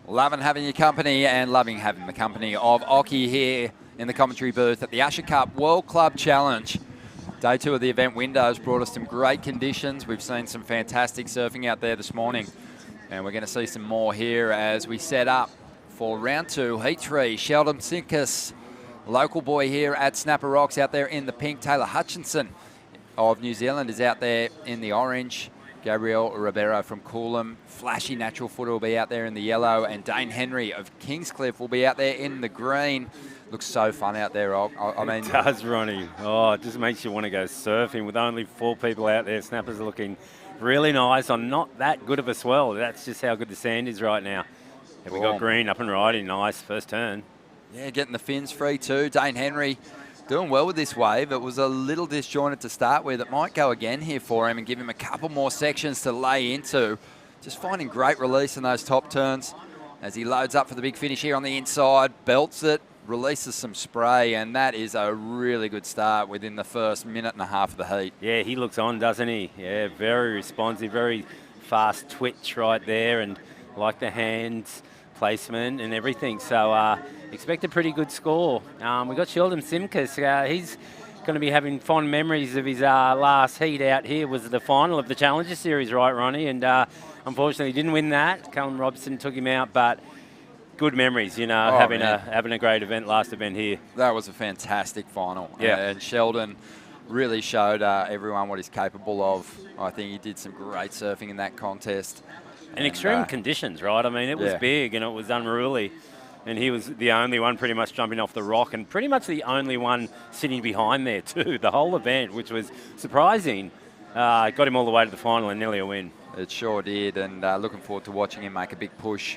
Loving having your company and loving having the company of Occy here in the commentary booth at the Usher Cup World Club Challenge. Day 2 of the event windows brought us some great conditions. We've seen some fantastic surfing out there this morning, and we're going to see some more here as we set up for round 2, heat 3. Sheldon Sinkus, local boy here at Snapper Rocks, out there in the pink. Taylor Hutchinson of New Zealand is out there in the orange. Gabriel Ribeiro from Coolum, flashy natural footer, will be out there in the yellow, and Dane Henry of Kingscliff will be out there in the green. Looks so fun out there, I mean, it does, Ronnie. Oh, it just makes you want to go surfing with only 4 people out there. Snappers are looking really nice on not that good of a swell. That's just how good the sand is right now. And we got green up and riding, nice first turn. Yeah, getting the fins free too. Dane Henry doing well with this wave. It was a little disjointed to start with. It might go again here for him and give him a couple more sections to lay into. Just finding great release in those top turns as he loads up for the big finish here on the inside, belts it, releases some spray, and that is a really good start within the first minute and a half of the heat. Yeah, he looks on, doesn't he? Yeah, very responsive, very fast twitch right there, and like the hands placement and everything. So expect a pretty good score. We got Sheldon Simkus. He's going to be having fond memories of his last heat out here. Was the final of the Challenger Series, right, Ronnie? And unfortunately, he didn't win that. Callum Robson took him out, but good memories, you know, having a great event, last event here. That was a fantastic final. Yeah. And Sheldon really showed everyone what he's capable of. I think he did some great surfing in that contest. And extreme conditions, right? I mean, it was big and it was unruly. And he was the only one pretty much jumping off the rock, and pretty much the only one sitting behind there too, the whole event, which was surprising. Got him all the way to the final and nearly a win. It sure did, and looking forward to watching him make a big push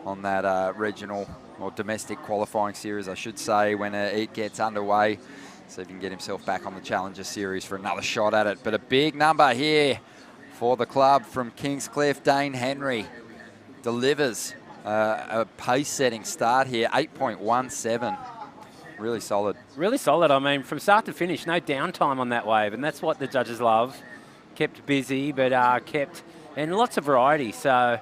on that regional or domestic qualifying series, I should say, when it gets underway. See if he can get himself back on the Challenger Series for another shot at it. But a big number here for the club from Kingscliff. Dane Henry delivers a pace-setting start here, 8.17. Really solid. Really solid. I mean, from start to finish, no downtime on that wave, and that's what the judges love. Kept busy, but and lots of variety. So,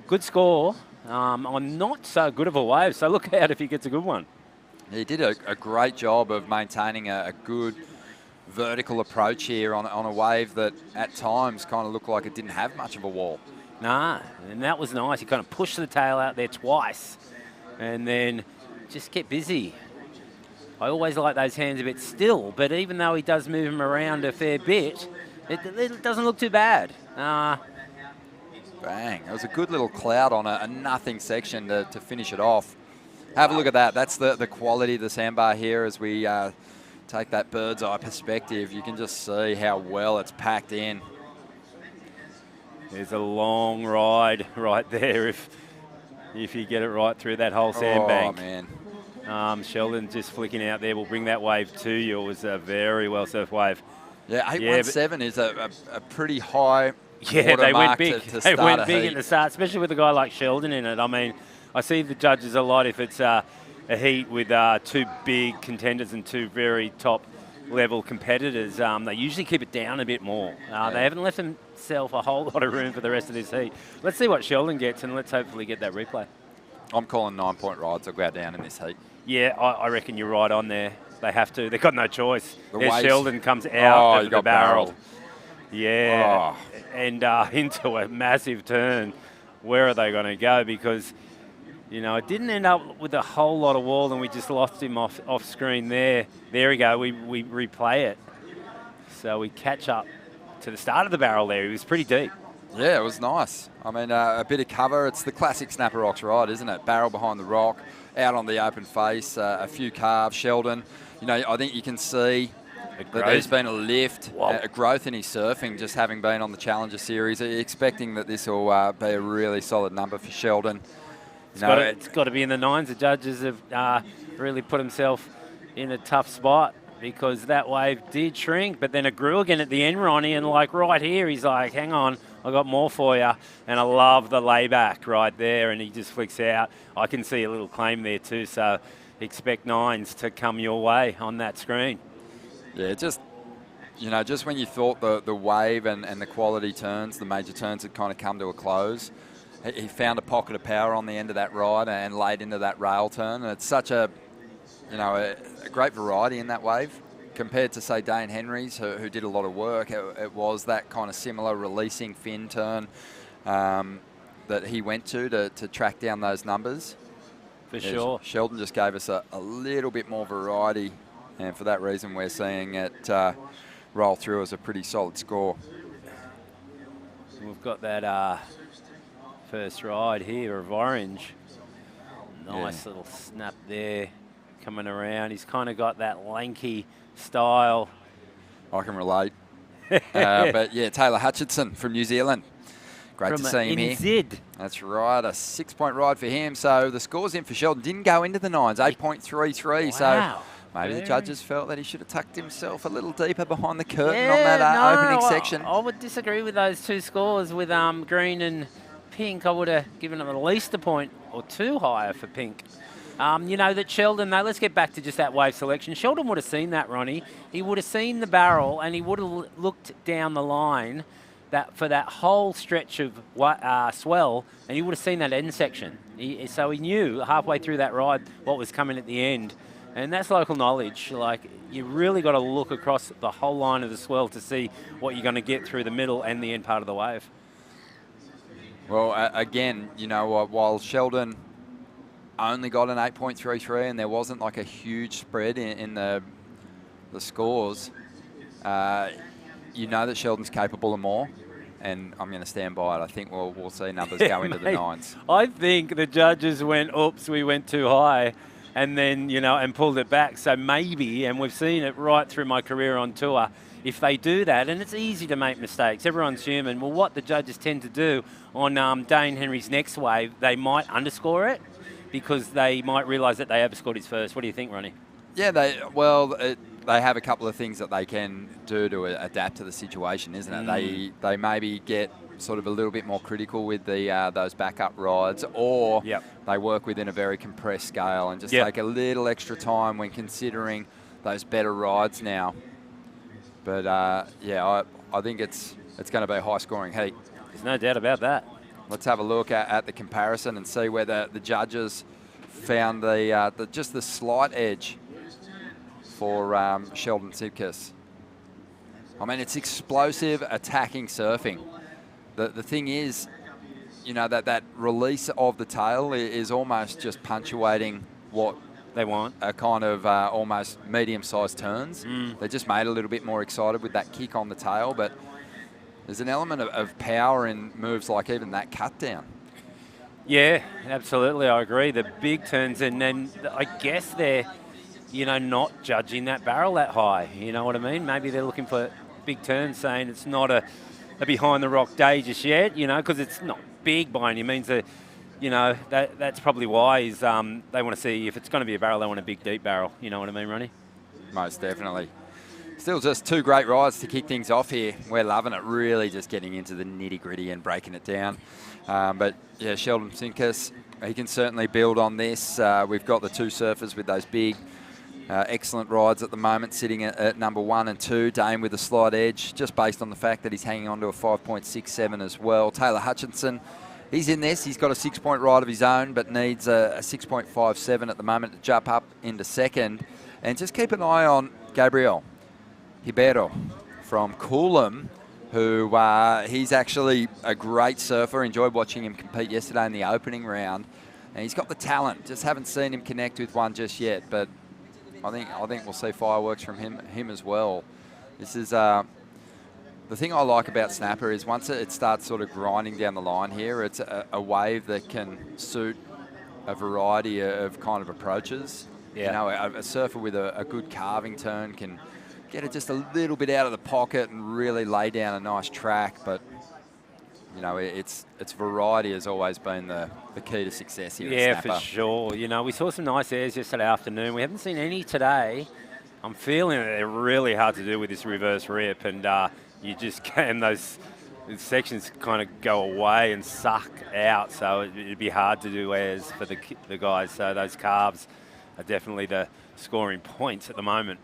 good score on not so good of a wave. So look out if he gets a good one. He did a great job of maintaining a good vertical approach here on a wave that at times kind of looked like it didn't have much of a wall. Nah, and that was nice. He kind of pushed the tail out there twice and then just kept busy. I always like those hands a bit still, but even though he does move him around a fair bit, it doesn't look too bad. Bang. It was a good little cloud on a nothing section to finish it off. Have a look at that. That's the quality of the sandbar here as we take that bird's eye perspective. You can just see how well it's packed in. There's a long ride right there if you get it right through that whole sandbank. Oh, man. Sheldon just flicking out there will bring that wave to you. It was a very well-surfed wave. Yeah, 817 is a pretty high they went big. They went big at the start, especially with a guy like Sheldon in it. I mean, I see the judges a lot if it's a heat with 2 big contenders and 2 very top-level competitors. They usually keep it down a bit more. They haven't left themselves a whole lot of room for the rest of this heat. Let's see what Sheldon gets, and let's hopefully get that replay. I'm calling 9-point rides. I'll go out down in this heat. Yeah, I reckon you're right on there. They have to. They've got no choice. There's Sheldon comes out of the barrel. barreled. Yeah, and into a massive turn. Where are they going to go? Because, you know, it didn't end up with a whole lot of wall, and we just lost him off screen there. There we go. We replay it. So we catch up to the start of the barrel there. He was pretty deep. Yeah, it was nice. I mean, a bit of cover. It's the classic Snapper Rocks ride, isn't it? Barrel behind the rock, out on the open face, a few carves. Sheldon, you know, I think you can see that there's been a lift, a growth in his surfing, just having been on the Challenger Series. Expecting that this will be a really solid number for Sheldon. It's got to be in the 9s. The judges have really put himself in a tough spot because that wave did shrink, but then it grew again at the end, Ronnie, and like right here, he's like, hang on, I got more for you. And I love the layback right there, and he just flicks out. I can see a little claim there too, so expect 9s to come your way on that screen. Yeah, just when you thought the wave and the quality turns, the major turns had kind of come to a close, he found a pocket of power on the end of that ride and laid into that rail turn. And it's such a, a great variety in that wave compared to, say, Dane Henry's, who did a lot of work. It was that kind of similar releasing fin turn that he went to track down those numbers. For sure. Sheldon just gave us a little bit more variety, and for that reason we're seeing it roll through as a pretty solid score. We've got that first ride here of Orange. Nice little snap there coming around. He's kind of got that lanky style. I can relate. But yeah, Taylor Hutchinson from New Zealand. Great to see him here. That's right, a 6-point ride for him. So the scores in for Sheldon didn't go into the 9s, 8.33. Wow. So maybe the judges felt that he should have tucked himself a little deeper behind the curtain on that opening section. I would disagree with those two scores with green and pink. I would have given him at least a point or two higher for pink. That Sheldon, though, let's get back to just that wave selection. Sheldon would have seen that, Ronnie. He would have seen the barrel and he would have looked down the line for that whole stretch of swell, and you would have seen that end section. So he knew halfway through that ride what was coming at the end. And that's local knowledge. Like, you really got to look across the whole line of the swell to see what you're going to get through the middle and the end part of the wave. Well, again, while Sheldon only got an 8.33 and there wasn't like a huge spread in the scores, that Sheldon's capable of more, and I'm going to stand by it. I think we'll see numbers go into the 9s. I think the judges went, oops, we went too high, and then, and pulled it back. So maybe, and we've seen it right through my career on tour, if they do that, and it's easy to make mistakes, everyone's human. Well, what the judges tend to do on Dane Henry's next wave, they might underscore it because they might realise that they overscored his first. What do you think, Ronnie? Yeah, they have a couple of things that they can do to adapt to the situation, isn't it? They maybe get sort of a little bit more critical with those backup rides, or they work within a very compressed scale and just take a little extra time when considering those better rides now. But I think it's going to be a high-scoring heat. There's no doubt about that. Let's have a look at the comparison and see whether the judges found just the slight edge for Sheldon Simkus. I mean, it's explosive attacking surfing. The thing is, that release of the tail is almost just punctuating what they want. A kind of almost medium-sized turns. They just made a little bit more excited with that kick on the tail, but there's an element of power in moves like even that cut down. Yeah, absolutely, I agree. The big turns, and then I guess they're, not judging that barrel that high. You know what I mean? Maybe they're looking for big turns, saying it's not a behind the rock day just yet, because it's not big by any means. That's probably why is they want to see if it's going to be a barrel, they want a big, deep barrel. You know what I mean, Ronnie? Most definitely. Still just two great rides to kick things off here. We're loving it, really just getting into the nitty-gritty and breaking it down. But, yeah, Sheldon Simkus, he can certainly build on this. We've got the two surfers with those big, excellent rides at the moment, sitting at number 1 and 2. Dane with a slight edge, just based on the fact that he's hanging on to a 5.67 as well. Taylor Hutchinson, he's in this. He's got a 6-point ride of his own, but needs a 6.57 at the moment to jump up into second. And just keep an eye on Gabriel Ribeiro from Coolum, who he's actually a great surfer. Enjoyed watching him compete yesterday in the opening round. And he's got the talent. Just haven't seen him connect with one just yet. But I think we'll see fireworks from him as well. This is the thing I like about Snapper is once it starts sort of grinding down the line here, it's a wave that can suit a variety of kind of approaches. Yeah. A surfer with a good carving turn can get it just a little bit out of the pocket and really lay down a nice track. But, its variety has always been the key to success here at Snapper. Yeah, for sure. We saw some nice airs yesterday afternoon. We haven't seen any today. I'm feeling that they're really hard to do with this reverse rip, and you just can, those sections kind of go away and suck out, so it'd be hard to do airs for the guys. So those carves are definitely the scoring points at the moment.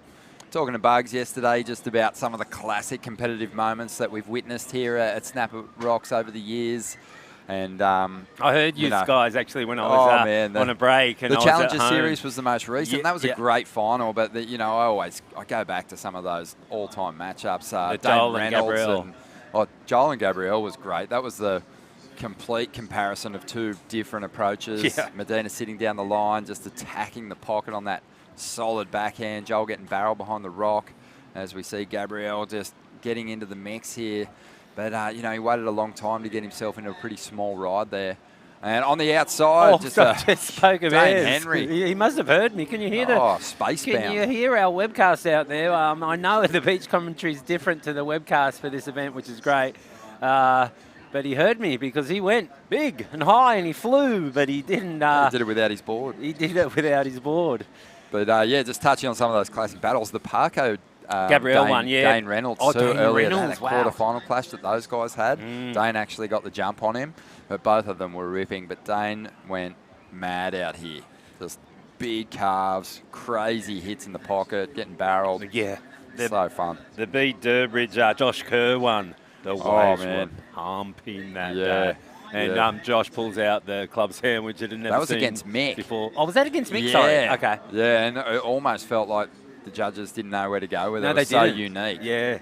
Talking to Bugs yesterday just about some of the classic competitive moments that we've witnessed here at Snapper Rocks over the years. And I heard you know, guys actually when I was on a break. And the I was Challenger at home. Series was the most recent. That was a great final, but I go back to some of those all-time matchups. Joel and Gabrielle. Joel and Gabrielle was great. That was the complete comparison of two different approaches. Yeah. Medina sitting down the line, just attacking the pocket on that solid backhand. Joel getting barrel behind the rock, as we see Gabrielle just getting into the mix here. But, he waited a long time to get himself into a pretty small ride there. And on the outside, just spoke of Dane Henry. He must have heard me. Can you hear spacebound. Can you hear our webcast out there? I know the beach commentary is different to the webcast for this event, which is great. But he heard me because he went big and high and he flew, but he didn't. He did it without his board. He did it without his board. But, just touching on some of those classic battles, the Parco Gabrielle won, Dane Reynolds Dane earlier Reynolds, that quarter-final clash that those guys had. Dane actually got the jump on him, but both of them were ripping. But Dane went mad out here. Just big calves, crazy hits in the pocket, getting barreled. Yeah. So fun. The B Durbridge, Josh Kerr won. The waves were pumping that day. And Josh pulls out the club sandwich that had never seen against Mick before. Oh, was that against Mick? Yeah. Sorry. Okay. Yeah, and it almost felt like the judges didn't know where to go with it. It was so unique. Yeah.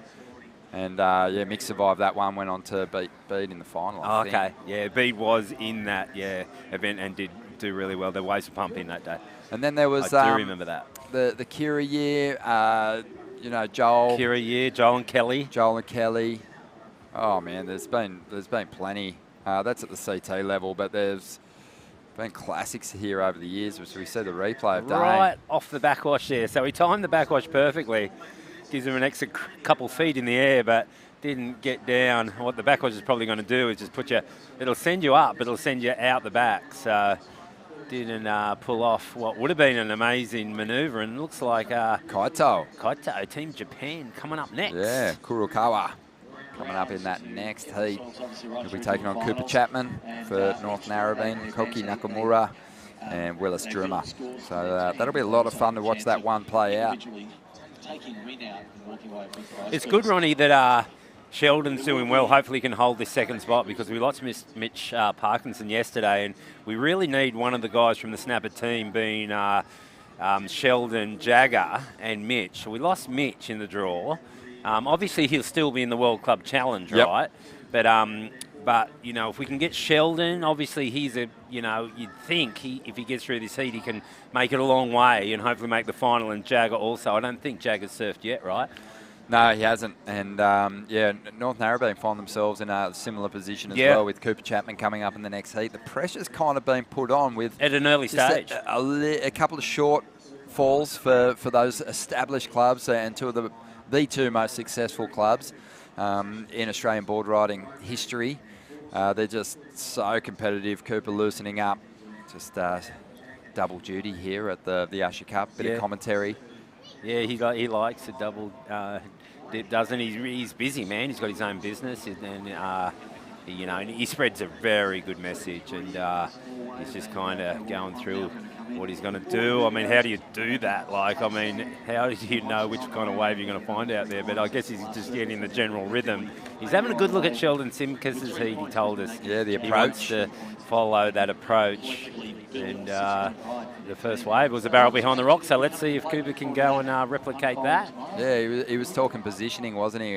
And, Mick survived that one, went on to beat Bede in the final, I think. Yeah, Bede was in that, event and did do really well. The waves were pumping that day. And then there was... I do remember that. The Kira year, Joel... Kira year, Joel and Kelly. Oh, man, there's been plenty. That's at the CT level, but there's been classics here over the years. So we see the replay of Dane. Right off the backwash there. So he timed the backwash perfectly. Gives him an extra couple feet in the air, but didn't get down. What the backwash is probably going to do is just it'll send you up, but it'll send you out the back. So didn't pull off what would have been an amazing manoeuvre. And it looks like Kaito, Team Japan, coming up next. Yeah, Kurokawa. Coming up in that next heat. He'll be taking on Cooper Chapman for North Narrabeen, Koki Nakamura, and Willis Drummer. So that'll be a lot of fun to watch that one play out. It's good, Ronnie, that Sheldon's doing well. Hopefully he can hold this second spot because we lost Mitch Parkinson yesterday, and we really need one of the guys from the Snapper team being Sheldon, Jagger, and Mitch. We lost Mitch in the draw. Obviously, he'll still be in the World Club Challenge, right? But if we can get Sheldon, obviously he's you'd think if he gets through this heat, he can make it a long way and hopefully make the final. And Jagger also. I don't think Jagger's surfed yet, right? No, he hasn't. And, North Narrabeen find themselves in a similar position as well with Cooper Chapman coming up in the next heat. The pressure's kind of been put on with... At an early stage. A couple of short falls for those established clubs and two of the two most successful clubs in Australian board riding history. They're just so competitive. Cooper loosening up, just double duty here at the Usher Cup. Bit of commentary. Yeah, he likes a double, doesn't he? He's busy, man. He's got his own business, and he spreads a very good message, and he's just kind of going through what he's going to do. I mean, how do you do that? How do you know which kind of wave you're going to find out there? But I guess he's just getting the general rhythm. He's having a good look at Sheldon Simkis's heat, he told us. Yeah, the approach. He wants to follow that approach. And the first wave was a barrel behind the rock, so let's see if Cooper can go and replicate that. Yeah, he was talking positioning, wasn't he?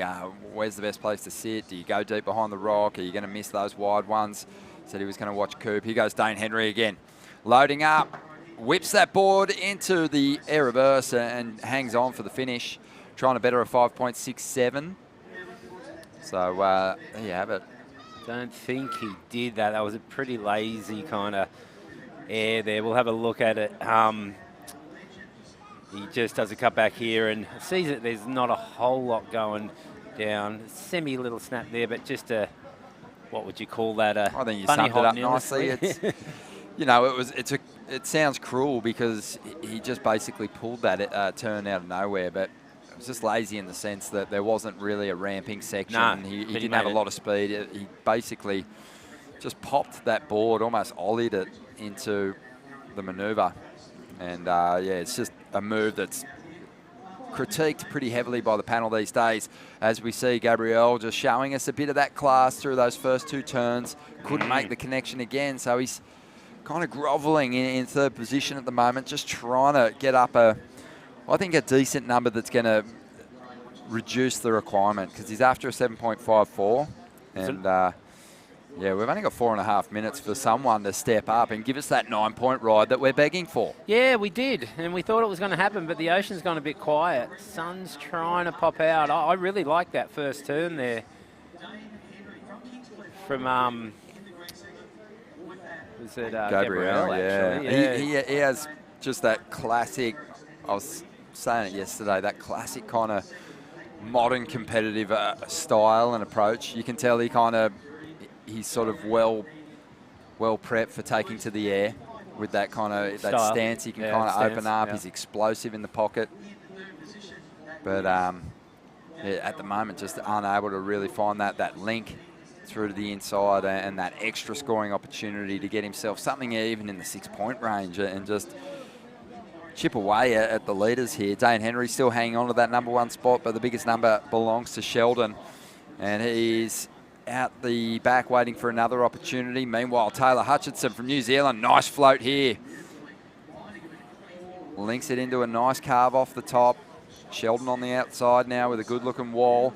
Where's the best place to sit? Do you go deep behind the rock? Are you going to miss those wide ones? Said he was going to watch Cooper. Here goes Dane Henry again. Loading up. Whips that board into the air reverse and hangs on for the finish. Trying to better a 5.67. So there you have it. Don't think he did that. That was a pretty lazy kind of air there. We'll have a look at it. He just does a cut back here and sees that there's not a whole lot going down. Semi little snap there, but just a, what would you call that? I think you summed it up nicely. It's, it sounds cruel because he just basically pulled that turn out of nowhere, but it was just lazy in the sense that there wasn't really a ramping section. No, he didn't have a lot of speed. He basically just popped that board, almost ollied it into the manoeuvre. And, it's just a move that's critiqued pretty heavily by the panel these days, as we see Gabriel just showing us a bit of that class through those first 2 turns. Couldn't make the connection again, so he's kind of grovelling in third position at the moment, just trying to get up a decent number that's going to reduce the requirement, because he's after a 7.54. And yeah, we've only got 4.5 minutes for someone to step up and give us that 9-point ride that we're begging for. Yeah, we did, and we thought it was going to happen, but the ocean's gone a bit quiet. Sun's trying to pop out. I really like that first turn there from was it Gabriel, yeah. actually? Yeah. He has just that classic, I was saying it yesterday, that classic kind of modern competitive style and approach. You can tell he's sort of well prepped for taking to the air with that kind of that stance. He can kind of open up. Yeah. He's explosive in the pocket, but at the moment just unable to really find that link through to the inside and that extra scoring opportunity to get himself something even in the 6-point range and just chip away at the leaders here. Dane Henry still hanging on to that number 1 spot, but the biggest number belongs to Sheldon, and he's out the back waiting for another opportunity. Meanwhile, Taylor Hutchinson from New Zealand, nice float here. Links it into a nice carve off the top. Sheldon on the outside now with a good-looking wall.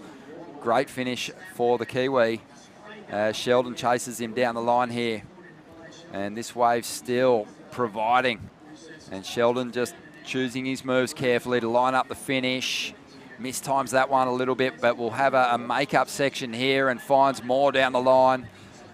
Great finish for the Kiwi. Sheldon chases him down the line here, and this wave still providing. And Sheldon just choosing his moves carefully to line up the finish. Mistimes that one a little bit, but we'll have a make-up section here and finds more down the line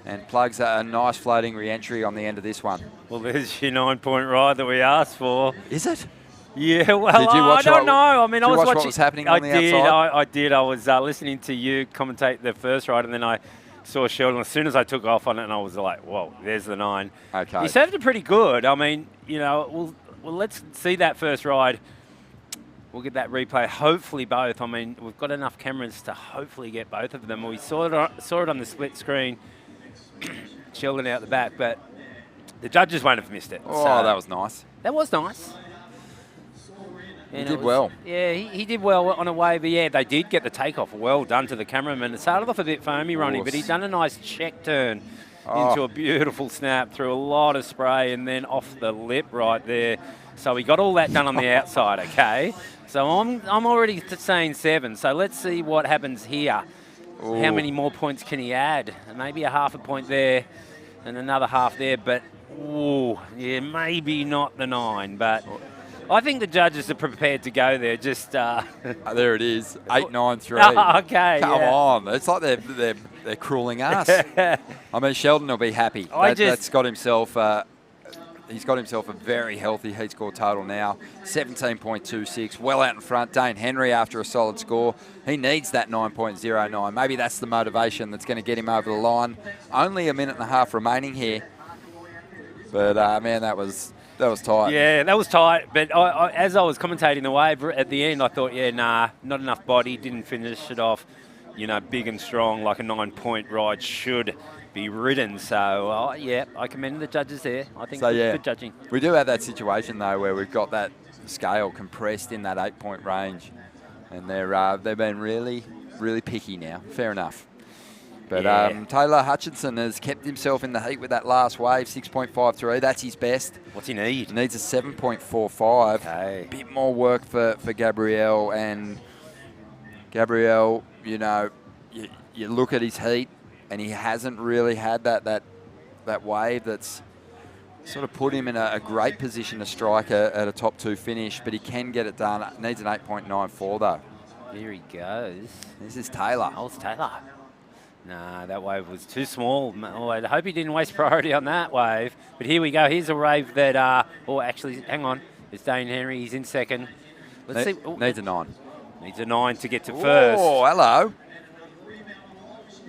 and plugs a nice floating re-entry on the end of this one. Well, there's your 9-point ride that we asked for. Is it? Yeah, well, I don't know. I mean, I was watching what was happening on the outside? I did. I was listening to you commentate the first ride, and then I saw Sheldon. As soon as I took off on it, and I was like, whoa, there's the 9. Okay. He served it pretty good. I mean, you know, well, let's see that first ride. We'll get that replay, hopefully both. I mean, we've got enough cameras to hopefully get both of them. We saw it on the split screen, Sheldon out the back, but the judges won't have missed it. Oh, so that was nice. That was nice. He did well. Yeah, he did well on a wave. But yeah, they did get the takeoff. Well done to the cameraman. It started off a bit foamy, Ronnie, but he done a nice check turn into a beautiful snap through a lot of spray and then off the lip right there. So we got all that done on the outside, okay? So I'm already saying 7. So let's see what happens here. Ooh. How many more points can he add? Maybe a half a point there and another half there. But, ooh, yeah, maybe not the 9. But I think the judges are prepared to go there. Just there it is, 8-9-3. Oh, okay, come on, it's like they're crueling us. I mean, Sheldon will be happy. That's got himself. He's got himself a very healthy heat score total now, 17.26, well out in front. Dane Henry after a solid score. He needs that 9.09. Maybe that's the motivation that's going to get him over the line. Only a minute and a half remaining here. But, man, that was tight. Yeah, that was tight. But as I was commentating the wave at the end, I thought, yeah, nah, not enough body. Didn't finish it off, you know, big and strong like a 9-point ride should be ridden. So, yeah, I commend the judges there. I think good judging. We do have that situation, though, where we've got that scale compressed in that 8-point range. And they've been really, really picky now. Fair enough. But Taylor Hutchinson has kept himself in the heat with that last wave, 6.53. That's his best. What's he need? He needs a 7.45. Okay. A bit more work for Gabriel. And Gabriel, you know, you look at his heat, and he hasn't really had that wave that's sort of put him in a great position to strike at a top 2 finish, but he can get it done. Needs an 8.94 though. Here he goes. This is Taylor. Oh, it's Taylor. Nah, that wave was too small. Oh, I hope he didn't waste priority on that wave. But here we go. Here's a wave that, oh, actually, hang on. It's Dane Henry. He's in second. Let's see. Oh, needs a 9. Needs a 9 to get to first. Oh, hello.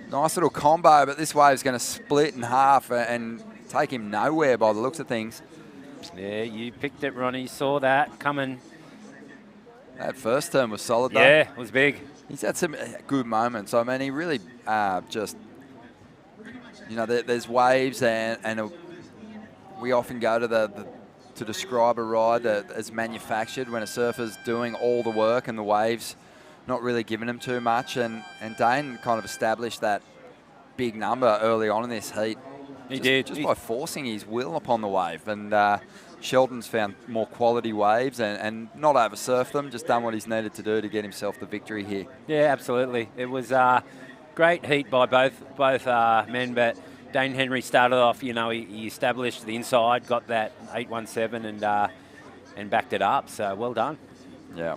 Nice little combo, but this wave's going to split in half and take him nowhere by the looks of things. Yeah, you picked it, Ronnie. Saw that coming. That first turn was solid, though. Yeah, it was big. He's had some good moments. I mean, he really just, you know, there's waves and we often go to to describe a ride as manufactured when a surfer's doing all the work and the waves not really giving him too much. And Dane kind of established that big number early on in this heat. He did. Just by forcing his will upon the wave. And Sheldon's found more quality waves and not over-surfed them, just done what he's needed to do to get himself the victory here. Yeah, absolutely. It was great heat by both men, but Dane Henry started off, you know, he established the inside, got that 817 and backed it up, so well done. Yeah.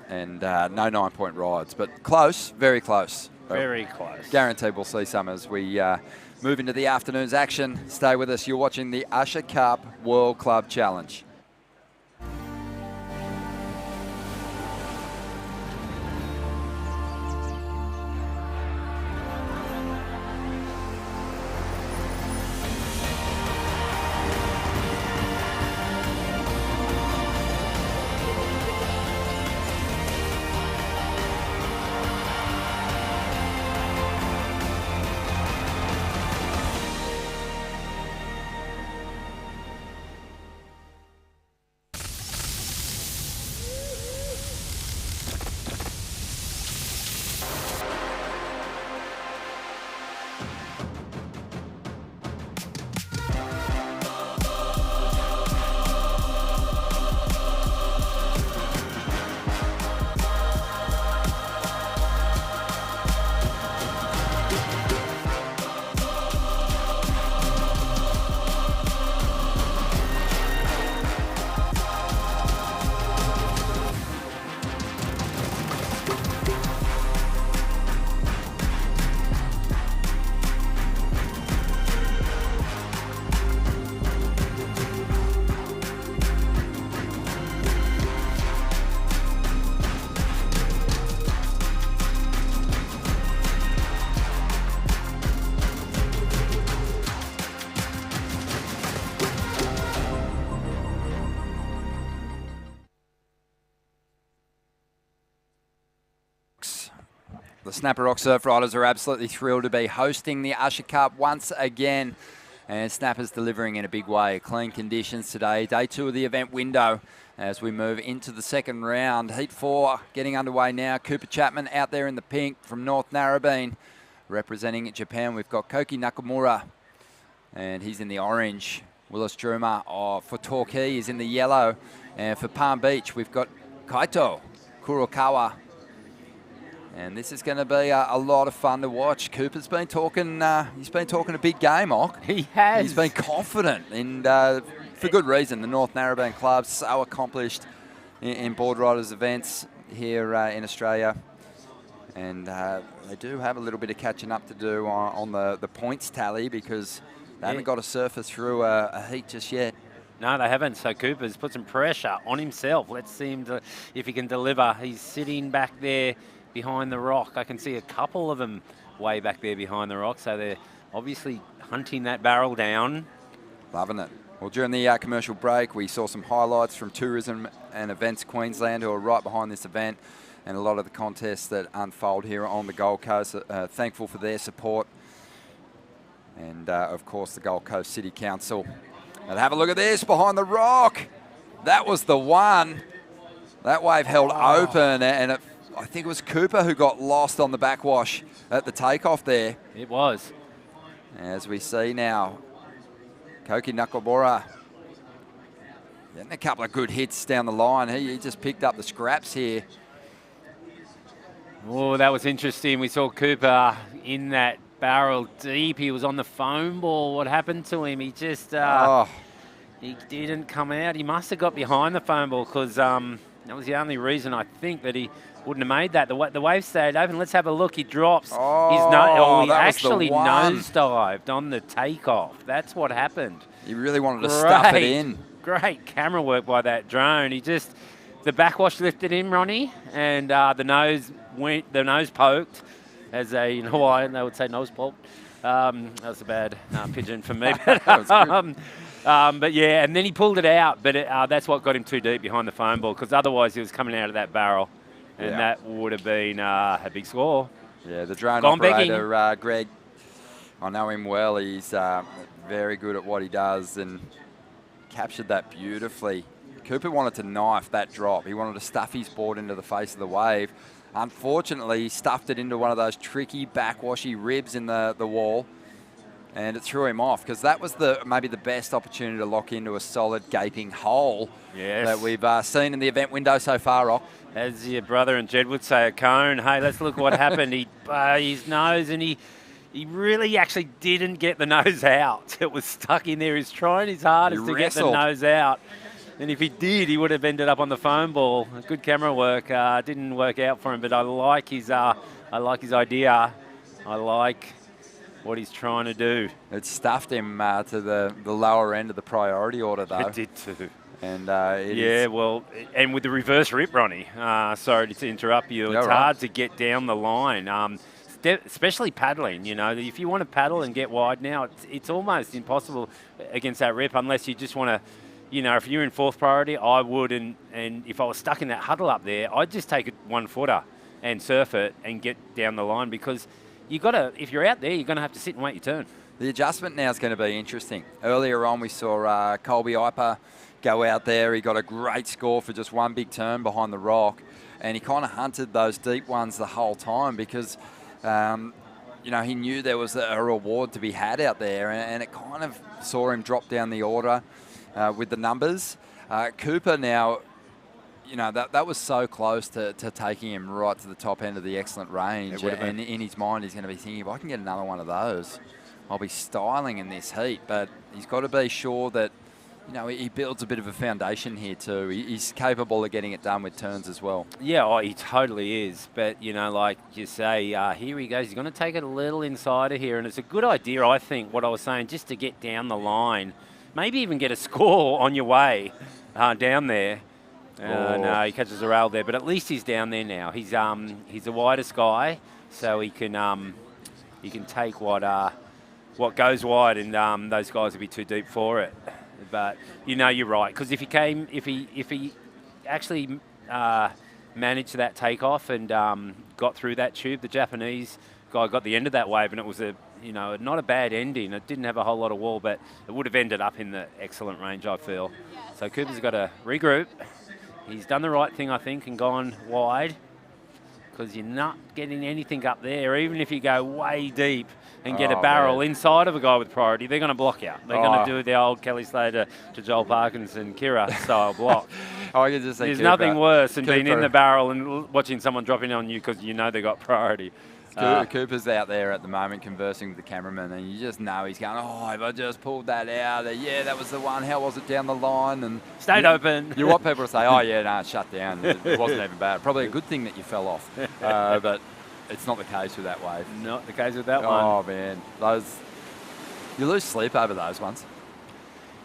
And no 9-point rides, but close, very close. Very close. Guaranteed we'll see some as we move into the afternoon's action. Stay with us. You're watching the Usher Cup World Club Challenge. The Snapper Rock Surf Riders are absolutely thrilled to be hosting the Usher Cup once again. And Snapper's delivering in a big way. Clean conditions today. Day 2 of the event window as we move into the second round. Heat 4 getting underway now. Cooper Chapman out there in the pink from North Narrabeen. Representing Japan, we've got Koki Nakamura. And he's in the orange. Willis Druma for Torquay is in the yellow. And for Palm Beach, we've got Kaito Kurokawa. And this is going to be a lot of fun to watch. Cooper's been talking. He's been talking a big game, Ock. He has. He's been confident, and for good reason. The North Narrabeen Club so accomplished in board riders events here in Australia, and they do have a little bit of catching up to do on the points tally because they haven't got a surfer through a heat just yet. No, they haven't. So Cooper's put some pressure on himself. Let's see him if he can deliver. He's sitting back there behind the rock. I can see a couple of them way back there behind the rock, so they're obviously hunting that barrel down. Loving it. Well, during the commercial break, we saw some highlights from Tourism and Events Queensland, who are right behind this event, and a lot of the contests that unfold here on the Gold Coast. Thankful for their support. And, of course, the Gold Coast City Council. And have a look at this behind the rock. That was the one. That wave held open, and I think it was Cooper who got lost on the backwash at the takeoff there. It was. As we see now, Koki Nakamura getting a couple of good hits down the line. He just picked up the scraps here. Oh, that was interesting. We saw Cooper in that barrel deep. He was on the foam ball. What happened to him? He just he didn't come out. He must have got behind the foam ball because that was the only reason I think that he wouldn't have made that. The wave stayed open. Let's have a look. He drops. He actually nosedived on the takeoff. That's what hapned. He really wanted to stuff it in. Great camera work by that drone. The backwash lifted him, Ronnie, and the nose poked, as in Hawaiian they would say nose poked. That was a bad pigeon for me. But yeah, and then he pulled it out, but that's what got him too deep behind the foam ball, because otherwise he was coming out of that barrel. And that would have been a big score. Yeah, the drone operator, Greg, I know him well. He's very good at what he does. And captured that beautifully. Cooper wanted to knife that drop. He wanted to stuff his board into the face of the wave. Unfortunately, he stuffed it into one of those tricky backwashy ribs in the wall, and it threw him off, because that was maybe the best opportunity to lock into a solid gaping hole that we've seen in the event window so far, Rock. As your brother and Jed would say, a cone. Hey, let's look what happened. He his nose, and he really actually didn't get the nose out. It was stuck in there. He's trying his hardest to get the nose out. And if he did, he would have ended up on the foam ball. Good camera work. Didn't work out for him, but I like his idea. I like what he's trying to do. It stuffed him to the lower end of the priority order, though. It did too. And well, and with the reverse rip, Ronnie. Sorry to interrupt you. It's hard to get down the line. Especially paddling, you know. If you want to paddle and get wide now, it's almost impossible against that rip, unless you just want to, you know, if you're in fourth priority, I would, and if I was stuck in that huddle up there, I'd just take a 1-footer and surf it and get down the line, because if you're out there, you're going to have to sit and wait your turn. The adjustment now is going to be interesting. Earlier on, we saw Colby Iper go out there. He got a great score for just one big turn behind the rock, and he kind of hunted those deep ones the whole time, because you know, he knew there was a reward to be had out there, and it kind of saw him drop down the order with the numbers. Cooper now, you know, that was so close to taking him right to the top end of the excellent range, and in his mind he's going to be thinking, if I can get another one of those, I'll be styling in this heat. But he's got to be sure that, you know, he builds a bit of a foundation here too. He's capable of getting it done with turns as well. Yeah, he totally is. But, you know, like you say, here he goes. He's going to take it a little inside of here. And it's a good idea, I think, what I was saying, just to get down the line. Maybe even get a score on your way down there. No, he catches a rail there. But at least he's down there now. He's the widest guy, so he can take what goes wide, and those guys will be too deep for it. But you know, you're right, because if he actually managed that takeoff and got through that tube, the Japanese guy got the end of that wave, and it was not a bad ending. It didn't have a whole lot of wall, but it would have ended up in the excellent range, I feel. So Cooper's got to regroup. He's done the right thing, I think, and gone wide, because you're not getting anything up there. Even if you go way deep and get a barrel inside of a guy with priority, they're going to block out. They're going to do the old Kelly Slater to Joel Parkinson, Kira style block. I can just say there's nothing worse than being in the barrel and watching someone dropping on you because you know they got priority. Cooper's out there at the moment conversing with the cameraman, and you just know he's going, if I just pulled that out, yeah, that was the one, how was it down the line? And stayed open. You want people to say, it shut down. It wasn't even bad. Probably a good thing that you fell off. But it's not the case with that wave. Not the case with that one. Oh, man. You lose sleep over those ones.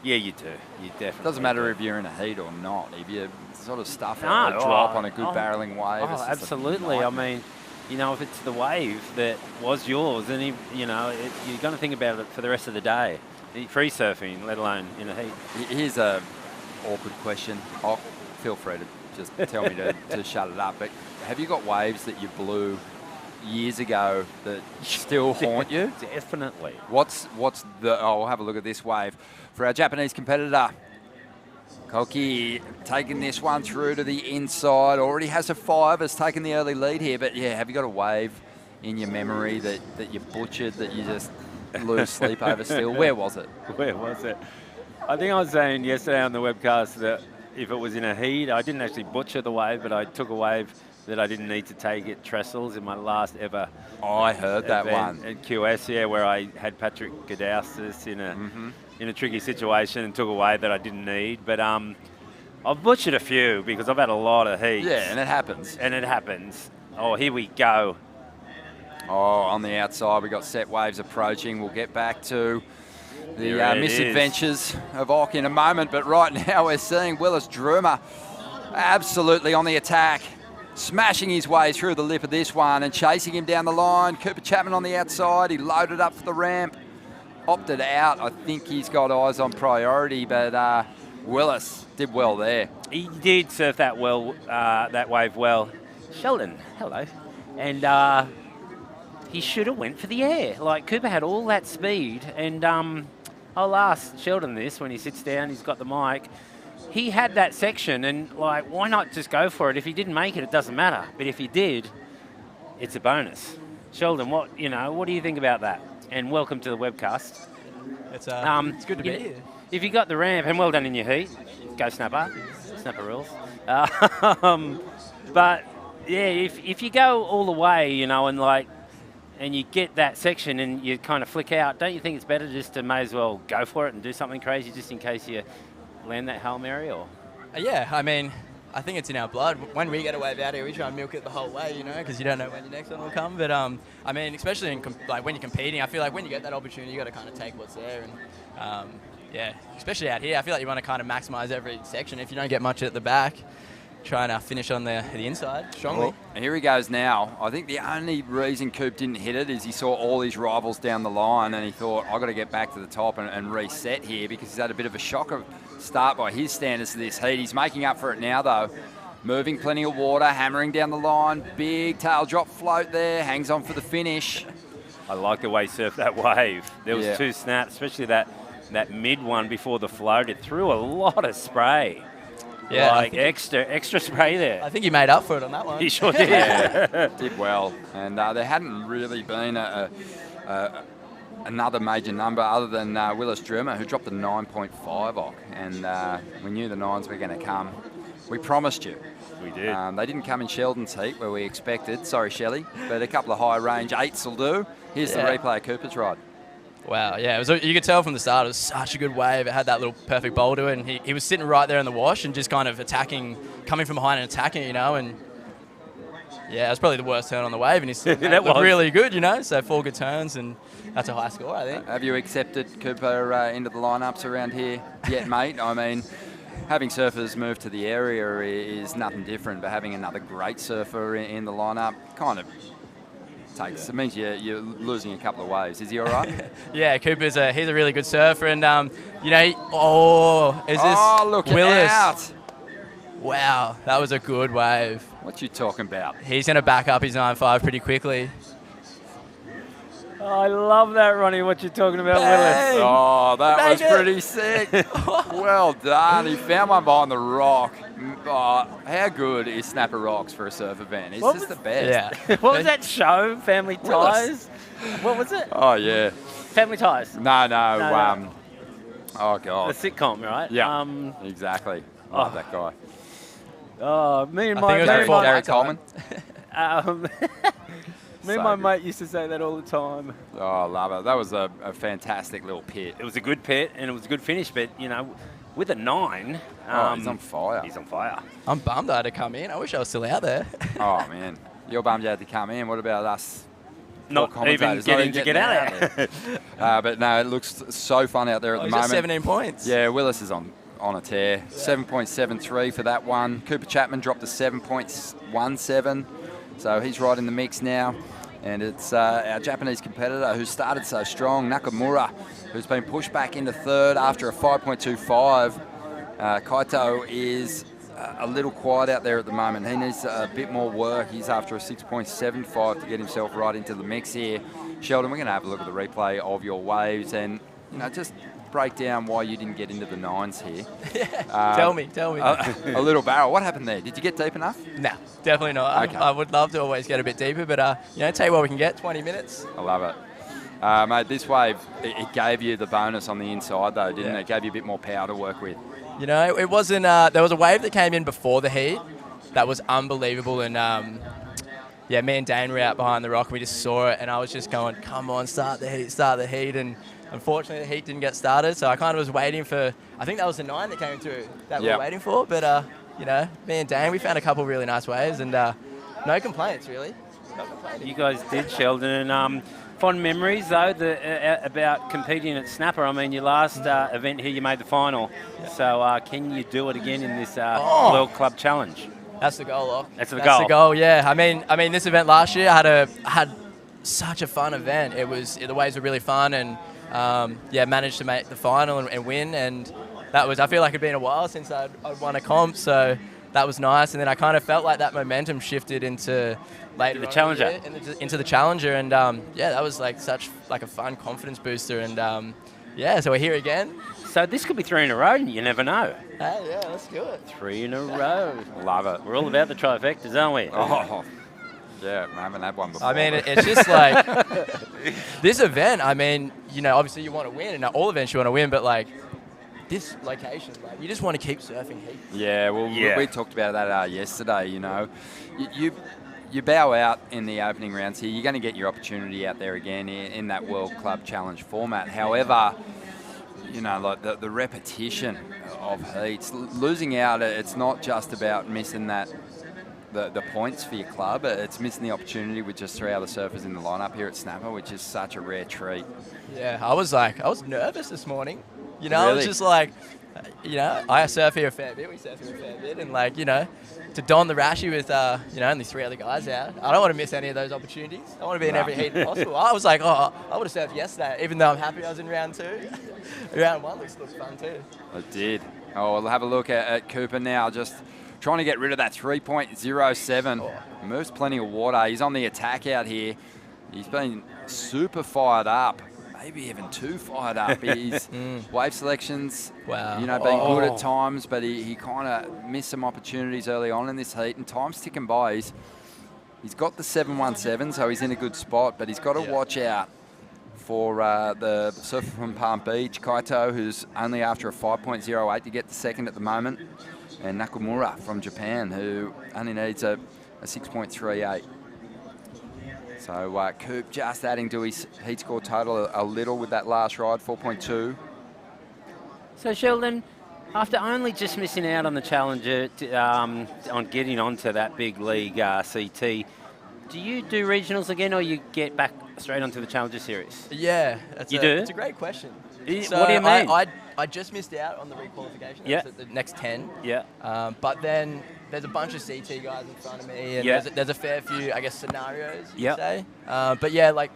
Yeah, you do. You definitely doesn't matter if you're in a heat or not. If you sort of stuff it or drop on a good barreling wave. Absolutely. I mean, you know, if it's the wave that was yours, then you're going to think about it for the rest of the day. Free surfing, let alone in a heat. Here's a awkward question. Feel free to just tell me to shut it up. But have you got waves that you blew years ago that still haunt you? Definitely. I'll have a look at this wave for our Japanese competitor. Koki taking this one through to the inside. Already has a 5, has taken the early lead here. But, yeah, have you got a wave in your memory that you butchered, that you just lose sleep over still? Where was it? Where was it? I think I was saying yesterday on the webcast that if it was in a heat, I didn't actually butcher the wave, but I took a wave that I didn't need to take at Trestles in my last ever I heard that one. At QS, where I had Patrick Gadauskas in a tricky situation and took a wave that I didn't need. But I've butchered a few because I've had a lot of heats. Yeah, and it happens. Oh, here we go. Oh, on the outside, we've got set waves approaching. We'll get back to the misadventures of Ock in a moment. But right now we're seeing Willis Druma absolutely on the attack, smashing his way through the lip of this one and chasing him down the line. Cooper Chapman on the outside. He loaded up for the ramp. Opted out. I think he's got eyes on priority, but Willis did well there. He did surf that wave well. Sheldon, hello. And he should have went for the air. Like, Cooper had all that speed, and I'll ask Sheldon this when he sits down, he's got the mic. He had that section, and like, why not just go for it? If he didn't make it, it doesn't matter. But if he did, it's a bonus. Sheldon, what do you think about that? And welcome to the webcast. It's good to be here. If you got the ramp, and well done in your heat, go Snapper. Snapper rules. But yeah, if you go all the way, and you get that section and you kind of flick out, don't you think it's better just to may as well go for it and do something crazy just in case you land that Hail Mary? Or Yeah, I mean, I think it's in our blood. When we get a wave out here, we try and milk it the whole way, because you don't know when your next one will come. But I mean, especially when you're competing, I feel like when you get that opportunity, you got to kind of take what's there. And yeah, especially out here, I feel like you want to kind of maximize every section. If you don't get much at the back, trying to finish on the inside strongly. Well, here he goes now. I think the only reason Coop didn't hit it is he saw all his rivals down the line and he thought, I've got to get back to the top and reset here, because he's had a bit of a shocker start by his standards to this heat. He's making up for it now, though. Moving plenty of water, hammering down the line. Big tail drop float there, hangs on for the finish. I like the way he surfed that wave. There was 2 snaps, especially that mid one before the float. It threw a lot of spray. Yeah, like extra spray there. I think he made up for it on that one. He sure did. Yeah, did well. And there hadn't really been another major number other than Willis Drummer, who dropped a 9.5 ock. And we knew the 9s were going to come. We promised you. We did. They didn't come in Sheldon's heat where we expected. Sorry, Shelley. But a couple of high range 8s will do. Here's the replay of Cooper's ride. Wow, yeah, you could tell from the start it was such a good wave. It had that little perfect bowl to it, and he was sitting right there in the wash and just kind of attacking, coming from behind and attacking, and yeah, it was probably the worst turn on the wave, and he's looked really good, so 4 good turns, and that's a high score, I think. Have you accepted Cooper into the lineups around here yet, mate? I mean, having surfers move to the area is nothing different, but having another great surfer in the lineup kind of it means you're losing a couple of waves. Is he all right? Yeah, Cooper's he's a really good surfer, and is this look Willis? Out. Wow, that was a good wave. What you talking about? He's going to back up his 9.5 pretty quickly. Oh, I love that, Ronnie, what you're talking about, Bang! Willis. Oh, that was pretty sick. Well done. He found one behind the rock. Oh, how good is Snapper Rocks for a surf event? It's just the best. Yeah. What was that show, Family Ties? What was it? Oh, yeah. Family Ties? No. Oh, The God. sitcom, right? Yeah, exactly. Love that guy. Oh, me and I think it was before Gary my time. Coleman. Me and my mate used to say that all the time. Oh, I love it. That was a fantastic little pit. It was a good pit and it was a good finish, but, with a 9... he's on fire. He's on fire. I'm bummed I had to come in. I wish I was still out there. Oh, man. You're bummed you had to come in. What about us? Not even getting to get out there. But no, it looks so fun out there at the He's moment. got 17 points. Yeah, Willis is on a tear. 7.73 for that one. Cooper Chapman dropped to 7.17. So he's right in the mix now. And it's our Japanese competitor who started so strong, Nakamura, who's been pushed back into 3rd after a 5.25. Kaito is a little quiet out there at the moment. He needs a bit more work. He's after a 6.75 to get himself right into the mix here. Sheldon, we're going to have a look at the replay of your waves and just break down why you didn't get into the 9s here. Tell me. A little barrel. What happened there? Did you get deep enough? No, definitely not. Okay. I would love to always get a bit deeper, but take what we can get, 20 minutes. I love it. Mate, this wave, it gave you the bonus on the inside, though, didn't it? It gave you a bit more power to work with. It wasn't... there was a wave that came in before the heat that was unbelievable, and me and Dane were out behind the rock, and we just saw it, and I was just going, come on, start the heat, and unfortunately the heat didn't get started, so I kind of was waiting for... I think that was the 9 that came through that we were waiting for, but, me and Dane, we found a couple of really nice waves, and no complaints, really. Not complaining. You guys did, Sheldon, and... fond memories, though, about competing at Snapper. I mean, your last event here, you made the final. Yeah. So can you do it again in this World Club Challenge? That's the goal, Locke. That's the goal, yeah. I mean, this event last year, I had such a fun event. The waves were really fun, and managed to make the final and win. And that was, I feel like it'd been a while since I'd won a comp, so that was nice. And then I kind of felt like that momentum shifted into later the Challenger. Into the Challenger, and that was such a fun confidence booster, and Yeah, so we're here again. So this could be 3 in a row, and you never know. Hey, yeah, let's do it. 3 in a row. Love it. We're all about the trifectas, aren't we? Oh, yeah, I haven't had one before. I mean, it's just like this event. I mean, obviously you want to win, and all events you want to win, but like this location, like you just want to keep surfing heat. Yeah, well, we talked about that yesterday. You bow out in the opening rounds here. You're going to get your opportunity out there again in that World Club Challenge format. However, like the repetition of heats, losing out, it's not just about missing the points for your club. It's missing the opportunity with just 3 other surfers in the lineup here at Snapper, which is such a rare treat. Yeah, I was nervous this morning. Really? I was just like, I surf here a fair bit. We surf here a fair bit, and like, to don the Rashi with only 3 other guys out, I don't want to miss any of those opportunities. I want to be in every heat possible. I was like, I would have surfed yesterday, even though I'm happy I was in round 2. Round 1 looks fun too. It did. Oh, we'll have a look at Cooper now, just trying to get rid of that 3.07. Oh. Moves plenty of water. He's on the attack out here. He's been super fired up. Maybe even too fired up. His wave selections, been good at times, but he kind of missed some opportunities early on in this heat, and time's ticking by. He's got the 717, so he's in a good spot, but he's got to watch out for the surfer from Palm Beach, Kaito, who's only after a 5.08 to get the second at the moment, and Nakamura from Japan, who only needs a 6.38. So Coop just adding to his heat score total a little with that last ride, 4.2. So Sheldon, after only just missing out on the Challenger, on getting onto that big league CT, do you do regionals again, or you get back straight onto the Challenger Series? Yeah, do? It's a great question. So what do you mean? I just missed out on the requalification. Yeah. The next 10. Yeah. But then there's a bunch of CT guys in front of me, and there's a fair few, I guess, scenarios, you'd say. But yeah, like,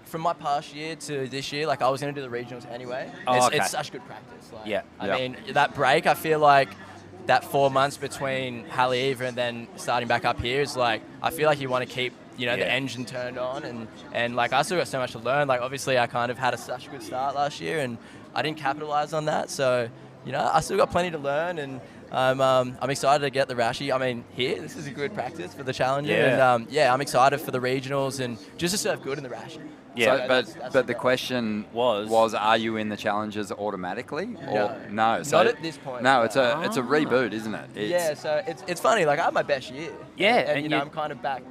from my past year to this year, like, I was going to do the regionals anyway. It's such good practice. Like, I mean, that break, I feel like that 4 months between Haleiwa and then starting back up here is like, I feel like you want to keep, the engine turned on, and like, I still got so much to learn. Like, obviously, I kind of had such a good start last year, and I didn't capitalize on that. So, I still got plenty to learn, and I'm excited to get the Rashi. I mean, this is a good practice for the Challenger, and I'm excited for the regionals and just to serve good in the Rashi. Yeah, so, but the question was, are you in the Challengers automatically? Or no? So not at this point. No, it's a reboot, isn't it? So it's funny. Like, I had my best year. Yeah, and I'm kind of back.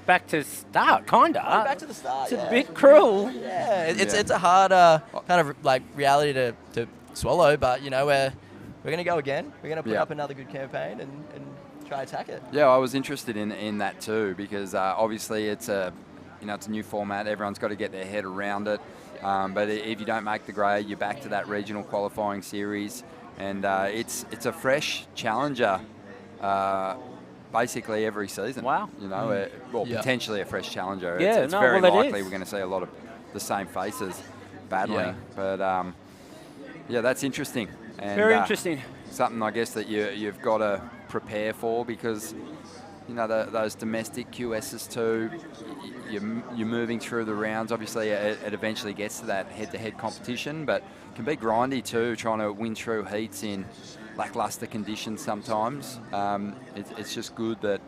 Back to start, kinda. Back to the start. It's a bit cruel. Yeah, it's a hard kind of like reality to swallow, but we're gonna go again. We're gonna put up another good campaign and try attack it. Yeah, I was interested in that too, because obviously it's a new format. Everyone's got to get their head around it. But if you don't make the grade, you're back to that regional qualifying series, and it's a fresh challenger basically every season. Wow. Potentially a fresh challenger. Yeah, it's very it likely is. we're going to see a lot of the same faces battling. But that's interesting. And, very interesting. Something I guess that you've got to prepare for, because those domestic QSs too, you're moving through the rounds. Obviously, it eventually gets to that head-to-head competition, but it can be grindy too, trying to win through heats in lackluster conditions sometimes. It's just good that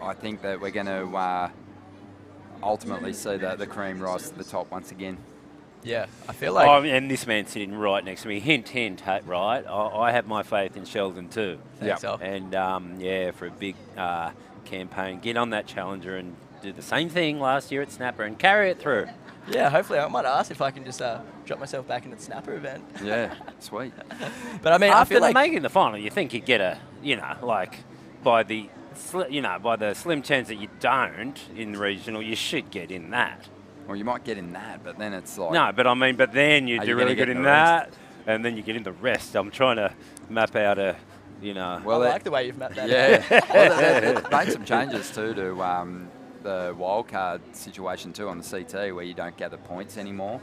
I think that we're going to ultimately see the cream rise to the top once again. Yeah, I feel like... and this man sitting right next to me, hint, right? I have my faith in Sheldon too. Thanks, Al. And, for a big campaign, get on that Challenger and do the same thing last year at Snapper and carry it through. Yeah, hopefully. I might ask if I can just drop myself back into the Snapper event. Yeah, sweet. But I mean, after I feel like making the final, you think you'd get by the slim chance that you don't in the regional, you should get in that. Well, you might get in that, but then it's like... No, but then you do really good in that, and then you get in the rest. I'm trying to map out a, Well, I like the way you've mapped that out. Yeah. Well, they've made some changes too to the wildcard situation too on the CT, where you don't gather points anymore.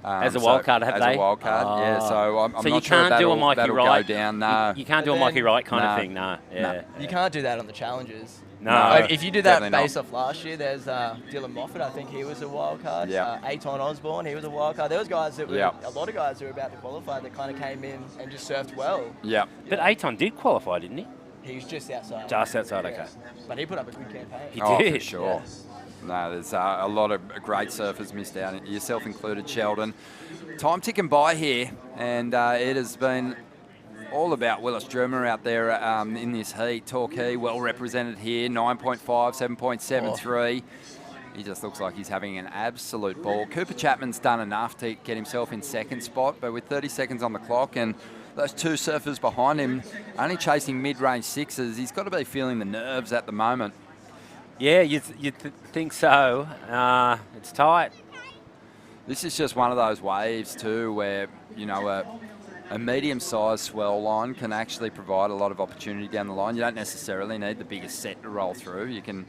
As a wildcard, have they? As a wildcard, yeah. So I'm so not you sure can't do a Mikey that'll Wright. go down. No. You can't do a Mikey Wright kind of thing, no. Yeah. You can't do that on the Challengers. No. If you do that definitely based off last year, there's Dylan Moffat. I think he was a wild card. Yeah. Aton Osborne, he was a wild card. There was guys that were, Yeah. a lot of guys who were about to qualify that kind of came in and just surfed well. Yeah. But Aton did qualify, didn't he? He was just outside. Just outside, okay. But he put up a good campaign. He Oh, for did. sure. No, there's a lot of great surfers missed out, yourself included, Sheldon. Time ticking by here, and it has been all about Willis Drummer out there in this heat. Torquay, well represented here, 9.5, 7.73. He just looks like he's having an absolute ball. Cooper Chapman's done enough to get himself in second spot, but with 30 seconds on the clock and those two surfers behind him only chasing mid-range sixes, he's got to be feeling the nerves at the moment. Yeah, you think so. It's tight. This is just one of those waves too where, you know, a medium-sized swell line can actually provide a lot of opportunity down the line. You don't necessarily need the biggest set to roll through. You can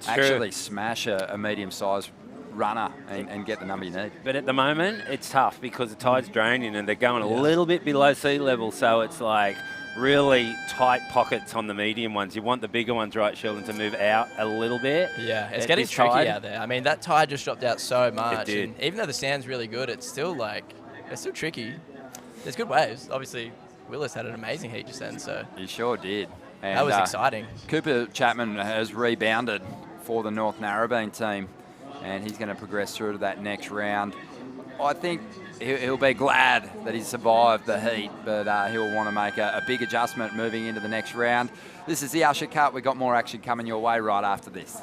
actually smash a medium-sized runner and get the number you need. But at the moment, it's tough because the tide's draining and they're going a little bit below sea level, so it's like really tight pockets on the medium ones. You want the bigger ones, right, Sheldon, to move out a little bit. Yeah, it's getting tricky out there. I mean, that tide just dropped out so much. It did. And even though the sand's really good, it's still tricky. There's good waves. Obviously, Willis had an amazing heat just then, so. He sure did. And that was exciting. Cooper Chapman has rebounded for the North Narrabeen team, and he's going to progress through to that next round. I think he'll be glad that he survived the heat, but he'll want to make a big adjustment moving into the next round. This is the Usher Cup. We've got more action coming your way right after this.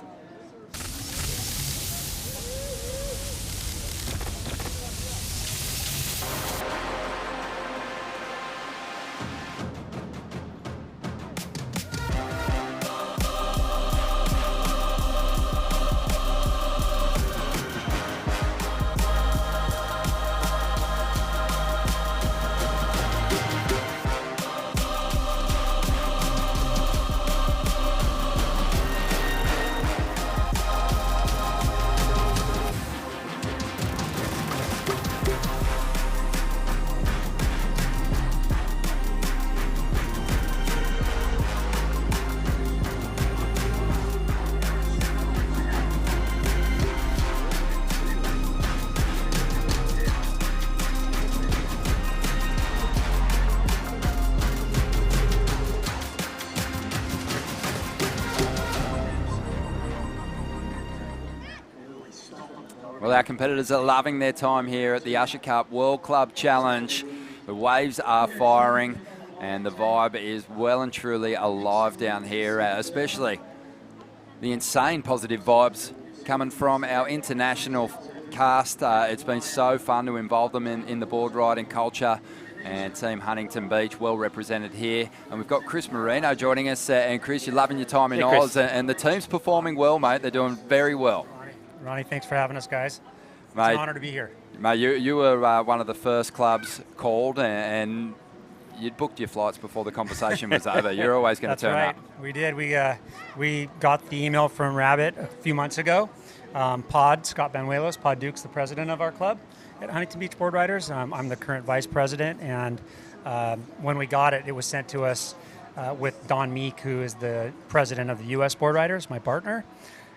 Well, our competitors are loving their time here at the Usher Cup World Club Challenge. The waves are firing and the vibe is well and truly alive down here, especially the insane positive vibes coming from our international cast. It's been so fun to involve them in the board riding culture, and Team Huntington Beach well represented here. And we've got Chris Marino joining us. And Chris, you're loving your time in Oz, and the team's performing well, mate. They're doing very well. Ronnie, thanks for having us, guys. It's Mate, an honor to be here. Mate, you were one of the first clubs called, and you'd booked your flights before the conversation was over. You're always going to turn right. up. We did. We got the email from Rabbit a few months ago. Scott Banuelos, Pod Duke's the president of our club at Huntington Beach Board Riders. I'm the current vice president, and when we got it, it was sent to us with Don Meek, who is the president of the U.S. Board Riders, my partner.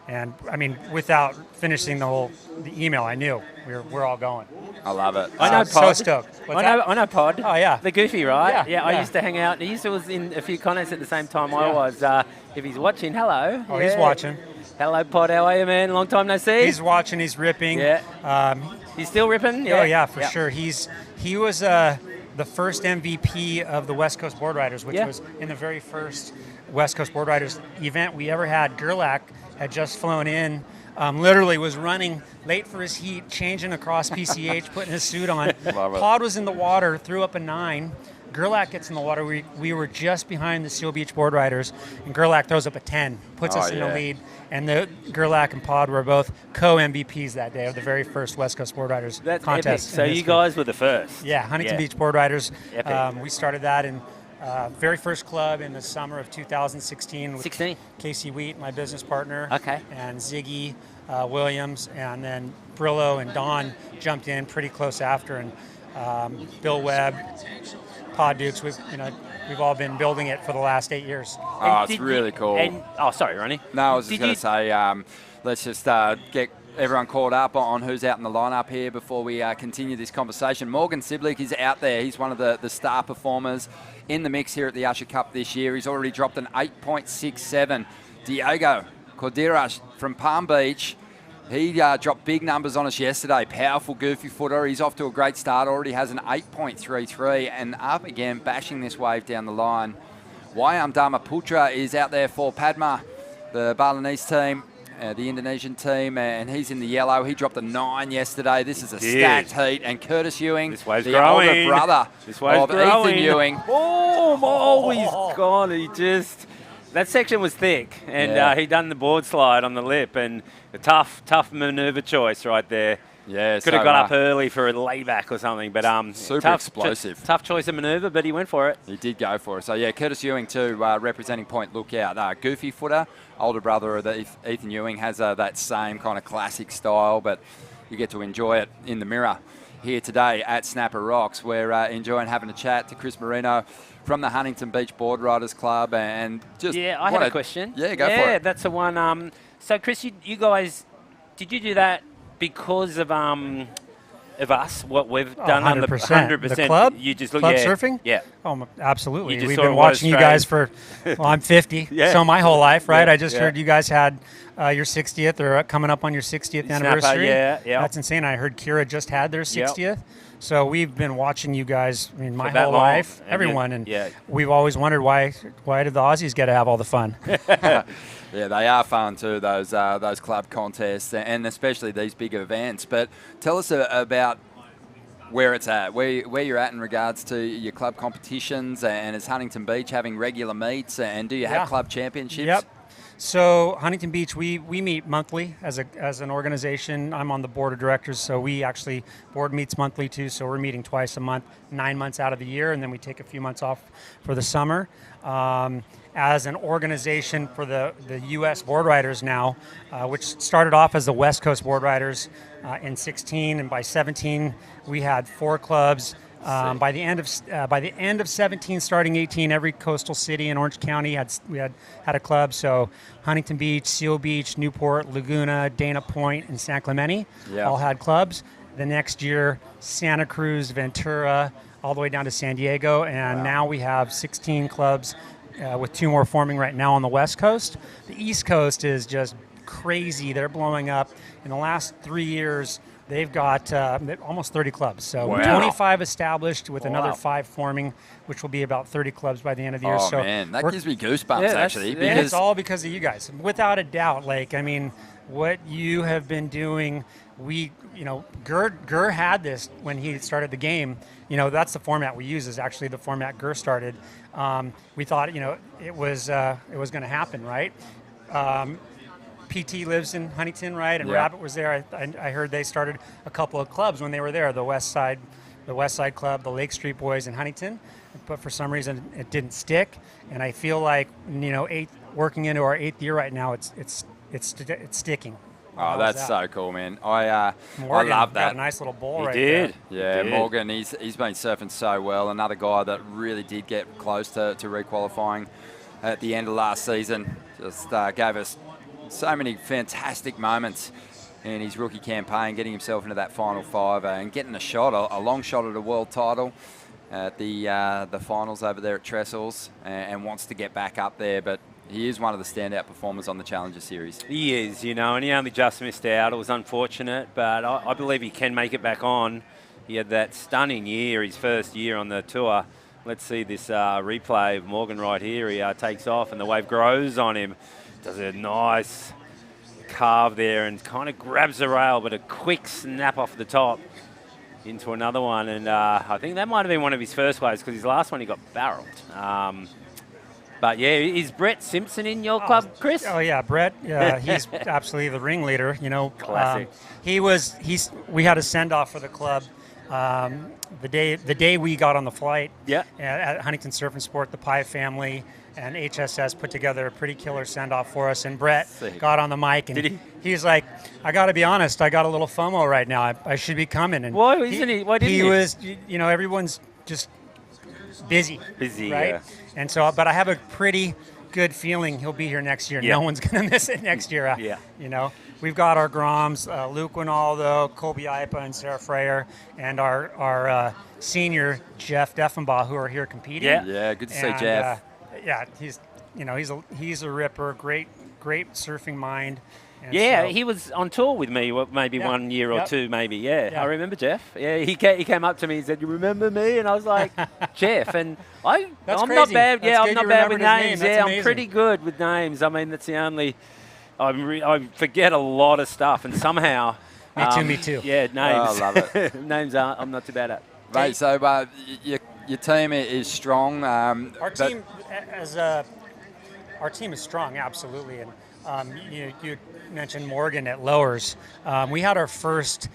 And I mean, without finishing the email, I knew we're all going. I love it. I know So Pod. stoked. I know Pod. Oh, yeah. The Goofy, right? Yeah, I yeah. used to hang out. He used to was in a few contests at the same time I Yeah. was. If he's watching, hello. Oh, he's watching. Hello, Pod. How are you, man? Long time no see. He's watching. He's ripping. Yeah. He's still ripping? Oh yeah, for sure. He was the first MVP of the West Coast Board Riders, which was in the very first West Coast Board Riders event we ever had. Gerlach had just flown in, literally was running late for his heat, changing across PCH, putting his suit on. Love it. Pod was in the water, threw up a 9. Gerlach gets in the water. We were just behind the Seal Beach Board Riders, and Gerlach throws up a 10, puts us in the lead. And the Gerlach and Pod were both co-MVPs that day of the very first West Coast Board Riders That's contest. epic. So you guys were the first. Yeah, Huntington Beach Board Riders. Epic. We started that in very first club in the summer of 2016 with 16. Casey Wheat, my business partner. Okay. And Ziggy Williams, and then Brillo and Don jumped in pretty close after. And Bill Webb, Pod Dukes. We've all been building it for the last 8 years. Oh, it's really cool. Sorry, Ronnie. No, I was just going to say, let's just get everyone caught up on who's out in the lineup here before we continue this conversation. Morgan Siblick is out there. He's one of the star performers in the mix here at the Usher Cup this year. He's already dropped an 8.67. Diego Corderas from Palm Beach, he dropped big numbers on us yesterday. Powerful, goofy footer. He's off to a great start. Already has an 8.33 and up again, bashing this wave down the line. Wayam Dharmaputra is out there for Padma, the Balinese team, the Indonesian team, and he's in the yellow. He dropped a 9 yesterday. This is a stacked heat. And Curtis Ewing, the older brother of Ethan Ewing. Oh, he's gone. That section was thick, and he done the board slide on the lip, and a tough manoeuvre choice right there. Yeah, could have got up early for a layback or something, but super explosive. Tough choice of manoeuvre, but he went for it. He did go for it. So yeah, Curtis Ewing too, representing Point Lookout. Goofy footer, older brother of Ethan Ewing, has that same kind of classic style, but you get to enjoy it in the mirror here today at Snapper Rocks. We're enjoying having a chat to Chris Marino from the Huntington Beach Board Riders Club, and just I have a question. Yeah, go for it. Yeah, that's the one. So Chris, you guys, did you do that because of us, what we've done? 100%. The club? You just club surfing? Yeah. Oh, absolutely. You just We've saw been it watching you was guys for, well, I'm 50, so my whole life, right? Yeah, I just heard you guys had your 60th or coming up on your 60th anniversary. Yeah. That's insane. I heard Kira just had their 60th. So we've been watching you guys, my for whole life, and everyone, and we've always wondered why did the Aussies get to have all the fun? Yeah, they are fun too, those club contests, and especially these big events. But tell us about where it's at, where you're at in regards to your club competitions, and is Huntington Beach having regular meets, and do you have club championships? Yep. So Huntington Beach, we meet monthly as an organization. I'm on the board of directors, so we actually board meets monthly too. So we're meeting twice a month, 9 months out of the year, and then we take a few months off for the summer. As an organization for the U.S. Board Riders now, which started off as the West Coast Board Riders in 16, and by 17 we had 4 clubs. By the end of 17, starting 18, every coastal city in Orange County had a club. So Huntington Beach, Seal Beach, Newport, Laguna, Dana Point, and San Clemente all had clubs. The next year, Santa Cruz, Ventura, all the way down to San Diego, and now we have 16 clubs with 2 more forming right now on the West Coast. The East Coast is just crazy. They're blowing up. In the last 3 years, they've got almost 30 clubs. So 25 established with another 5 forming, which will be about 30 clubs by the end of the year. Oh, so man, that gives me goosebumps, actually. Because it's all because of you guys. Without a doubt. What you have been doing, Gur had this when he started the game. That's the format we use, is actually the format Gur started. We thought, it was going to happen, right? PT lives in Huntington, right? And Rabbit was there. I heard they started a couple of clubs when they were there, the West Side Club, the Lake Street Boys in Huntington. But for some reason, it didn't stick. And I feel like, working into our 8th year right now, it's sticking. Oh, that's so cool, man. I Morgan love that. Got a nice little ball right there. Yeah, Morgan, he's been surfing so well. Another guy that really did get close to re-qualifying at the end of last season. Just gave us so many fantastic moments in his rookie campaign, getting himself into that final 5 and getting a long shot at a world title at the finals over there at Trestles, and wants to get back up there. But he is one of the standout performers on the Challenger Series. He is, and he only just missed out. It was unfortunate, but I believe he can make it back on. He had that stunning year, his first year on the tour. Let's see this replay of Morgan right here. He takes off and the wave grows on him. Does a nice carve there and kind of grabs the rail, but a quick snap off the top into another one. And I think that might have been one of his first waves, because his last one he got barreled. But yeah, is Brett Simpson in your club, Chris? Oh yeah, Brett. He's absolutely the ringleader. Classic. We had a send off for the club The day we got on the flight Yeah. at Huntington Surf and Sport, the Pye family and HSS put together a pretty killer send-off for us. And Brett Sick. got on the mic, and Did he? he's like, "I got to be honest, I got a little FOMO right now. I should be coming." And Why isn't he? Why didn't he? He was, everyone's just busy. Busy, right? yeah. And so, but I have a pretty good feeling he'll be here next year. Yeah. No one's going to miss it next year. Yeah. We've got our Groms, Luke Winaldo, Colby Ipa, and Sarah Freyer, and our senior Jeff Deffenbaugh, who are here competing. Yeah. Yeah, good to see And, Jeff. yeah, he's a ripper, great surfing mind. And Yeah, so- he was on tour with me maybe Yeah. 1 year or Yep. two, maybe. Yeah, Yeah. I remember Jeff. Yeah, he came up to me and said, "You remember me?" And I was like, "Jeff." And I'm That's not crazy. bad. That's Yeah, good I'm not you bad with remembered his name. names. That's Yeah, I'm amazing. pretty good with names. I mean, that's the only. I forget a lot of stuff, and somehow. Me too. Yeah, names. Oh, I love it. Names I'm not too bad at. Mate, so your team is strong. Our team, our team is strong, absolutely. And you mentioned Morgan at Lowers. We had our first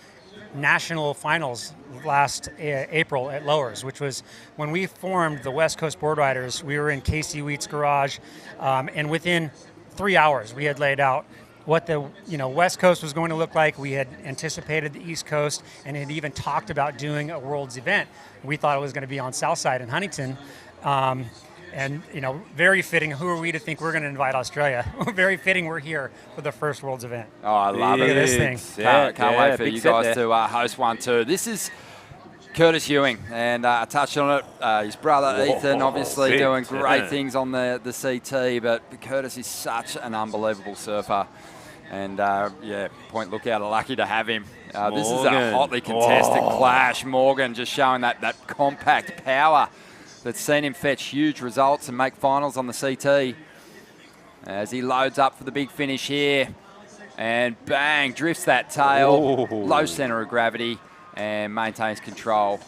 national finals last April at Lowers, which was when we formed the West Coast Board Riders. We were in Casey Wheat's garage, and within 3 hours, we had laid out what the West Coast was going to look like. We had anticipated the East Coast and had even talked about doing a Worlds event. We thought it was going to be on Southside in Huntington. And very fitting. Who are we to think we're going to invite Australia? Very fitting. We're here for the first Worlds event. Oh, I love Look it. at this thing. Can't wait for big you set guys there. to host one too. This is Curtis Ewing, and I touched on it. His brother Ethan, obviously big doing set. great things on the CT, but Curtis is such an unbelievable surfer. And point lookout, lucky to have him. This is a Morgan. hotly contested clash. Morgan just showing that compact power that's seen him fetch huge results and make finals on the CT. As he loads up for the big finish here. And bang, drifts that tail, Ooh. low center of gravity, and maintains control.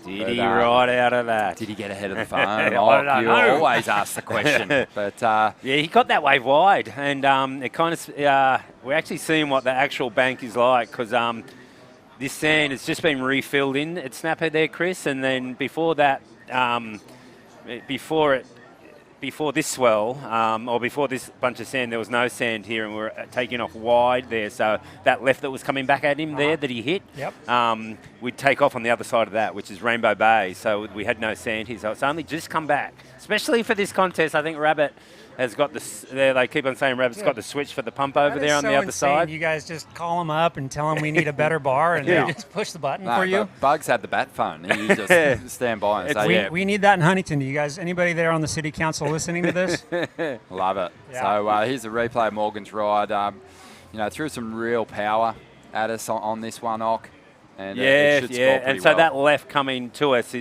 Did he ride out of that? Did he get ahead of the phone? I don't You know. always ask the question. But Yeah, he got that wave wide, and it kind of we're actually seeing what the actual bank is like, because this sand has just been refilled in at Snapper there, Chris, and then before that, before this swell, or before this bunch of sand, there was no sand here, and we're taking off wide there. So that left that was coming back at him there that he hit, we'd take off on the other side of that, which is Rainbow Bay. So we had no sand here. So it's only just come back, especially for this contest. I think Rabbit has got they keep on saying Rabbit's got the switch for the pump over That there is on so the other insane. side. You guys just call them up and tell them we need a better bar, and they just push the button no, for you. but Bugs had the bat phone. He just stand by and say, We need that in Huntington. Do you guys, anybody there on the city council listening to this? love it. Yeah. So here's a replay of Morgan's ride. Threw some real power at us on this one, Ock. And it should score And pretty so well. that left coming to us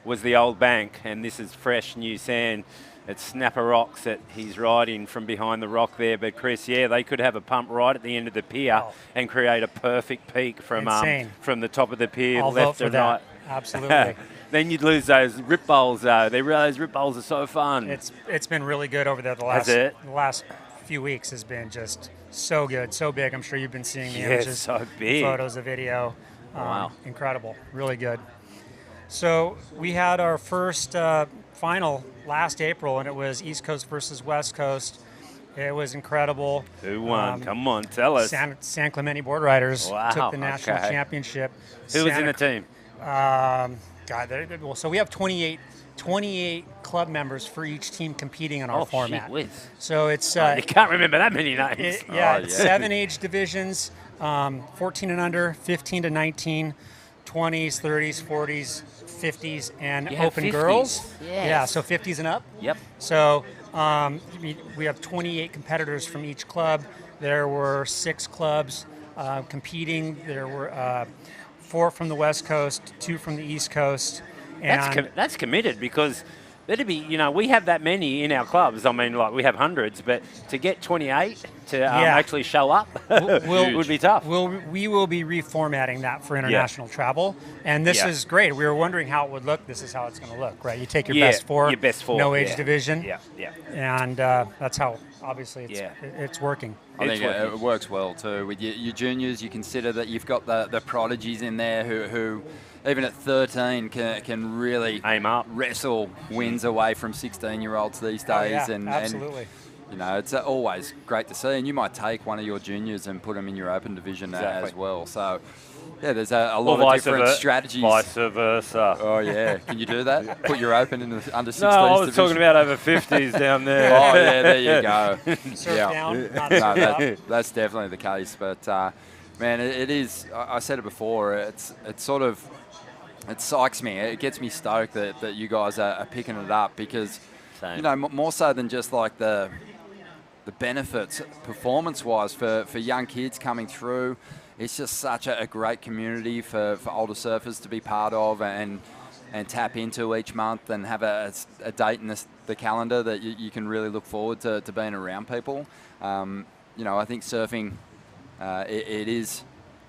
was the old bank, and this is fresh new sand. It's Snapper Rocks that he's riding from behind the rock there. But Chris, they could have a pump right at the end of the pier and create a perfect peak from the top of the pier, I'll left vote for and that. right. Absolutely. Then you'd lose those rip bowls though. Those rip bowls are so fun. It's been really good over there. The last few weeks has been just so good, so big. I'm sure you've been seeing the images, so big. photos, the video. Wow. Incredible, really good. So we had our first final last April, and it was East Coast versus West Coast. It was incredible. Who won? Come on, tell us. San Clemente Board Riders Wow, took the national okay. championship. Who was in the team? So we have 28 club members for each team competing in our format. Shit whiz. So it's You can't remember that many names. it's 7 age divisions, 14 and under, 15 to 19, 20s, 30s, 40s, 50s, and You have open 50s. girls. Yes. Yeah, so 50s and up. Yep. So we have 28 competitors from each club. There were 6 clubs competing. There were 4 from the West Coast, 2 from the East Coast. And That's committed, because that'd be, we have that many in our clubs. I mean, we have hundreds, but to get 28 to actually show up would be tough. We will be reformatting that for international travel, and this is great. We were wondering how it would look. This is how it's going to look, right? You take your best four, no age division, and that's how obviously it's working. I think it works well too. With your juniors, you consider that you've got the prodigies in there who even at 13 can really Aim up. wrestle wins away from 16-year-olds these days. Oh, yeah, absolutely. You know, it's always great to see. And you might take one of your juniors and put them in your open division as well. So, yeah, there's a lot of different strategies. Vice versa. Oh, yeah. Can you do that? Put your open in the under 16s No, I was division? talking about over 50s down there. Oh, yeah, there you go. Surf down, not No, surf up. that's definitely the case. But, man, it is, I said it before, it's sort of, it psychs me. It gets me stoked that you guys are picking it up because, Same. you know, more so than just like the benefits performance-wise for young kids coming through. It's just such a great community for older surfers to be part of and tap into each month and have a date in the calendar that you can really look forward to being around people. You know, I think surfing, it is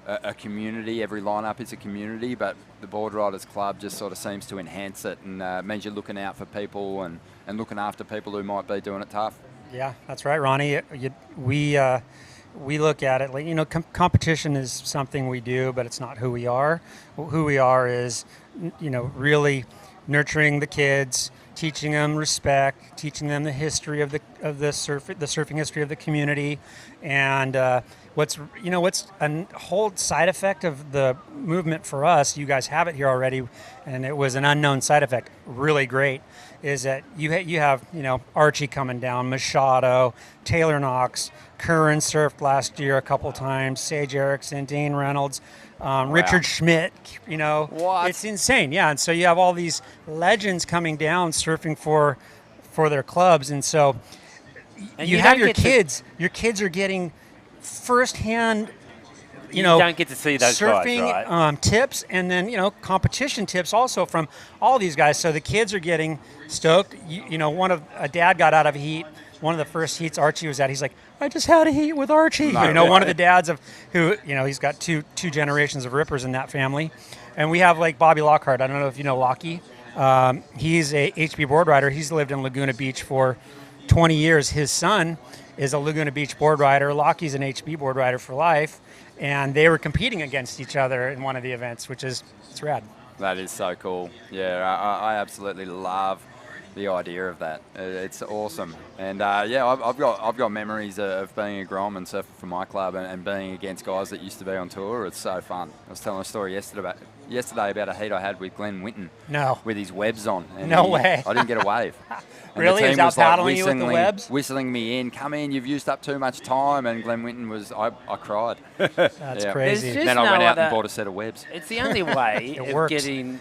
a community. Every lineup is a community, but the Board Riders Club just sort of seems to enhance it and means you're looking out for people and looking after people who might be doing it tough. Yeah, that's right, Ronnie. We look at it like, you know, competition is something we do, but it's not who we are. Who we are is, you know, really nurturing the kids, teaching them respect, teaching them the history of the surfing history of the community, and what's a whole side effect of the movement for us. You guys have it here already, and it was an unknown side effect. Really great. Is that you have you know, Archie coming down, Machado, Taylor Knox, Curran surfed last year a couple times, Sage Erickson, Dane Reynolds, Richard Schmidt. You know, What? It's insane. Yeah, and so you have all these legends coming down surfing for their clubs, and so And you you have don't your get to- kids. Your kids are getting firsthand. You know, don't get to see those surfing guys, right? tips, and then, you know, competition tips also from all these guys. So the kids are getting stoked. You know, a dad got out of a heat. One of the first heats Archie was at, he's like, I just had a heat with Archie. No you know, one of way. the dads who, you know, he's got two generations of rippers in that family. And we have like Bobby Lockhart. I don't know if you know Lockie. He's a HB board rider. He's lived in Laguna Beach for 20 years. His son is a Laguna Beach board rider. Lockie's an HB board rider for life. And they were competing against each other in one of the events, it's rad. That is so cool. Yeah, I absolutely love the idea of that. It's awesome. And yeah, I've got memories of being a Grom and surfing for my club and being against guys that used to be on tour. It's so fun. I was telling a story yesterday about a heat I had with Glenn Winton. No. With his webs on. And No way. I didn't get a wave. And Really? the He's team out was like paddling you with the webs? whistling me in. Come in, you've used up too much time. And Glenn Winton I cried. That's Yeah. crazy. There's just Then I went no out and other- bought a set of webs. It's the only way It of works. getting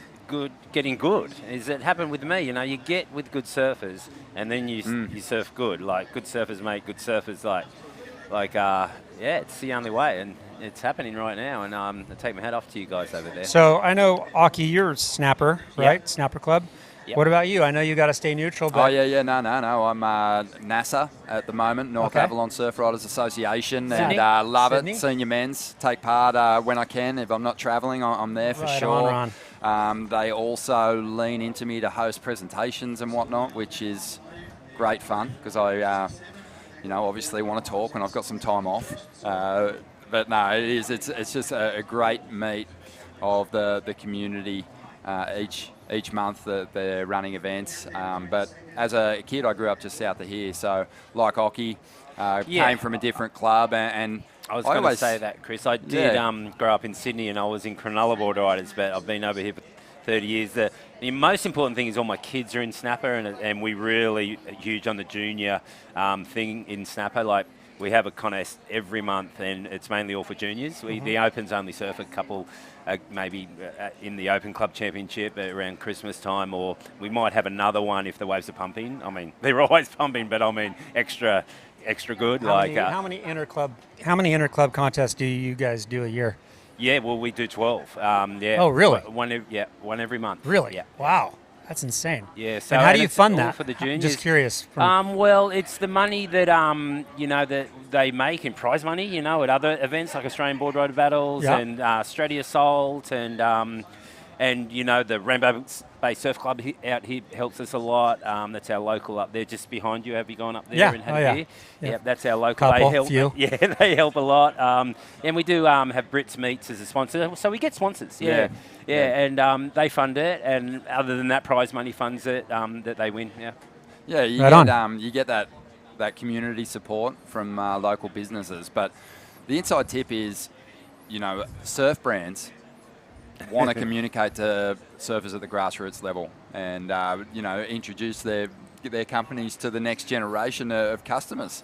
good. Is it happened with me? You know, you get with good surfers, and then you surf good. Like good surfers make good surfers. Yeah, it's the only way, and it's happening right now. And I take my hat off to you guys over there. So I know, Aki, you're a snapper, right? Yep. Snapper Club. Yep. What about you? I know you got to stay neutral, but Oh, yeah, no. I'm NASA at the moment, North Okay. Avalon Surf Riders Association, Sydney? and love Sydney? it. Senior men's, take part when I can. If I'm not traveling, I'm there for Right sure. on, They also lean into me to host presentations and whatnot, which is great fun because I, obviously want to talk when I've got some time off. But no, it's just a great meet of the community each month that they're running events. But as a kid, I grew up just south of here, so like Oki, came from a different club, and I was going to always say that, Chris. I did grow up in Sydney, and I was in Cronulla Board Riders, but I've been over here for 30 years. The most important thing is all my kids are in Snapper, and we really huge on the junior thing in Snapper. Like, we have a contest every month, and it's mainly all for juniors. The Opens only surf a couple, maybe in the Open Club Championship around Christmas time, or we might have another one if the waves are pumping. I mean, they're always pumping, but I mean extra good. how many interclub contests do you guys do a year? Yeah, well, we do 12. Yeah. Oh, really? One every month. Really? Yeah. Wow, that's insane. Yeah. So And how do you it's fund all that? for the I'm juniors? just curious. Well, it's the money that that they make in prize money. At other events like Australian Board Rider Battles Yeah. and Straddie Assault and And, you know, the Rainbow Bay Surf Club out here helps us a lot. That's our local up there, just behind you. Have you gone up there Yeah. and had Oh, a yeah. beer? Yeah. Yep, that's our local. Couple, they help. few. Yeah, they help a lot. And we do have Brits Meats as a sponsor, so we get sponsors. Yeah. And they fund it, and other than that, prize money funds it that they win. Yeah. Yeah, you Right get on. you get that community support from local businesses, but the inside tip is, you know, surf brands want to communicate to surfers at the grassroots level, and you know, introduce their companies to the next generation of customers.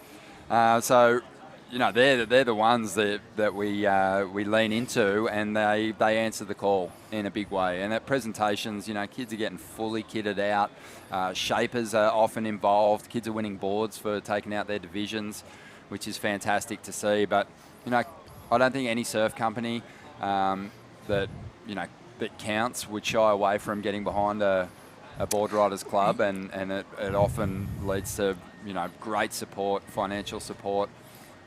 So, you know, they're the ones that we lean into, and they answer the call in a big way. And at presentations, you know, kids are getting fully kitted out. Shapers are often involved. Kids are winning boards for taking out their divisions, which is fantastic to see. But, you know, I don't think any surf company that counts would shy away from getting behind a board riders club, and it often leads to, you know, great support, financial support,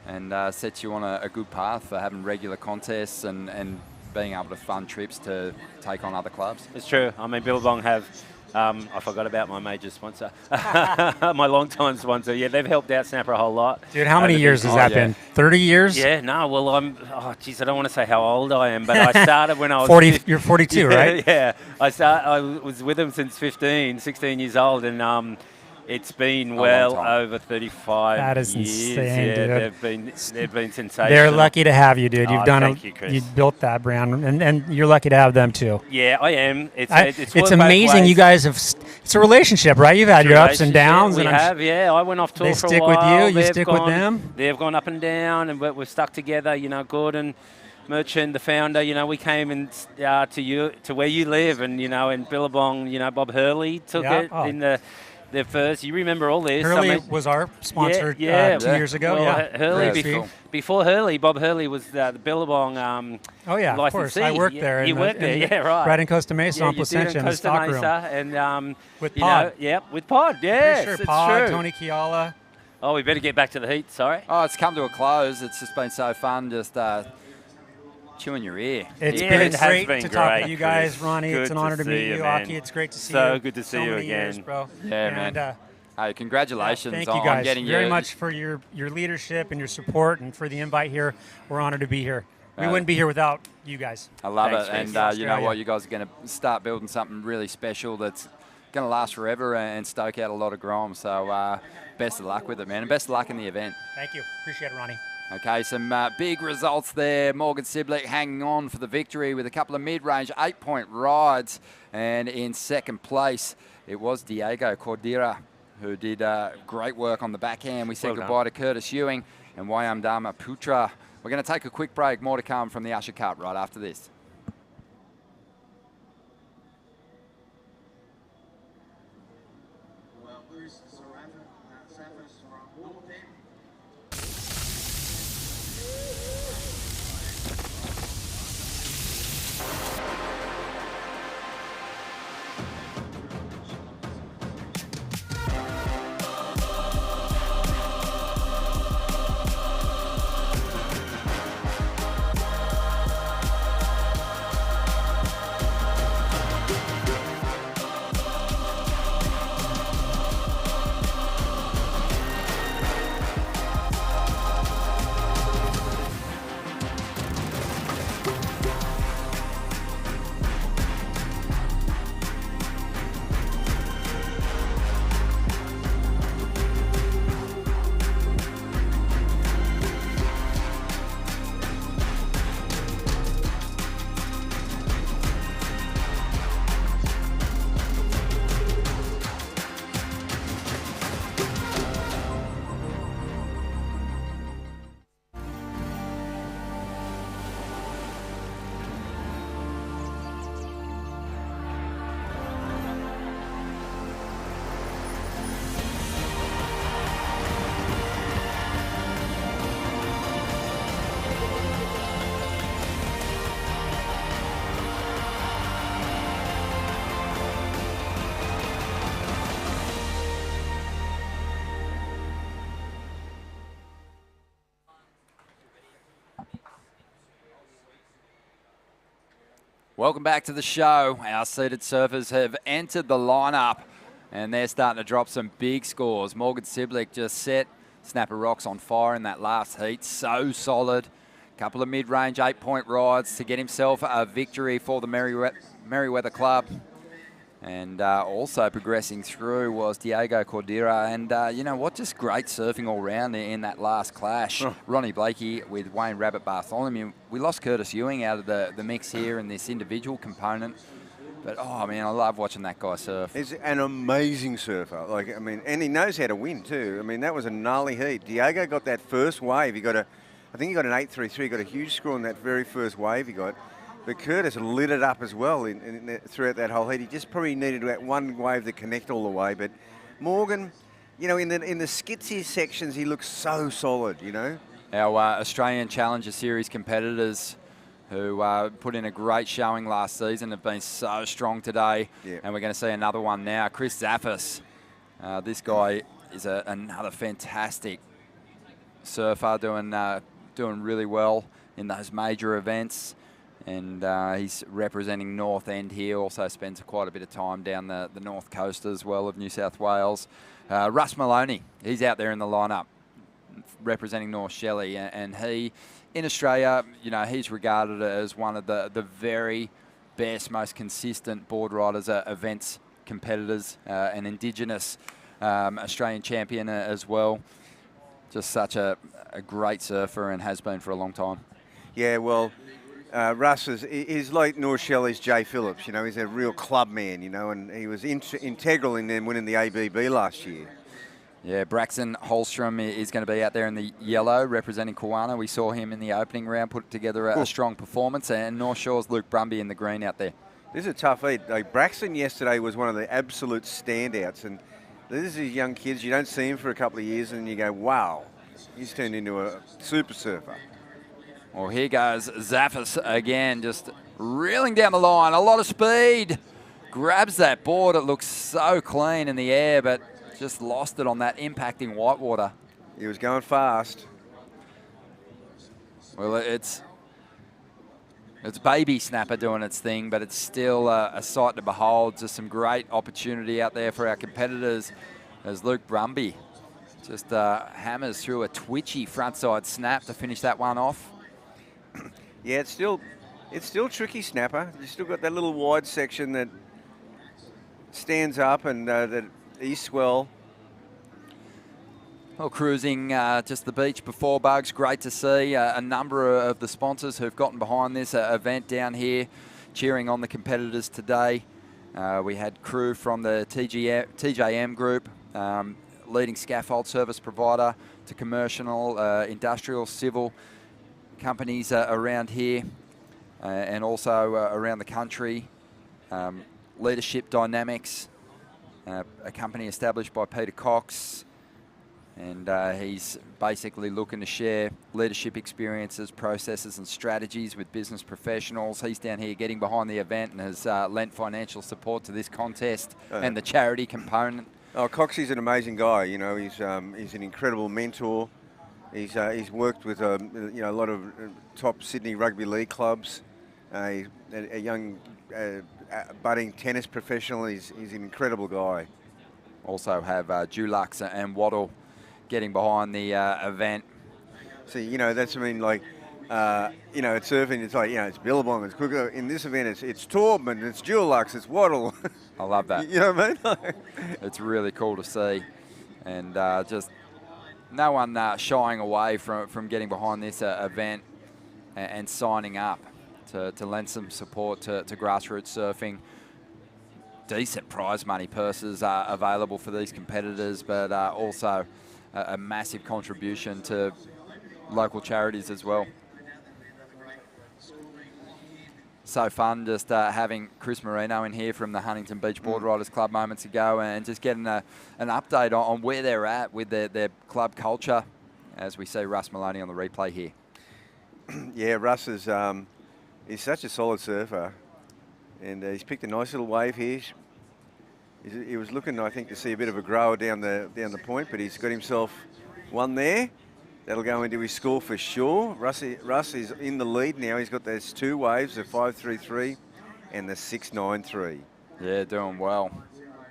and sets you on a good path for having regular contests and being able to fund trips to take on other clubs. It's true. I mean, Billabong have, I forgot about my major sponsor, my long-time sponsor. Yeah, they've helped out Snapper a whole lot. Dude, how many years has that been? 30 years? Yeah, no, well, I don't want to say how old I am, but I started when I was 40. You're 42, right? Yeah, I was with them since 16 years old, and it's been well over 35 That is years. insane, Yeah, dude. they've been sensational. They're lucky to have you, dude. You've Thank you, Chris. you built that brand, and you're lucky to have them too. Yeah, I am. It's It's worked both amazing. ways. You guys have. It's a relationship, right? You've had your ups and downs, We and have, yeah. I went off tour they for a stick with while. you, you stick with them? They've gone up and down, and we're stuck together. You know, Gordon Merchant, the founder. You know, we came in to where you live, and you know, in Billabong. You know, Bob Hurley took it in the first. You remember all this? Hurley was our sponsor 2 years ago. Well, Hurley before Hurley, Bob Hurley was the Billabong of course. I worked there. You worked there, yeah, right. Right in Costa Mesa on you did Placentia in in the Costa stock room. Mesa, and With you Pod. know, with Pod, yes, Sure, it's Pod, true. Tony Kiala. Oh, we better get back to the heat. Sorry. Oh, it's come to a close. It's just been so fun, just chewing your ear. It's Yeah, been it has great been to talk great, with you guys, Chris. Ronnie. Good It's an to honor to see meet you, you, man. Aki. It's great to see you. So good to see you many years, again. bro. Yeah, and, man. Hey, congratulations thank you on guys getting very your much for your leadership and your support, and for the invite here. We're honored to be here. We wouldn't be here without you guys. I love Thanks, it, Chris. and you know what, you guys are going to start building something really special that's going to last forever and stoke out a lot of grom. So best of luck with it, man, and best of luck in the event. Thank you. Appreciate it, Ronnie. Okay, some big results there. Morgan Sibley hanging on for the victory with a couple of mid-range 8-point rides, and in second place it was Diego Cordera, who did great work on the backhand. We said goodbye to Curtis Ewing and Wayamdama Putra. We're going to take a quick break. More to come from the Usher Cup right after this. Welcome back to the show. Our seated surfers have entered the lineup and they're starting to drop some big scores. Morgan Siblick just set Snapper Rocks on fire in that last heat. So solid. Couple of mid-range 8-point rides to get himself a victory for the Merriweather Club. And also progressing through was Diego Cordera. And you know what? Just great surfing all round in that last clash. Oh. Ronnie Blakey with Wayne Rabbit Bartholomew. We lost Curtis Ewing out of the mix here in this individual component. But, oh, man, I love watching that guy surf. He's an amazing surfer. Like, I mean, and he knows how to win, too. I mean, that was a gnarly heat. Diego got that first wave. I think he got an 8.33. He got a huge score on that very first wave he got. But Curtis lit it up as well throughout that whole heat. He just probably needed that one wave to connect all the way. But Morgan, you know, in the skitsy sections, he looks so solid, you know. Our Australian Challenger Series competitors who put in a great showing last season have been so strong today. Yeah. And we're going to see another one now. Chris Zaffis. This guy is another fantastic surfer doing really well in those major events. And he's representing North End here, also spends quite a bit of time down the north coast as well of New South Wales. Russ Maloney, he's out there in the lineup representing North Shelley, and he, in Australia, you know, he's regarded as one of the very best, most consistent board riders, events competitors, an Indigenous Australian champion as well. Just such a great surfer and has been for a long time. Yeah, well, Russ is like North Shelley's Jay Phillips, you know, he's a real club man, you know, and he was integral in them winning the ABB last year. Yeah, Braxton Holstrom is going to be out there in the yellow representing Kawana. We saw him in the opening round put together a strong performance, and North Shore's Luke Brumby in the green out there. This is a tough heat. Like Braxton yesterday was one of the absolute standouts, and these are young kids, you don't see him for a couple of years and you go, wow, he's turned into a super surfer. Well, here goes Zaffis again, just reeling down the line. A lot of speed. Grabs that board. It looks so clean in the air, but just lost it on that impacting whitewater. He was going fast. Well, it's baby snapper doing its thing, but it's still a sight to behold. Just some great opportunity out there for our competitors as Luke Brumby just hammers through a twitchy frontside snap to finish that one off. Yeah, it's still tricky snapper. You still got that little wide section that stands up and that east swell. Well, cruising just the beach before bugs. Great to see a number of the sponsors who've gotten behind this event down here, cheering on the competitors today. We had crew from the TJM group, leading scaffold service provider to commercial, industrial, civil companies around here and also around the country. Leadership Dynamics, a company established by Peter Cox, and he's basically looking to share leadership experiences, processes and strategies with business professionals. He's down here getting behind the event and has lent financial support to this contest and the charity component. Oh, Coxie's an amazing guy. You know, he's an incredible mentor. He's worked with a lot of top Sydney rugby league clubs. A young budding tennis professional. He's an incredible guy. Also have Dulux and Waddle getting behind the event. See, you know, that's, I mean, like, it's surfing, it's like, it's Billabong, it's Quicker. In this event, it's Taubman, it's Dulux, it's Waddle. I love that. You know what I mean? It's really cool to see. And just no one shying away from getting behind this event and signing up to lend some support to grassroots surfing. Decent prize money purses are available for these competitors, but also a massive contribution to local charities as well. So fun just having Chris Marino in here from the Huntington Beach Board Riders Club moments ago, and just getting an update on where they're at with their club culture as we see Russ Maloney on the replay here. Yeah, Russ is he's such a solid surfer, and he's picked a nice little wave here. He was looking, I think, to see a bit of a grower down the point, but he's got himself one there. That'll go into his score for sure. Russ is in the lead now. He's got those two waves, a 5.33 and the 6.93. Yeah, doing well.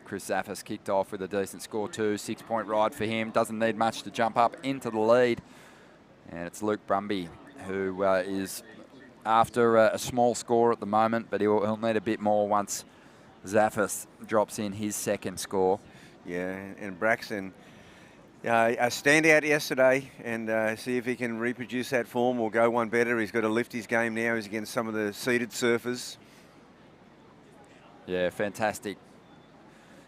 Chris Zaffis kicked off with a decent score too. 6-point ride for him. Doesn't need much to jump up into the lead. And it's Luke Brumby who is after a small score at the moment, but he'll need a bit more once Zaffis drops in his second score. Yeah, and Braxton, a standout yesterday, and see if he can reproduce that form or go one better. He's got to lift his game now. He's against some of the seeded surfers. Yeah, fantastic.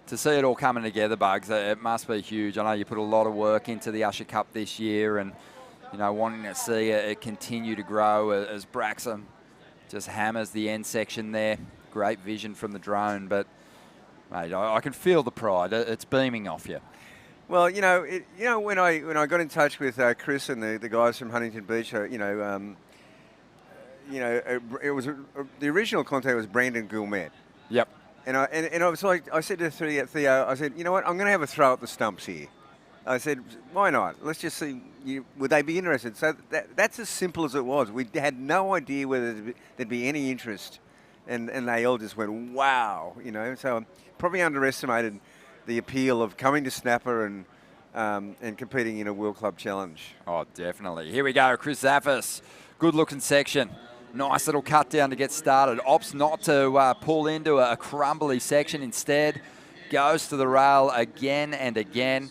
To see it all coming together, Bugs, it must be huge. I know you put a lot of work into the Usher Cup this year and, you know, wanting to see it continue to grow as Braxton just hammers the end section there. Great vision from the drone, but, mate, I can feel the pride. It's beaming off you. Well, when I got in touch with Chris and the guys from Huntington Beach, it was the original contact was Brandon Gourmet. Yep. And I was like, I said to Theo, I said, you know what, I'm going to have a throw at the stumps here. I said, why not? Let's just see, would they be interested? So that's as simple as it was. We had no idea whether there'd be any interest. And they all just went, wow, So I probably underestimated the appeal of coming to Snapper and competing in a World Club Challenge. Oh, definitely. Here we go, Chris Zaffis. Good looking section. Nice little cut down to get started. Opts not to pull into a crumbly section. Instead, goes to the rail again and again.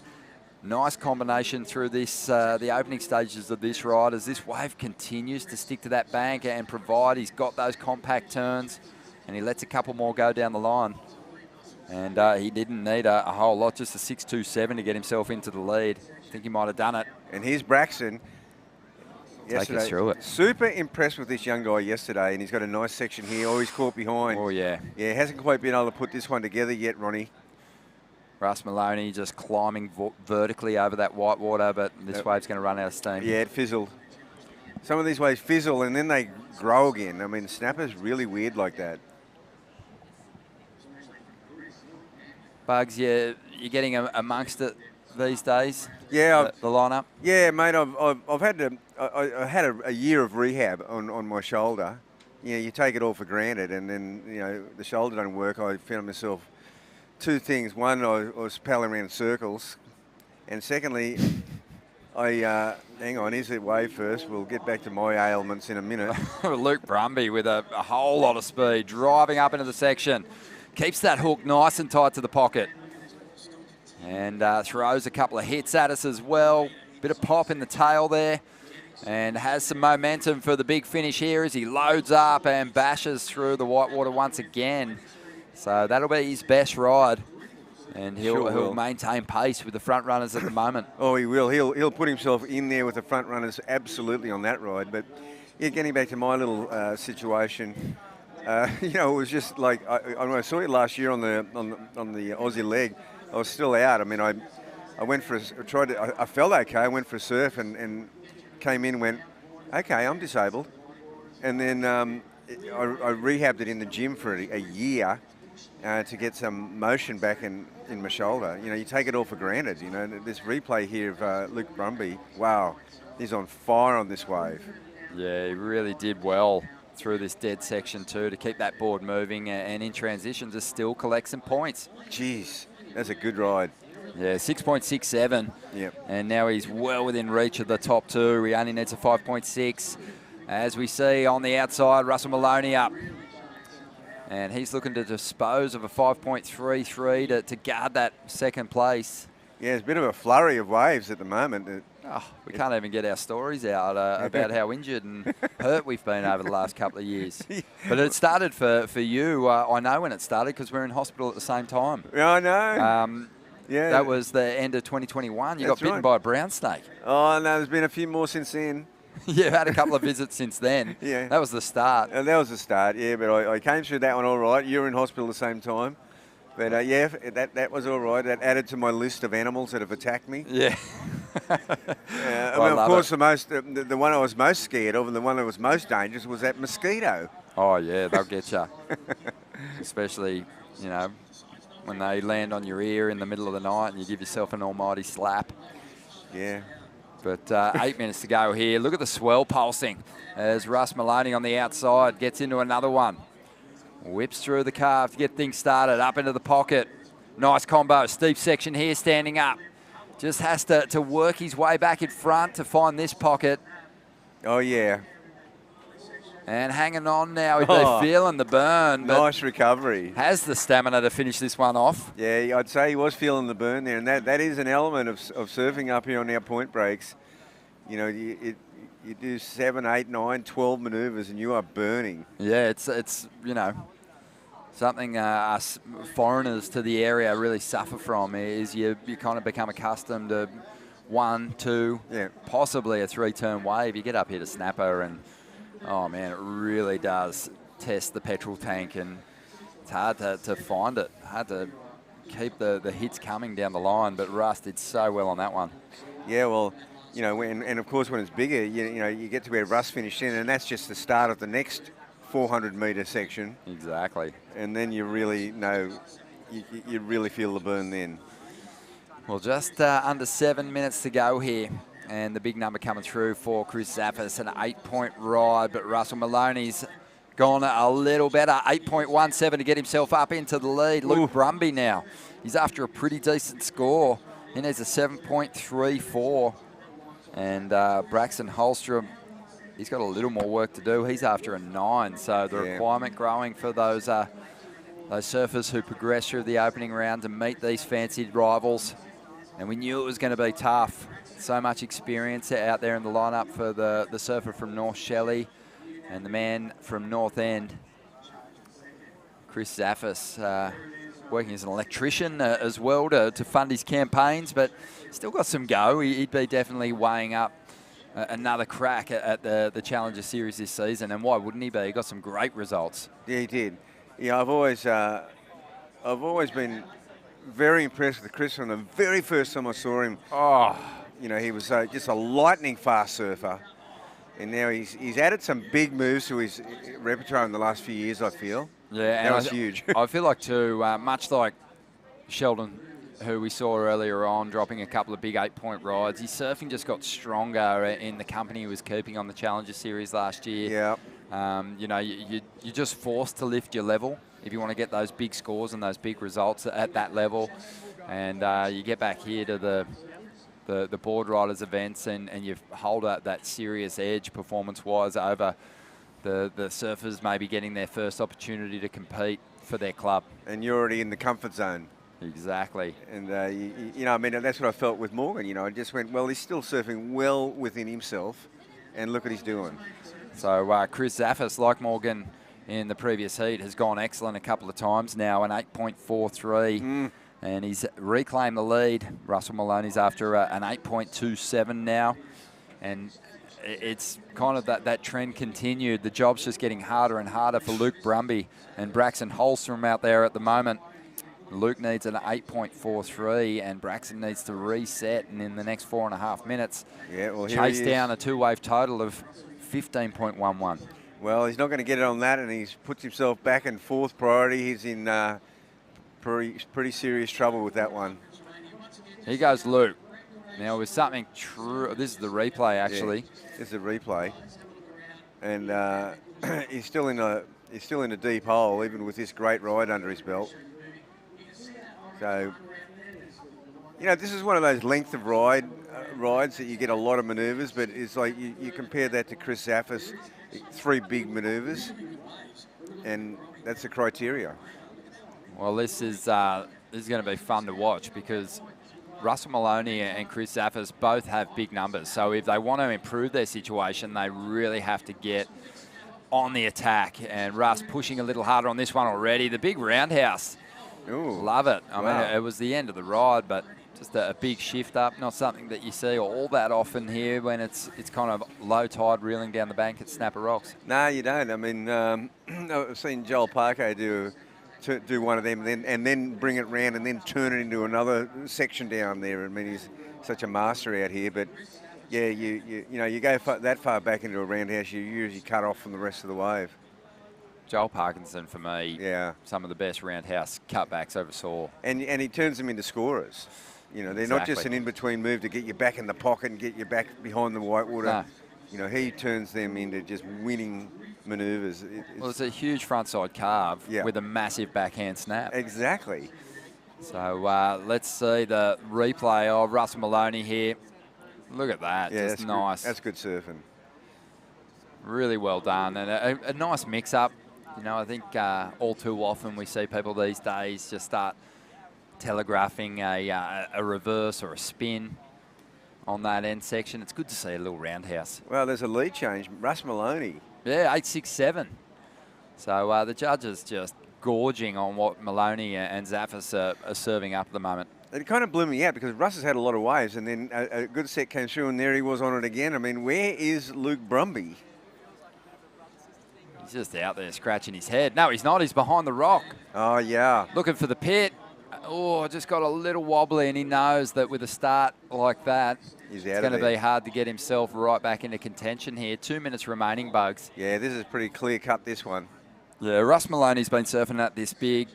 Nice combination through this the opening stages of this ride as this wave continues to stick to that bank and provide. He's got those compact turns and he lets a couple more go down the line. And he didn't need a whole lot, just a 6.27 to get himself into the lead. I think he might have done it. And here's Braxton. Take us through it. Super impressed with this young guy yesterday, and he's got a nice section here. Always caught behind. Oh, yeah. Yeah, hasn't quite been able to put this one together yet, Ronnie. Russ Maloney just climbing vertically over that white water, but this wave's going to run out of steam. Yeah, it fizzled. Some of these waves fizzle, and then they grow again. I mean, Snapper's really weird like that. Bugs, you're getting amongst it these days? Yeah. The lineup? Yeah, mate, I've had I had a year of rehab on my shoulder. You take it all for granted, and then, the shoulder don't work. I found myself two things. One, I was paddling around in circles. And secondly, hang on, here's the wave first. We'll get back to my ailments in a minute. Luke Brumby with a whole lot of speed, driving up into the section. Keeps that hook nice and tight to the pocket. And throws a couple of hits at us as well. Bit of pop in the tail there. And has some momentum for the big finish here as he loads up and bashes through the whitewater once again. So that'll be his best ride. And he'll maintain pace with the front runners at the moment. Oh, he will. He'll put himself in there with the front runners absolutely on that ride. But yeah, getting back to my little situation, it was just like I saw you last year on the Aussie leg. I was still out. I mean, I went for I felt okay. I went for a surf and came in and went, okay, I'm disabled. And then I rehabbed it in the gym for a year to get some motion back in my shoulder. You take it all for granted. This replay here of Luke Brumby, wow, he's on fire on this wave. Yeah, he really did well through this dead section too to keep that board moving and in transition to still collect some points. Jeez, that's a good ride. Yeah, 6.67. Yep. And now he's well within reach of the top two. He only needs a 5.6. As we see on the outside, Russell Maloney up. And he's looking to dispose of a 5.33 to guard that second place. Yeah, it's a bit of a flurry of waves at the moment. We can't even get our stories out about how injured and hurt we've been over the last couple of years. But it started for you. I know when it started because we're in hospital at the same time. Yeah, I know. Yeah, that was the end of 2021. You got bitten by a brown snake. Oh, no, there's been a few more since then. You've had a couple of visits since then. Yeah. That was the start. That was the start, yeah, but I came through that one all right. You were in hospital at the same time. But, that was all right. That added to my list of animals that have attacked me. Yeah. Of course, the one I was most scared of and the one that was most dangerous was that mosquito. Oh, yeah, they'll get you. Especially, when they land on your ear in the middle of the night and you give yourself an almighty slap. Yeah. But 8 minutes to go here. Look at the swell pulsing as Russ Maloney on the outside gets into another one. Whips through the carve to get things started, up into the pocket. Nice combo, steep section here, standing up. Just has to work his way back in front to find this pocket. Oh, yeah. And hanging on now, he'd be feeling the burn. Nice recovery. Has the stamina to finish this one off. Yeah, I'd say he was feeling the burn there, and that is an element of surfing up here on our point breaks. You know, you do 7, 8, 9, 12 manoeuvres, and you are burning. Yeah, it's you know, something us foreigners to the area really suffer from is you kind of become accustomed to 1, 2, possibly a 3-turn wave. You get up here to snapper and, oh man, it really does test the petrol tank, and it's hard to find it. Hard to keep the hits coming down the line, but Russ did so well on that one. Yeah, well, you know, and of course when it's bigger, you know, you get to where Russ finished in, and that's just the start of the next 400-metre section. Exactly. And then you really know, you really feel the burn then. Well, just under 7 minutes to go here, and the big number coming through for Chris Zaffis, an 8-point ride, but Russell Maloney's gone a little better, 8.17 to get himself up into the lead. Luke Brumby now, he's after a pretty decent score. He needs a 7.34, and Braxton Holstrom, he's got a little more work to do. He's after a 9, so the requirement growing for those surfers who progress through the opening round to meet these fancied rivals. And we knew it was going to be tough. So much experience out there in the lineup for the surfer from North Shelley and the man from North End, Chris Zaffis, working as an electrician as well to fund his campaigns, but still got some go. He'd be definitely weighing up another crack at the Challenger Series this season, and why wouldn't he be? He got some great results. Yeah, he did. Yeah, I've always been very impressed with Chris from the very first time I saw him. Oh, you know, he was just a lightning fast surfer, and now he's added some big moves to his repertoire in the last few years, I feel. Yeah, that was huge. I feel like too, much like Sheldon, who we saw earlier on, dropping a couple of big 8-point rides. His surfing just got stronger in the company he was keeping on the Challenger Series last year. Yeah. You know, you're just forced to lift your level if you want to get those big scores and those big results at that level. And you get back here to the board riders events, and you hold that serious edge performance-wise over the surfers maybe getting their first opportunity to compete for their club. And you're already in the comfort zone. Exactly. And, you know, I mean, that's what I felt with Morgan. You know, I just went, well, he's still surfing well within himself, and look what he's doing. So Chris Zaffis, like Morgan in the previous heat, has gone excellent a couple of times now, an 8.43, and he's reclaimed the lead. Russell Maloney's after an 8.27 now, and it's kind of that trend continued. The job's just getting harder and harder for Luke Brumby and Braxton Holstrom out there at the moment. Luke needs an 8.43, and Braxton needs to reset, and in the next 4.5 minutes, chase down a 2-wave total of 15.11. Well, he's not going to get it on that, and he's puts himself back in 4th priority. He's in pretty serious trouble with that one. Here goes Luke. Now with something true, this is the replay actually. Yeah, this is the replay, and he's still in a deep hole, even with this great ride under his belt. So, you know, this is one of those length of rides that you get a lot of manoeuvres, but it's like you compare that to Chris Zaffis, 3 big manoeuvres, and that's the criteria. Well, this is going to be fun to watch because Russell Maloney and Chris Zaffis both have big numbers. So if they want to improve their situation, they really have to get on the attack. And Russ pushing a little harder on this one already. The big roundhouse. Ooh, love it. I wow. mean, it was the end of the ride, but just a big shift up. Not something that you see all that often here when it's kind of low tide reeling down the bank at Snapper Rocks. No, you don't. I mean, I've seen Joel Parker do one of them and then bring it round and then turn it into another section down there. I mean, he's such a master out here. But yeah, you know, you go that far back into a roundhouse, you usually cut off from the rest of the wave. Joel Parkinson, for me, yeah, some of the best roundhouse cutbacks I ever saw. And he turns them into scorers. You know, they're not just an in-between move to get you back in the pocket and get you back behind the whitewater. No. You know, he turns them into just winning manoeuvres. Well, it's a huge frontside carve Yeah. with a massive backhand snap. Exactly. So let's see the replay of Russell Maloney here. Look at that, Yeah, just that's nice. Good. That's good surfing. Really well done, and a nice mix-up. You know, I think all too often we see people these days just start telegraphing a reverse or a spin on that end section. It's good to see a little roundhouse. Well, there's a lead change. Russ Maloney. Yeah, 8.67. So the judges just gorging on what Maloney and Zaffis are serving up at the moment. It kind of blew me out because Russ has had a lot of waves, and then a good set came through, and there he was on it again. I mean, where is Luke Brumby? He's just out there scratching his head. No, he's not. He's behind the rock. Oh, yeah. Looking for the pit. Oh, just got a little wobbly, and he knows that with a start like that, He's it's going to be hard to get himself right back into contention here. 2 minutes remaining, Bugs. Yeah, this is pretty clear cut, this one. Yeah, Russ Maloney's been surfing at this big,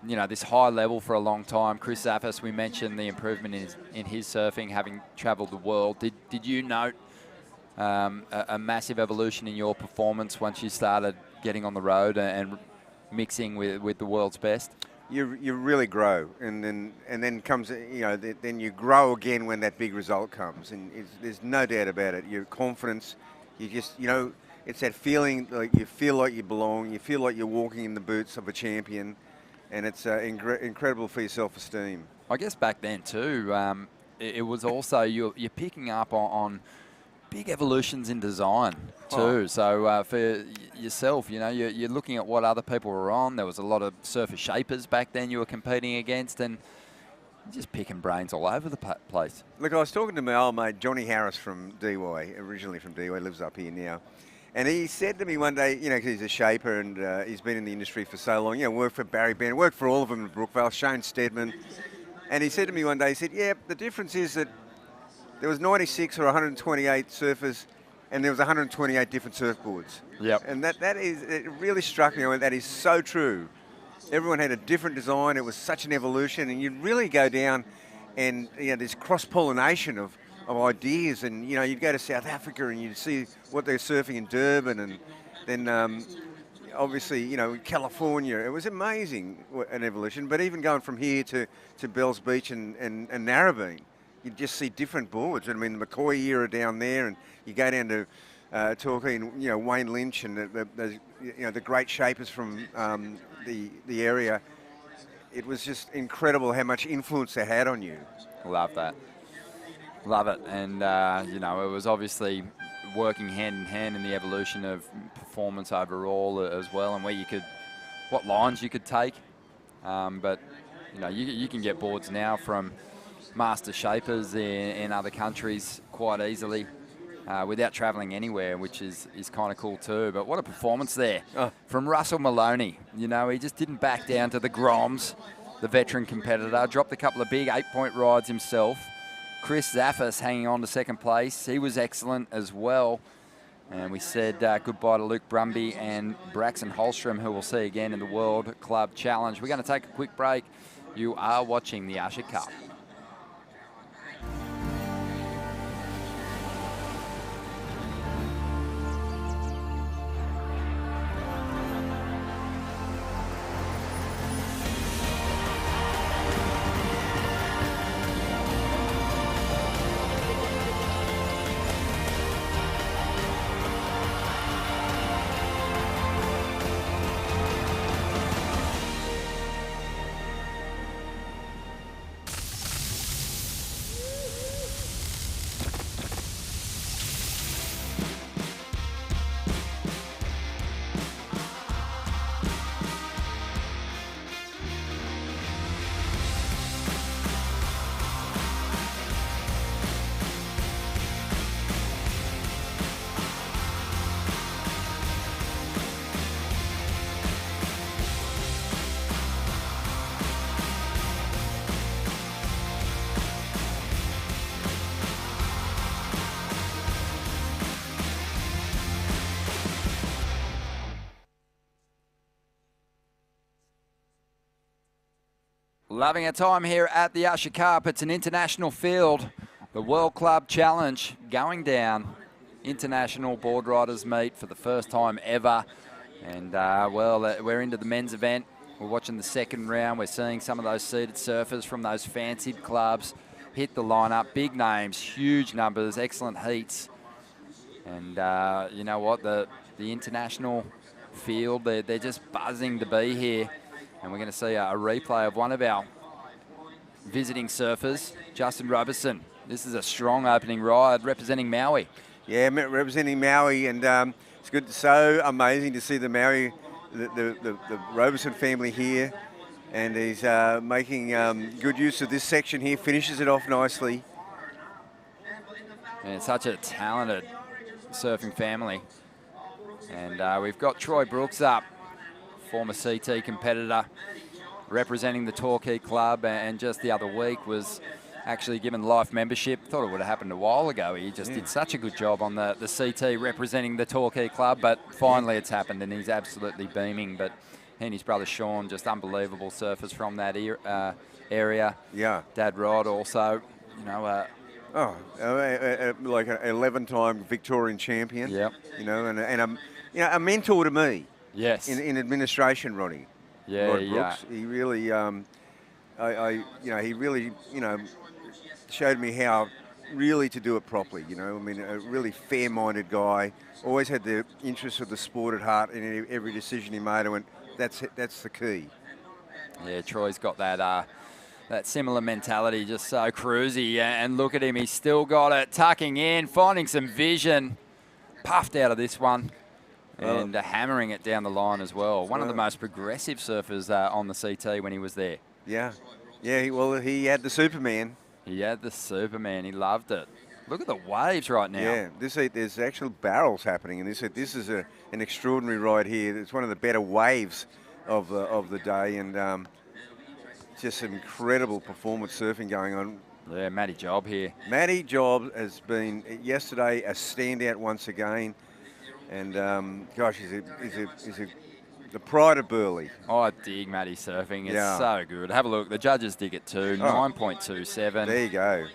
you know, this high level for a long time. Chris Zaffis, we mentioned the improvement in his surfing, having travelled the world. Did you note a massive evolution in your performance once you started getting on the road and mixing with the world's best? You really grow, and then comes, you know, then you grow again when that big result comes, and there's no doubt about it. Your confidence, you just, you know, it's that feeling like you feel like you belong, you feel like you're walking in the boots of a champion, and it's incredible for your self-esteem. I guess back then too, it was also you're picking up on big evolutions in design too. So for yourself, you know, you're looking at what other people were on. There was a lot of surfer shapers back then you were competing against, and just picking brains all over the place. Look, I was talking to my old mate Johnny Harris from DY, originally from DY, lives up here now. And he said to me one day, you know, 'cause he's a shaper and he's been in the industry for so long, you know, worked for Barry Bennett, worked for all of them in Brookvale, Shane Steadman. And he said to me one day, he said, yeah, the difference is that there was 96 or 128 surfers and there was 128 different surfboards. Yep. And that is, it really struck me, that is so true. Everyone had a different design, it was such an evolution, and you'd really go down and, you know, this cross-pollination of ideas, and, you know, you'd go to South Africa and you'd see what they're surfing in Durban, and then obviously, you know, California. It was amazing, an evolution. But even going from here to Bells Beach and Narrabeen, you'd just see different boards. I mean, the McCoy era down there, and you go down to Torquay and, you know, Wayne Lynch and the great shapers from the area. It was just incredible how much influence they had on you. Love that. Love it. And, you know, it was obviously working hand in hand in the evolution of performance overall as well, and what lines you could take. But, you know, you can get boards now from master shapers in other countries quite easily without travelling anywhere, which is kind of cool too. But what a performance there from Russell Maloney. You know, he just didn't back down to the Groms, the veteran competitor. Dropped a couple of big 8-point rides himself. Chris Zaffis hanging on to second place. He was excellent as well. And we said goodbye to Luke Brumby and Braxton Holstrom, who we'll see again in the World Club Challenge. We're going to take a quick break. You are watching the Usher Cup. Loving our time here at the Usher Cup. It's an international field. The World Club Challenge going down. international board riders meet for the first time ever. And, well, we're into the men's event. We're watching the second round. We're seeing some of those seeded surfers from those fancied clubs hit the lineup. Big names, huge numbers, excellent heats. And you know what? The international field, they're just buzzing to be here. And we're going to see a replay of one of our visiting surfers, Justin Robertson. This is a strong opening ride representing Maui. Yeah, representing Maui, and it's good. So amazing to see the Maui, the Robertson family here, and he's making good use of this section here. Finishes it off nicely. And such a talented surfing family. And we've got Troy Brooks up, former CT competitor, representing the Torquay Club, and just the other week was actually given life membership. Thought it would have happened a while ago. He just did such a good job on the CT representing the Torquay Club, but finally it's happened and he's absolutely beaming. But he and his brother Sean, just unbelievable surfers from that area. Yeah. Dad Rod also, you know, like an 11-time Victorian champion. Yep. You know, and a mentor to me. Yes. In administration, Ronnie. Yeah, Rod Brooks. He really, he really, showed me how really to do it properly. You know, I mean, a really fair-minded guy. Always had the interests of the sport at heart in every decision he made. I went, that's the key. Yeah, Troy's got that similar mentality, just so cruisy. And look at him, he's still got it, tucking in, finding some vision, puffed out of this one. And hammering it down the line as well. One of the most progressive surfers on the CT when he was there. Yeah. Yeah, he had the Superman. He had the Superman. He loved it. Look at the waves right now. Yeah, there's actual barrels happening. And this is an extraordinary ride here. It's one of the better waves of the day. And just some incredible performance surfing going on. Yeah, Matty Job here. Matty Job has been, yesterday, a standout once again. And gosh, he's the pride of Burleigh. Oh, I dig Matty surfing. It's so good. Have a look. The judges dig it too. 9.27. There you go.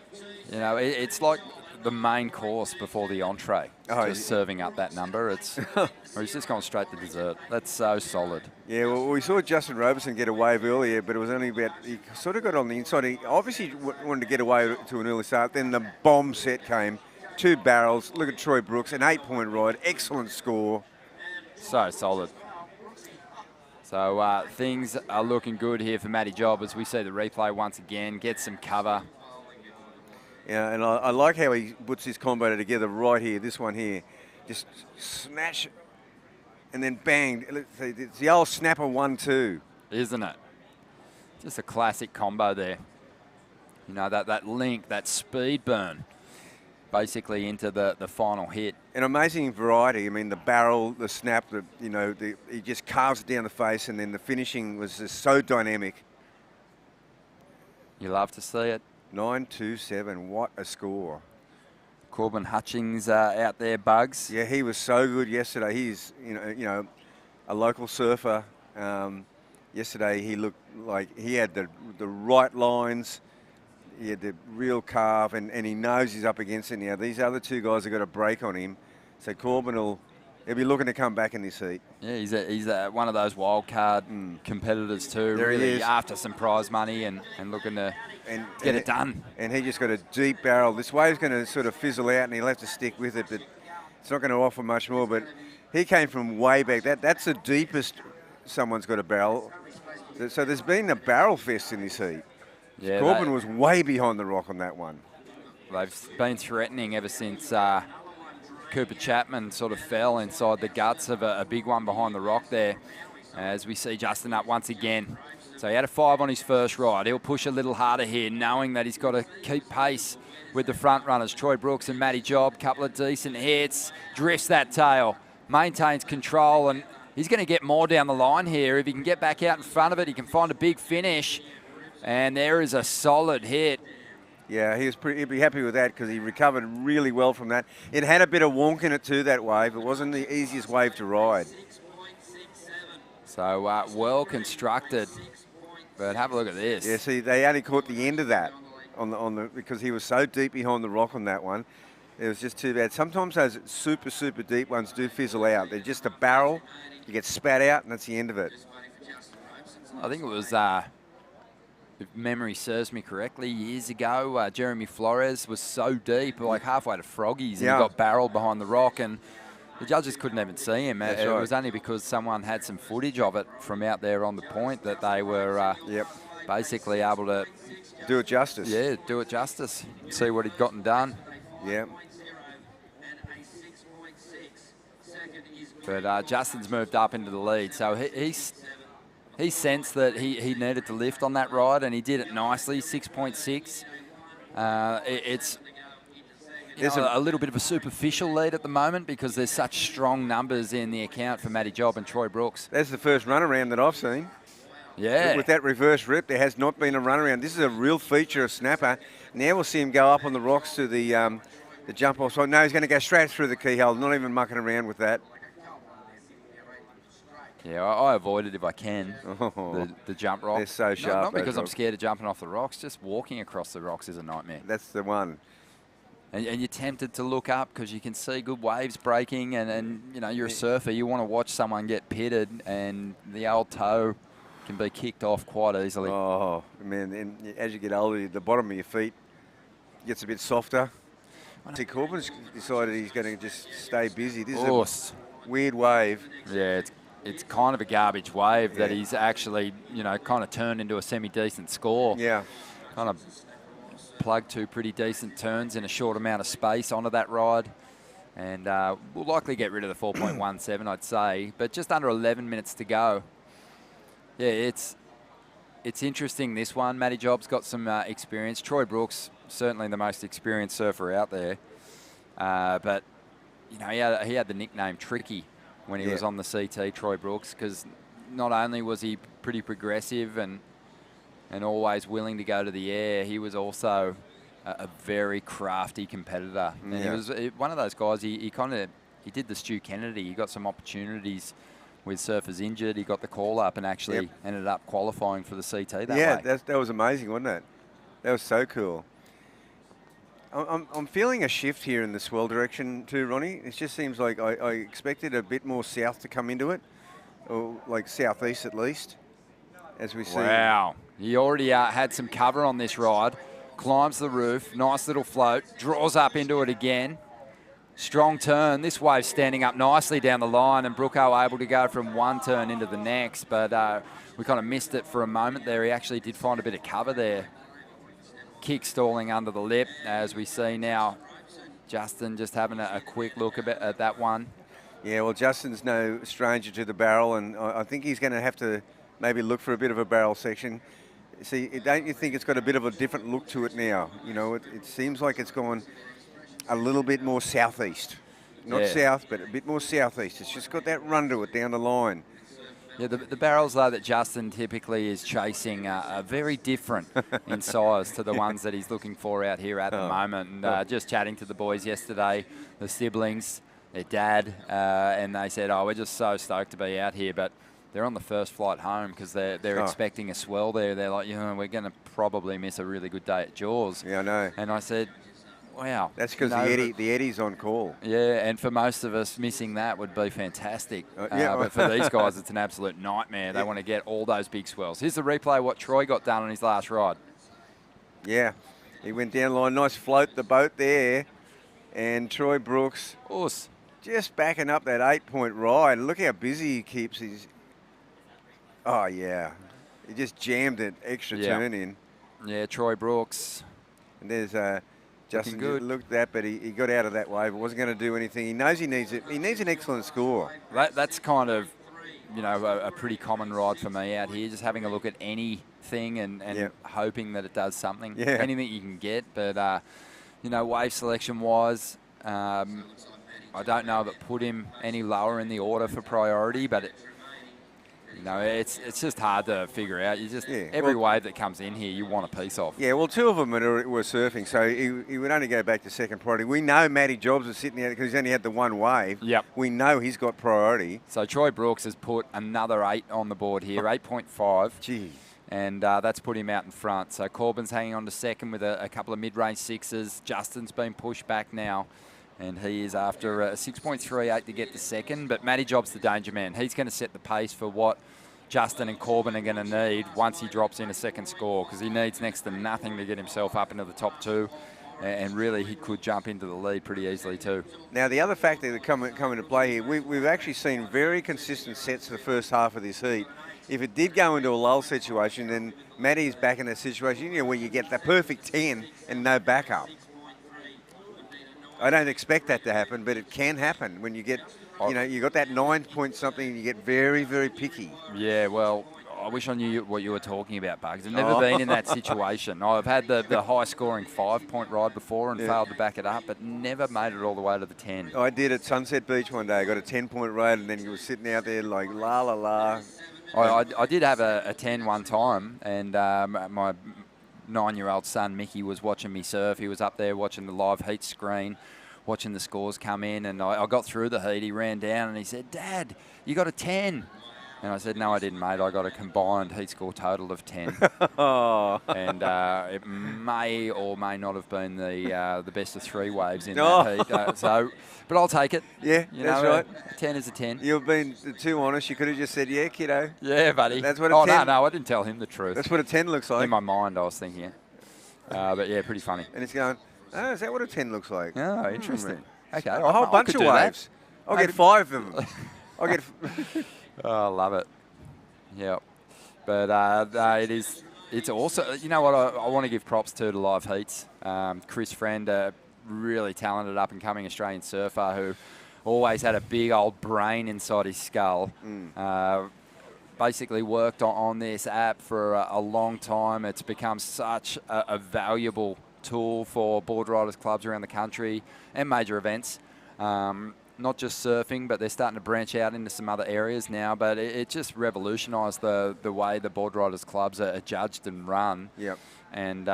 You know, it's like the main course before the entree. Just serving up that number. Or he's just gone straight to dessert. That's so solid. Yeah, well, we saw Justin Robertson get a wave earlier, but it was only about, he sort of got on the inside. He obviously wanted to get away to an early start. Then the bomb set came. 2 barrels. Look at Troy Brooks, an 8-point ride. Excellent score. So solid. So things are looking good here for Matty Job as we see the replay once again. Get some cover. Yeah, and I like how he puts his combo together right here. This one here. Just snatch and then bang. It's the old snapper 1-2. Isn't it? Just a classic combo there. You know, that link, that speed burn. Basically into the final hit. An amazing variety. I mean, the barrel, the snap, he just carves it down the face, and then the finishing was just so dynamic. You love to see it. 9.27. What a score! Corbin Hutchings out there, Bugs. Yeah, he was so good yesterday. He's a local surfer. Yesterday he looked like he had the right lines. He had the real carve, and he knows he's up against it now. These other 2 guys have got a break on him. So Corbin he'll be looking to come back in this heat. Yeah, he's one of those wild card competitors too. There really he is. After some prize money and looking to get it done. And he just got a deep barrel. This wave's going to sort of fizzle out, and he'll have to stick with it, but it's not going to offer much more. But he came from way back. That's the deepest someone's got a barrel. So there's been a barrel fest in this heat. Yeah, Corbin was way behind the rock on that one. They've been threatening ever since Cooper Chapman sort of fell inside the guts of a big one behind the rock there. As we see Justin up once again. So he had a 5 on his first ride. He'll push a little harder here, knowing that he's got to keep pace with the front runners. Troy Brooks and Matty Job, couple of decent hits, drifts that tail, maintains control, and he's going to get more down the line here. If he can get back out in front of it, he can find a big finish. And there is a solid hit. Yeah, he'd be happy with that because he recovered really well from that. It had a bit of wonk in it too, that wave. It wasn't the easiest wave to ride. So well constructed. But have a look at this. Yeah, see, they only caught the end of that because he was so deep behind the rock on that one. It was just too bad. Sometimes those super, super deep ones do fizzle out. They're just a barrel. You get spat out, and that's the end of it. I think it was, if memory serves me correctly, years ago, Jeremy Flores was so deep, like halfway to Froggies, and Yeah. he got barreled behind the rock, and the judges couldn't even see him. That's It right. was only because someone had some footage of it from out there on the point that they were Yep. basically able to, Do it justice. yeah, do it justice, see what he'd gotten done. Yeah. But Justin's moved up into the lead, so he sensed that he needed to lift on that ride, and he did it nicely, 6.6. It's a little bit of a superficial lead at the moment because there's such strong numbers in the account for Matty Job and Troy Brooks. That's the first runaround that I've seen. Yeah. With that reverse rip, there has not been a runaround. This is a real feature of Snapper. Now we'll see him go up on the rocks to the jump off. So no, he's going to go straight through the keyhole, not even mucking around with that. Yeah, I avoid it if I can, the jump rock. They're so sharp, Not those because I'm rocks. scared of jumping off the rocks, just walking across the rocks is a nightmare. That's the one. And you're tempted to look up because you can see good waves breaking, and you know, you're a surfer, you want to watch someone get pitted, and the old toe can be kicked off quite easily. Oh, man, and as you get older, the bottom of your feet gets a bit softer. See, Corbin's decided he's going to just stay busy. This is a weird wave. Yeah, it's kind of a garbage wave that Yeah. he's actually, you know, kind of turned into a semi-decent score. Yeah. Kind of plugged two pretty decent turns in a short amount of space onto that ride. And we'll likely get rid of the 4.17, I'd say. But just under 11 minutes to go. Yeah, it's interesting, this one. Matty Job's got some experience. Troy Brooks, certainly the most experienced surfer out there. But, you know, he had the nickname Tricky when he was on the CT, Troy Brooks, because not only was he pretty progressive and always willing to go to the air, he was also a very crafty competitor. And he was one of those guys, he did the Stu Kennedy. He got some opportunities with surfers injured. He got the call up and actually ended up qualifying for the CT that way. Yeah, that was amazing, wasn't it? That was so cool. I'm feeling a shift here in the swell direction too, Ronnie. It just seems like I expected a bit more south to come into it, or like southeast at least, as we see. Wow. He already had some cover on this ride. Climbs the roof, nice little float, draws up into it again. Strong turn. This wave's standing up nicely down the line, and Brooko able to go from one turn into the next, but we kind of missed it for a moment there. He actually did find a bit of cover there. Kick stalling under the lip, as we see now. Justin just having a quick look at that one. Yeah, well, Justin's no stranger to the barrel, and I think he's going to have to maybe look for a bit of a barrel section. See, don't you think it's got a bit of a different look to it now? You know, it seems like it's gone a little bit more southeast. Not south, but a bit more southeast. It's just got that run to it down the line. Yeah, the barrels, though, that Justin typically is chasing are very different in size to the ones that he's looking for out here at the moment. And just chatting to the boys yesterday, the siblings, their dad, and they said, we're just so stoked to be out here. But they're on the first flight home because they're expecting a swell there. They're like, we're going to probably miss a really good day at Jaws. Yeah, I know. And I said, wow. That's because the Eddie's on call. Yeah, and for most of us, missing that would be fantastic. Yeah. But for these guys, it's an absolute nightmare. They want to get all those big swells. Here's the replay of what Troy got done on his last ride. Yeah, he went down the line. Nice float the boat there. And Troy Brooks just backing up that 8-point ride. Look how busy he keeps his... Oh, yeah. He just jammed it extra turn in. Yeah, Troy Brooks. And there's... Justin looked at that, but he got out of that wave. It wasn't going to do anything. He knows he needs it. He needs an excellent score. That's kind of, a pretty common ride for me out here, just having a look at anything and hoping that it does something. Yeah. Anything you can get. But, wave selection-wise, I don't know if it put him any lower in the order for priority, but it's just hard to figure out. You just every wave that comes in here, you want a piece of. Yeah, well, two of them were surfing, so he would only go back to second priority. We know Matty Jobs is sitting there because he's only had the one wave. Yep. We know he's got priority. So Troy Brooks has put another 8 on the board here, 8.5. Gee. and that's put him out in front. So Corbin's hanging on to second with a couple of mid-range sixes. Justin's been pushed back now, and he is after a 6.38 to get to second. But Matty Job's the danger man. He's going to set the pace for what Justin and Corbin are going to need once he drops in a second score, because he needs next to nothing to get himself up into the top two. And really, he could jump into the lead pretty easily too. Now, the other factor that come into play here, we've actually seen very consistent sets for the first half of this heat. If it did go into a lull situation, then Matty's back in a situation where you get the perfect 10 and no backup. I don't expect that to happen, but it can happen when you get, you got that 9 point something and you get very, very picky. Yeah, well, I wish I knew what you were talking about, Bugs. I've never been in that situation. I've had the high-scoring 5-point ride before and failed to back it up, but never made it all the way to the 10. I did at Sunset Beach one day. I got a 10-point ride, and then you were sitting out there like, la, la, la. I did have a 10 one time, and my 9-year-old son, Mickey, was watching me surf. He was up there watching the live heat screen, watching the scores come in, and I got through the heat. He ran down, and he said, "Dad, you got a 10." And I said, "No, I didn't, mate. I got a combined heat score total of 10." And it may or may not have been the best of 3 waves in that heat. But I'll take it. Yeah, that's right. 10 is a 10. You've been too honest. You could have just said, "Yeah, kiddo." Yeah, buddy. That's what a 10. No, I didn't tell him the truth. That's what a 10 looks like. In my mind, I was thinking it. But yeah, pretty funny. And it's going, "Oh, is that what a 10 looks like?" Oh, interesting. Okay. A whole bunch of waves. I'll get 5 of them. I'll get... Oh, I love it. Yeah. But it's also, you know what, I want to give props to the live heats. Chris Friend, a really talented up-and-coming Australian surfer who always had a big old brain inside his skull. Basically worked on this app for a long time. It's become such a valuable tool for board riders clubs around the country and major events. Not just surfing, but they're starting to branch out into some other areas now. But it just revolutionised the way the board riders clubs are judged and run. Yep. And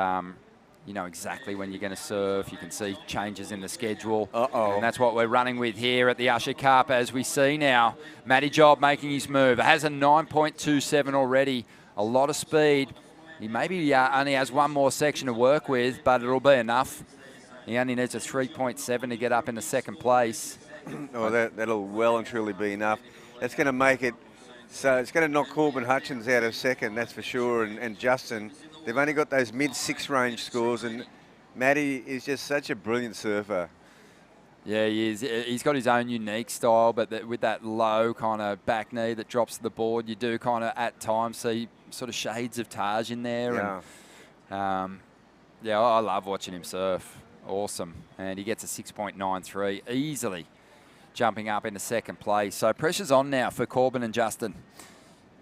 you know exactly when you're going to surf. You can see changes in the schedule. And that's what we're running with here at the Usher Cup, as we see now. Matty Job making his move. Has a 9.27 already. A lot of speed. He maybe only has one more section to work with, but it'll be enough. He only needs a 3.7 to get up into second place. Oh, that'll well and truly be enough. That's going to make it, so it's going to knock Corbin Hutchins out of second, that's for sure, and Justin. They've only got those mid-6 range scores, and Matty is just such a brilliant surfer. Yeah, he is. He's got his own unique style, but with that low kind of back knee that drops to the board, you do kind of at times see sort of shades of Taj in there. Yeah. And, yeah, I love watching him surf. Awesome. And he gets a 6.93 easily, jumping up into second place. So pressure's on now for Corbin and Justin,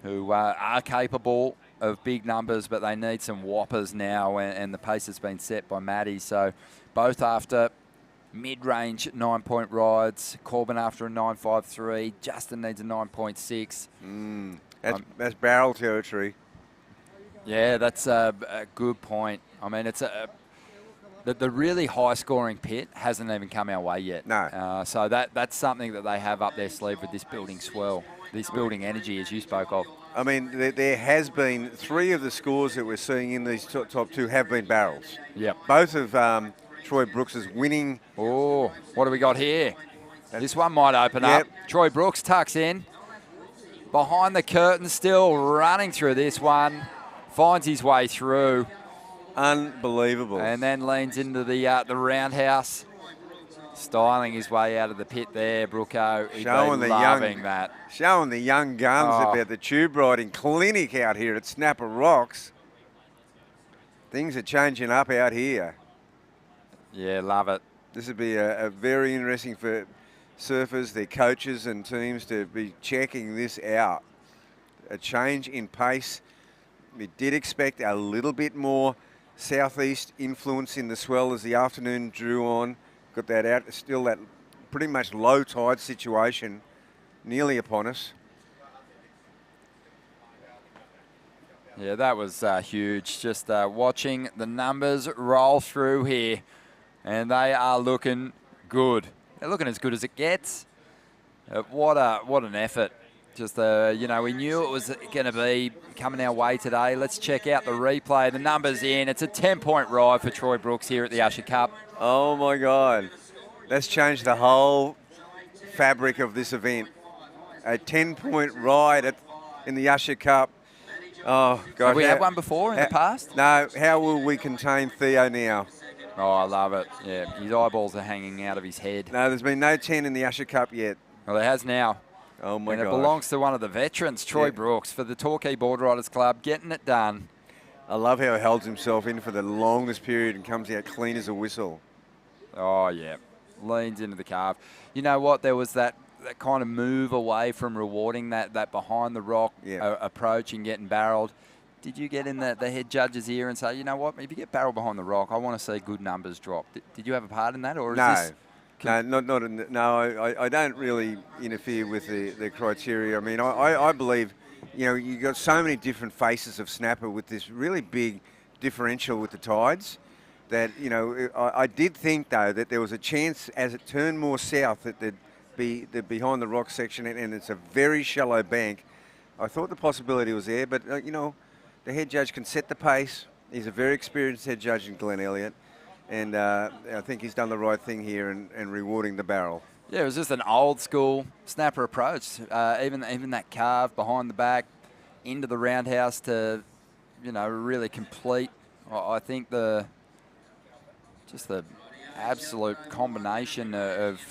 who are capable of big numbers, but they need some whoppers now, and the pace has been set by Matty. So both after mid-range 9-point rides. Corbin after a 9.53. Justin needs a 9.6. That's barrel territory. Yeah, that's a good point. I mean, it's the really high-scoring pit hasn't even come our way yet. No. So that's something that they have up their sleeve with this building swell, this building energy, as you spoke of. I mean, there has been 3 of the scores that we're seeing in these top 2 have been barrels. Yep. Both of Troy Brooks' winning. Oh, what do we got here? This one might open up. Troy Brooks tucks in. Behind the curtain, still running through this one. Finds his way through. Unbelievable. And then leans into the roundhouse. Styling his way out of the pit there, Brooko. He's loving that. Showing the young guns about the tube riding clinic out here at Snapper Rocks. Things are changing up out here. Yeah, love it. This would be a very interesting for surfers, their coaches and teams to be checking this out. A change in pace. We did expect a little bit more southeast influence in the swell as the afternoon drew on. Got that out, still that pretty much low tide situation nearly upon us. Yeah, that was huge. Just watching the numbers roll through here, and they are looking good. They're looking as good as it gets. What an effort Just, you know, we knew it was going to be coming our way today. Let's check out the replay. The numbers in. It's a 10-point ride for Troy Brooks here at the Usher Cup. Oh, my God. That's changed the whole fabric of this event. A 10-point ride in the Usher Cup. Oh, God. Have we had one before in the past? No. How will we contain Theo now? Oh, I love it. Yeah, his eyeballs are hanging out of his head. No, there's been no 10 in the Usher Cup yet. Well, there has now. Oh, my God. And it belongs to one of the veterans, Troy Brooks, for the Torquay Board Riders Club, getting it done. I love how he holds himself in for the longest period and comes out clean as a whistle. Oh, yeah. Leans into the calf. You know what? There was that kind of move away from rewarding that behind the rock approach and getting barreled. Did you get in the head judge's ear and say, you know what, if you get barreled behind the rock, I want to see good numbers drop? Did you have a part in that? Or is this No, I don't really interfere with the criteria. I mean, I believe, you know, you've got so many different faces of snapper with this really big differential with the tides that, you know, I did think, though, that there was a chance as it turned more south that there'd be the behind the rock section, and it's a very shallow bank. I thought the possibility was there, but, you know, the head judge can set the pace. He's a very experienced head judge in Glenn Elliott. And I think he's done the right thing here and rewarding the barrel. Yeah, it was just an old school snapper approach. Even that carve behind the back into the roundhouse to, you know, really complete. I think the absolute combination of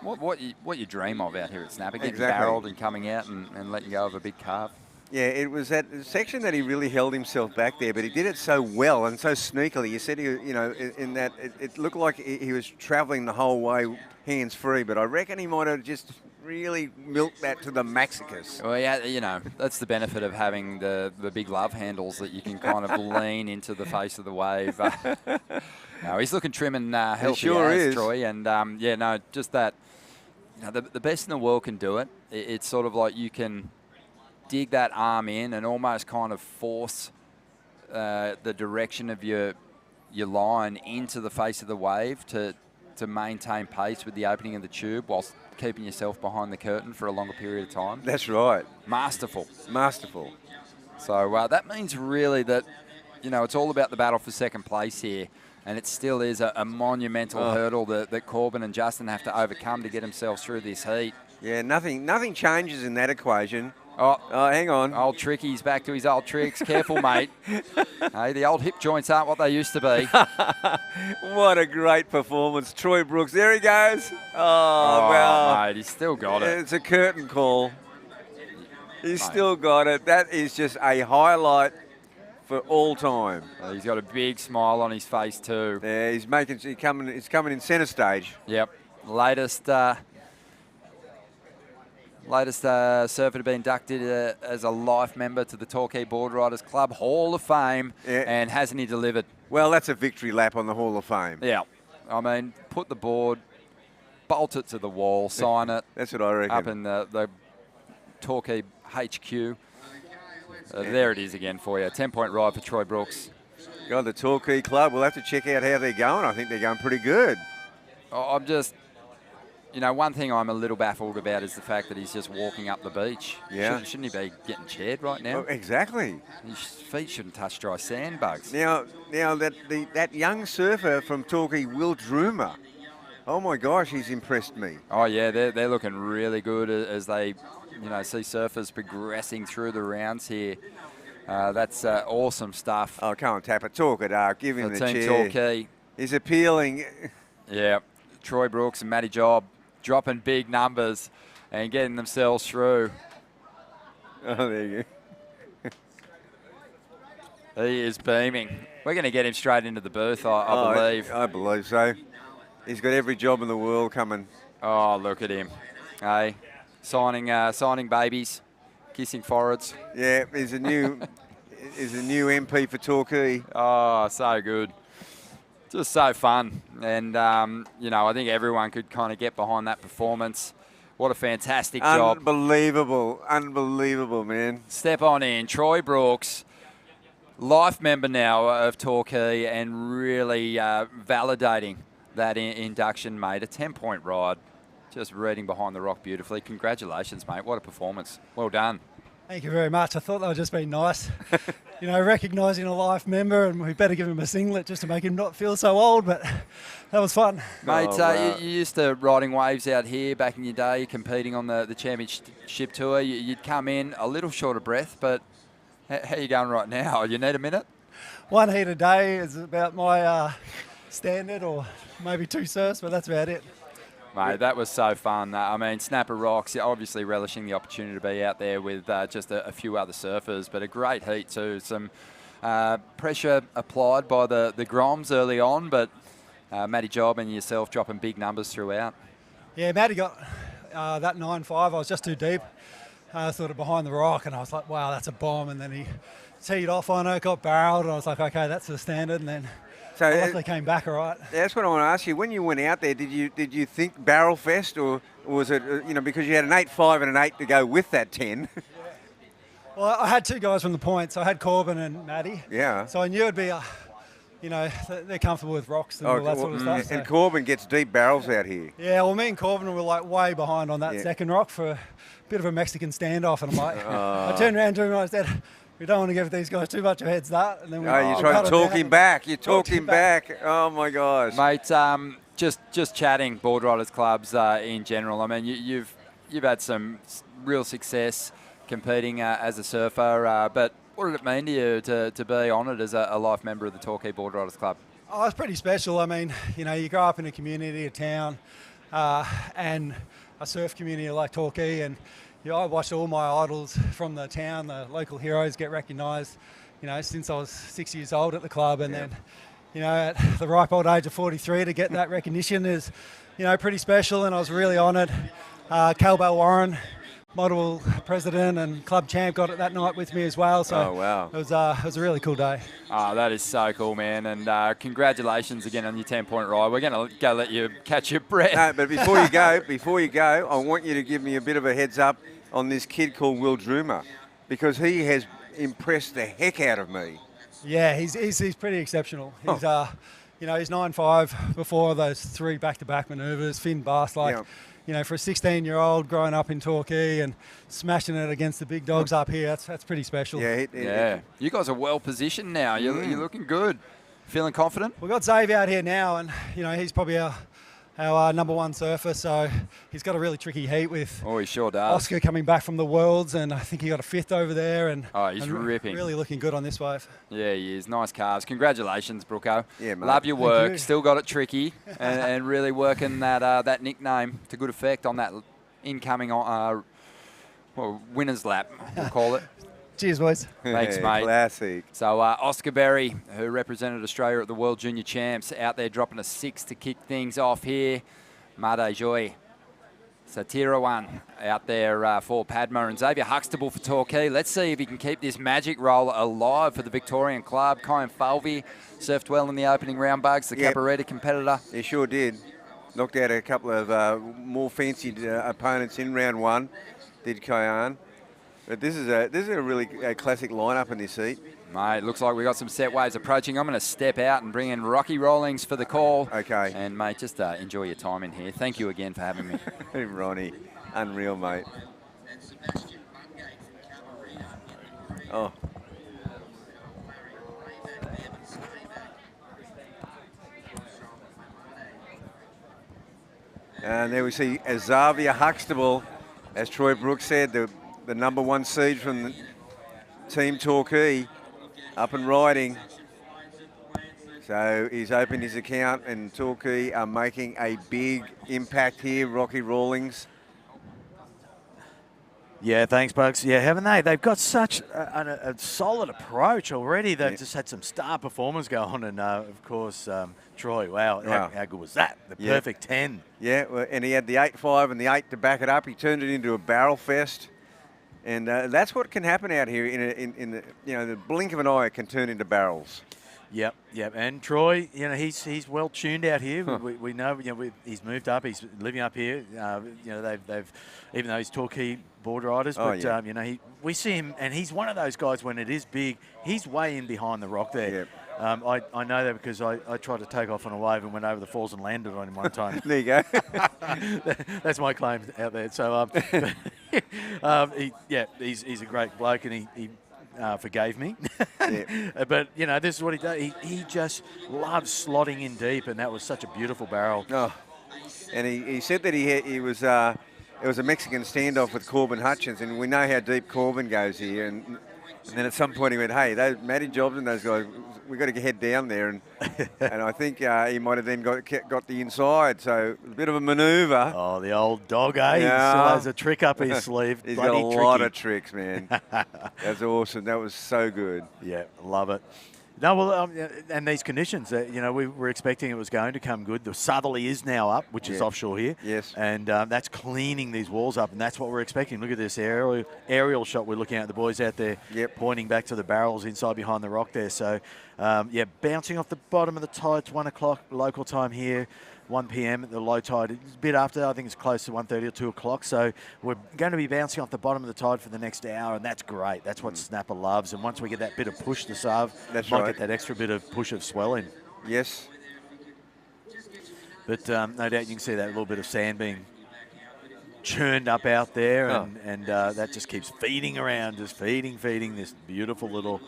what you dream of out here at snapper, getting barreled and coming out and letting go of a big carve. Yeah, it was that section that he really held himself back there, but he did it so well and so sneakily. You said, you know, in that it looked like he was travelling the whole way hands-free, but I reckon he might have just really milked that to the maxicus. Well, yeah, you know, that's the benefit of having the big love handles that you can kind of lean into the face of the wave. No, he's looking trim and healthy, he sure is. Troy. And, yeah, no, just that, you know, the best in the world can do it. It's sort of like you can dig that arm in and almost kind of force the direction of your line into the face of the wave to maintain pace with the opening of the tube whilst keeping yourself behind the curtain for a longer period of time. That's right. Masterful. Masterful. So that means really that, you know, it's all about the battle for second place here. And it still is a monumental hurdle that Corbin and Justin have to overcome to get themselves through this heat. Yeah, nothing changes in that equation. Oh, hang on. Old Tricky's back to his old tricks. Careful, mate. Hey, the old hip joints aren't what they used to be. What a great performance. Troy Brooks, there he goes. Oh, well. Mate, he's still got it. It's a curtain call. He's still got it. That is just a highlight for all time. Well, he's got a big smile on his face too. Yeah, he's coming in centre stage. Yep. Latest surfer to be inducted as a life member to the Torquay Board Riders Club Hall of Fame, and hasn't he delivered? Well, that's a victory lap on the Hall of Fame. Yeah. I mean, put the board, bolt it to the wall, sign it. That's what I reckon. Up in the Torquay HQ. There it is again for you. 10-point ride for Troy Brooks. God, the Torquay Club, we'll have to check out how they're going. I think they're going pretty good. I'm just... You know, one thing I'm a little baffled about is the fact that he's just walking up the beach. Yeah. Shouldn't he be getting chaired right now? Oh, exactly. His feet shouldn't touch dry sandbugs. Now that young surfer from Torquay, Will Droomer, oh my gosh, he's impressed me. Oh yeah, they're looking really good as they, you know, see surfers progressing through the rounds here. That's awesome stuff. Oh, come on, Tapper, talk it up. Give him the Team chair. Torquay. He's appealing. Yeah, Troy Brooks and Matty Job dropping big numbers and getting themselves through. Oh, there you go. He is beaming. We're going to get him straight into the booth, I believe. I believe so. He's got every job in the world coming. Oh, look at him. Hey, signing babies, kissing foreheads. Yeah, he's a new MP for Torquay. Oh, so good. Just so fun. And, you know, I think everyone could kind of get behind that performance. What a fantastic job. Unbelievable, man. Step on in. Troy Brooks, life member now of Torquay, and really validating that induction, mate. A 10-point ride. just reading behind the rock beautifully. Congratulations, mate. What a performance. Well done. Thank you very much. I thought they were just being nice. Recognising a life member, and we better give him a singlet just to make him not feel so old, but that was fun. Mate, wow. you used to riding waves out here back in your day, competing on the championship tour. You'd come in a little short of breath, but how are you going right now? You need a minute? One heat a day is about my standard, or maybe 2 surfs, but that's about it. Mate, that was so fun. I mean, Snapper Rocks, obviously relishing the opportunity to be out there with just a few other surfers, but a great heat too. Some pressure applied by the Groms early on, but Matty Job and yourself dropping big numbers throughout. Yeah, Matty got that 9.5. I was just too deep, sort of behind the rock, and I was like, wow, that's a bomb. And then he teed off on it, got barreled, and I was like, okay, that's the standard. And then So I luckily came back all right. that's what I want to ask you. When you went out there, did you think barrel fest, or was it because you had an 8.5 and an 8 to go with that 10? Well, I had 2 guys from the points. I had Corbin and Matty. Yeah. So I knew it'd be they're comfortable with rocks and all that sort of stuff. And So. Corbin gets deep barrels out here. Yeah, well, me and Corbin were like way behind on that Yeah. second rock for a bit of a Mexican standoff, and I'm like, I turned around to him and I said, we don't want to give these guys too much of a head start. And then we Oh, you try cut to it talk down. him back. You Talked talk him him back. back. Oh my gosh. Mate, just chatting board riders clubs in general. I mean, you've had some real success competing as a surfer, but what did it mean to you to be honoured as a life member of the Torquay Board Riders Club? Oh, it's pretty special. I mean, you grow up in a community, a town, and a surf community like Torquay, and I watched all my idols from the town, the local heroes, get recognised, since I was 6 years old at the club, and then, at the ripe old age of 43 to get that recognition is, pretty special, and I was really honoured. Calbell Warren, model president and club champ, got it that night with me as well. So Oh, wow. it was a really cool day. Oh, that is so cool, man. And congratulations again on your 10-point ride. We're going to go let you catch your breath. No, but before you go, I want you to give me a bit of a heads up on this kid called Will Drumer, because he has impressed the heck out of me. Yeah, he's pretty exceptional. He's he's 9.5 before those 3 back-to-back manoeuvres, fin bust, for a 16-year-old growing up in Torquay and smashing it against the big dogs up here, that's pretty special. Yeah. You guys are well positioned now. You're looking good. Feeling confident? We've got Zave out here now, and he's probably our number 1 surfer, so he's got a really tricky heat with Oh, he sure does. Oscar coming back from the Worlds, and I think he got a 5th over there. And He's and ripping. Really looking good on this wave. Yeah, he is. Nice calves. Congratulations, Brooko. Yeah, mate. Love your Thank work. you. Still got it tricky, and really working that nickname to good effect on that incoming winner's lap, we'll call it. Cheers, boys. Thanks, mate. Classic. So Oscar Berry, who represented Australia at the World Junior Champs, out there dropping a 6 to kick things off here. Made Joy. Satirawan out there for Padma, and Xavier Huxtable for Torquay. Let's see if he can keep this magic roll alive for the Victorian club. Kyan Falvey surfed well in the opening round, Bugs, the Cabaretta competitor. He sure did. Knocked out a couple of more fancied opponents in round 1, did Kyan. But this is a really classic lineup in this heat. Mate, looks like we've got some set waves approaching. I'm going to step out and bring in Rocky Rollings for the call. Okay. And, mate, just enjoy your time in here. Thank you again for having me. Ronnie, unreal, mate. Oh. And there we see Xavier Huxtable, as Troy Brooks said, the number 1 seed from the Team Torquay, up and riding. So he's opened his account, and Torquay are making a big impact here. Rocky Rawlings. Yeah, thanks, Bugs. Yeah, haven't they? They've got such a solid approach already. They've just had some star performers go on, and of course, Troy. Wow, how good was that? The perfect 10. Yeah, well, and he had the 8.5 and the 8 to back it up. He turned it into a barrel fest. And that's what can happen out here in the blink of an eye. It can turn into barrels. Yep. And Troy, he's well tuned out here. We know, he's moved up. He's living up here. They've even though he's Torquay board riders, but we see him, and he's one of those guys when it is big, he's way in behind the rock there. Yep. I know that because I tried to take off on a wave and went over the falls and landed on him one time. There you go. That's my claim out there. So, he's a great bloke, and he forgave me. Yeah. But, you know, this is what he does. He just loves slotting in deep, and that was such a beautiful barrel. Oh, and he said that it was a Mexican standoff with Corbin Hutchins, and we know how deep Corbin goes here. And then at some point he went, hey, those Matty Jobs and those guys, we've got to head down there. And and I think he might have then got the inside. So a bit of a manoeuvre. Oh, the old dog, eh? Yeah. He still has a trick up his sleeve. He's Bloody got a lot tricky. of tricks, man. That's awesome. That was so good. Yeah, love it. No, well, and these conditions, you know, we were expecting it was going to come good. The southerly is now up, which is offshore here. Yes. And that's cleaning these walls up, and that's what we're expecting. Look at this aerial shot we're looking at. The boys out there pointing back to the barrels inside behind the rock there. So, bouncing off the bottom of the tide. It's 1 o'clock local time here. 1 p.m. at the low tide. It's a bit after, I think it's close to 1:30 or 2 o'clock. So we're going to be bouncing off the bottom of the tide for the next hour, and that's great. That's what snapper loves. And once we get that bit of push to Sav, might get that extra bit of push of swell in. Yes. But no doubt you can see that little bit of sand being churned up out there, and that just keeps feeding around, just feeding this beautiful little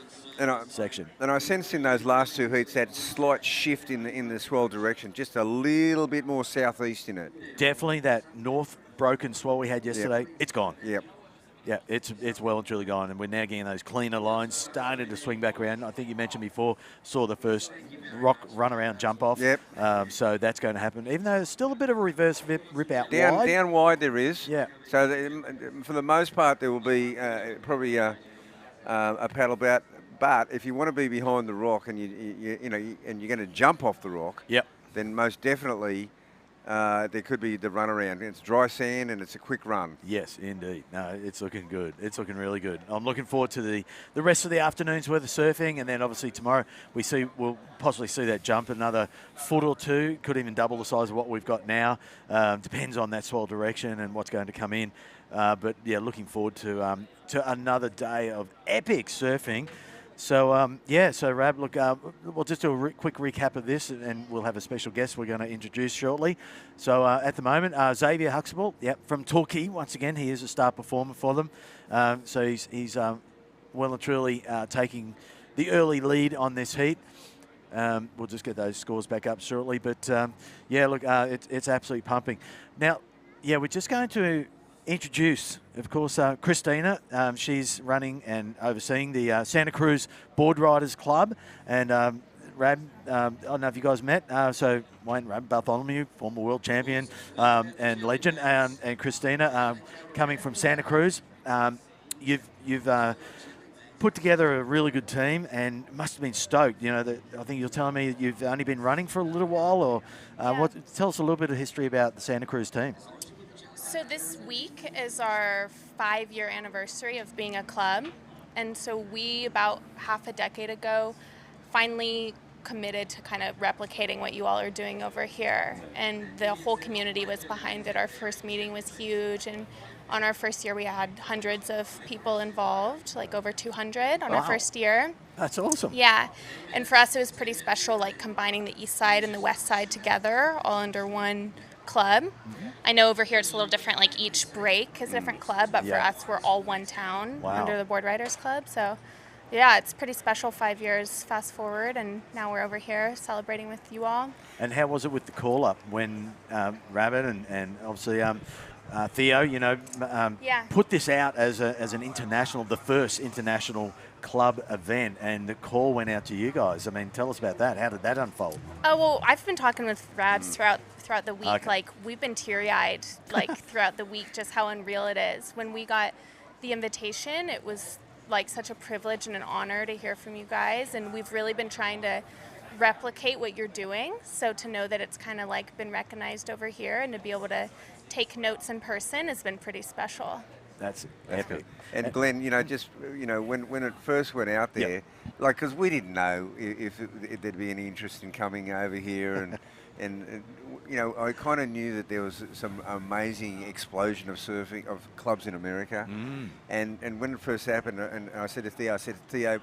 section. And I sensed in those last two heats that slight shift in the swell direction, just a little bit more southeast in it. Definitely that north broken swell we had yesterday, it's gone. Yep. Yeah, it's well and truly gone, and we're now getting those cleaner lines, started to swing back around. I think you mentioned before, saw the first rock run around jump off. Yep. So that's going to happen, even though there's still a bit of a reverse rip out wide. Down wide there is. Yeah. So for the most part there will be probably a paddle bout. But if you want to be behind the rock and you know and you're going to jump off the rock, then most definitely there could be the run around. It's dry sand and it's a quick run. Yes, indeed. No, it's looking good. It's looking really good. I'm looking forward to the rest of the afternoon's worth of surfing, and then obviously tomorrow we'll possibly see that jump another foot or two. Could even double the size of what we've got now. Depends on that swell direction and what's going to come in. But yeah, looking forward to another day of epic surfing. So, so Rab, look, we'll just do a quick recap of this, and we'll have a special guest we're going to introduce shortly. So, at the moment, Xavier Huxtable, from Torquay. Once again, he is a star performer for them. So he's well and truly taking the early lead on this heat. We'll just get those scores back up shortly. But, it's absolutely pumping. Now, we're just going to introduce, of course, Christina. She's running and overseeing the Santa Cruz Board Riders Club. And Rab, I don't know if you guys met. So Wayne Rab Bartholomew, former world champion and legend, and Christina coming from Santa Cruz. You've put together a really good team and must have been stoked. You know, I think you're telling me you've only been running for a little while, or tell us a little bit of history about the Santa Cruz team. So this week is our 5-year anniversary of being a club. And so we, about half a decade ago, finally committed to kind of replicating what you all are doing over here. And the whole community was behind it. Our first meeting was huge. And on our first year, we had hundreds of people involved, like over 200 on our first year. That's awesome. Yeah. And for us, it was pretty special, like combining the east side and the west side together, all under one club. I know over here it's a little different, like each break is a different club, but for us we're all one town under the Board Riders Club. So yeah, it's pretty special. 5 years fast forward, and now we're over here celebrating with you all. And how was it with the call up when Rabbit and obviously Theo, put this out as an international, the first international club event, and the call went out to you guys? I mean, tell us about that. How did that unfold? Oh, well, I've been talking with Rabs throughout the week. Okay. Like, we've been teary-eyed, like, throughout the week, just how unreal it is. When we got the invitation, it was, like, such a privilege and an honor to hear from you guys, and we've really been trying to replicate what you're doing, so to know that it's kind of, like, been recognized over here and to be able to take notes in person has been pretty special. That's epic. And Glenn, when it first went out there, like, because we didn't know if there'd be any interest in coming over here, and I kind of knew that there was some amazing explosion of surfing, of clubs in America. And when it first happened, and I said to Theo,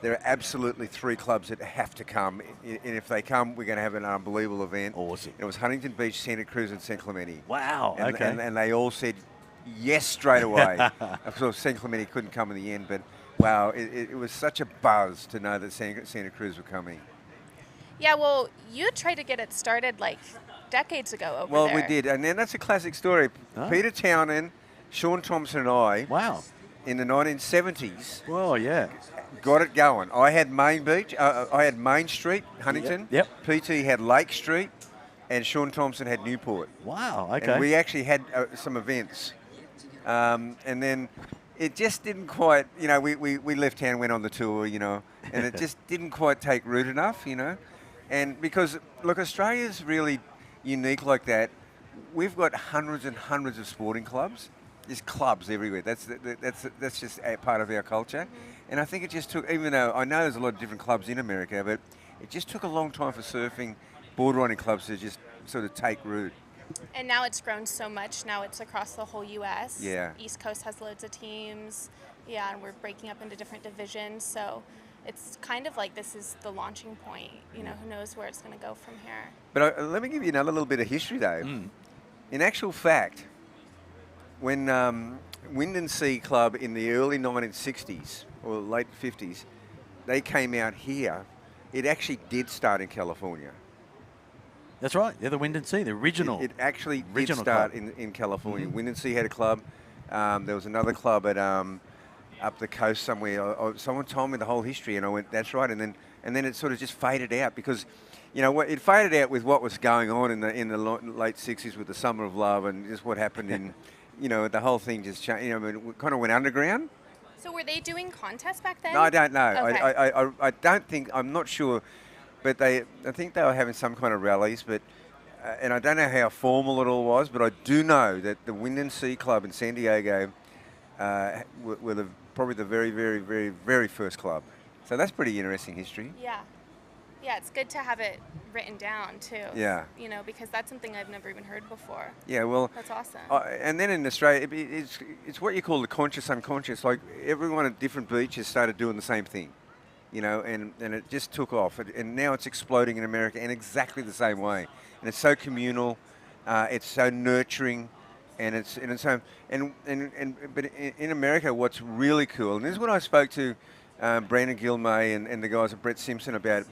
there are absolutely 3 clubs that have to come. And if they come, we're going to have an unbelievable event. Awesome. It was Huntington Beach, Santa Cruz, and San Clemente. Wow. And, Okay. and they all said yes straight away. Of course, San Clemente couldn't come in the end, but wow, it was such a buzz to know that Santa Cruz were coming. Yeah, well, you tried to get it started like decades ago over Well, there. we did, and then that's a classic story. Oh. Peter Townend, Sean Thompson, and I, Wow. in the 1970s, Well, yeah. got it going. I had Main Beach, I had Main Street, Huntington. Yep. PT had Lake Street, and Sean Thompson had Newport. Wow. Okay. And we actually had some events. And then it just didn't quite, we left town, went on the tour, and it just didn't quite take root enough, And because, look, Australia's really unique like that. We've got hundreds and hundreds of sporting clubs. There's clubs everywhere. That's just a part of our culture. And I think it just took, even though I know there's a lot of different clubs in America, but it just took a long time for surfing, board riding clubs to just sort of take root. And now it's grown so much. Now it's across the whole U.S. Yeah. East Coast has loads of teams. Yeah, and we're breaking up into different divisions. So it's kind of like this is the launching point. Who knows where it's going to go from here. But let me give you another little bit of history, though. In actual fact, when Wind and Sea Club in the early 1960s or late 50s, they came out here, it actually did start in California. That's right. Yeah, the Wind and Sea, the original. It actually did Original start club. in California. Wind and Sea had a club. There was another club at up the coast somewhere. Someone told me the whole history, and I went, "That's right." And then it sort of just faded out because, it faded out with what was going on in the late '60s with the Summer of Love and just what happened in, the whole thing just changed. It kind of went underground. So were they doing contests back then? No, I don't know. Okay. I don't think, I'm not sure, but I think they were having some kind of rallies, but, and I don't know how formal it all was, but I do know that the Wind and Sea Club in San Diego were probably the very, very, very, very first club. So that's pretty interesting history. Yeah. Yeah, it's good to have it written down too. Yeah. Because that's something I've never even heard before. Yeah, well, That's awesome. and then in Australia, it's what you call the conscious unconscious. Like everyone at different beaches started doing the same thing, and it just took off. And now it's exploding in America in exactly the same way. And it's so communal, it's so nurturing, and but in America, what's really cool, and this is what I spoke to Brandon Gilmay and the guys at Brett Simpson about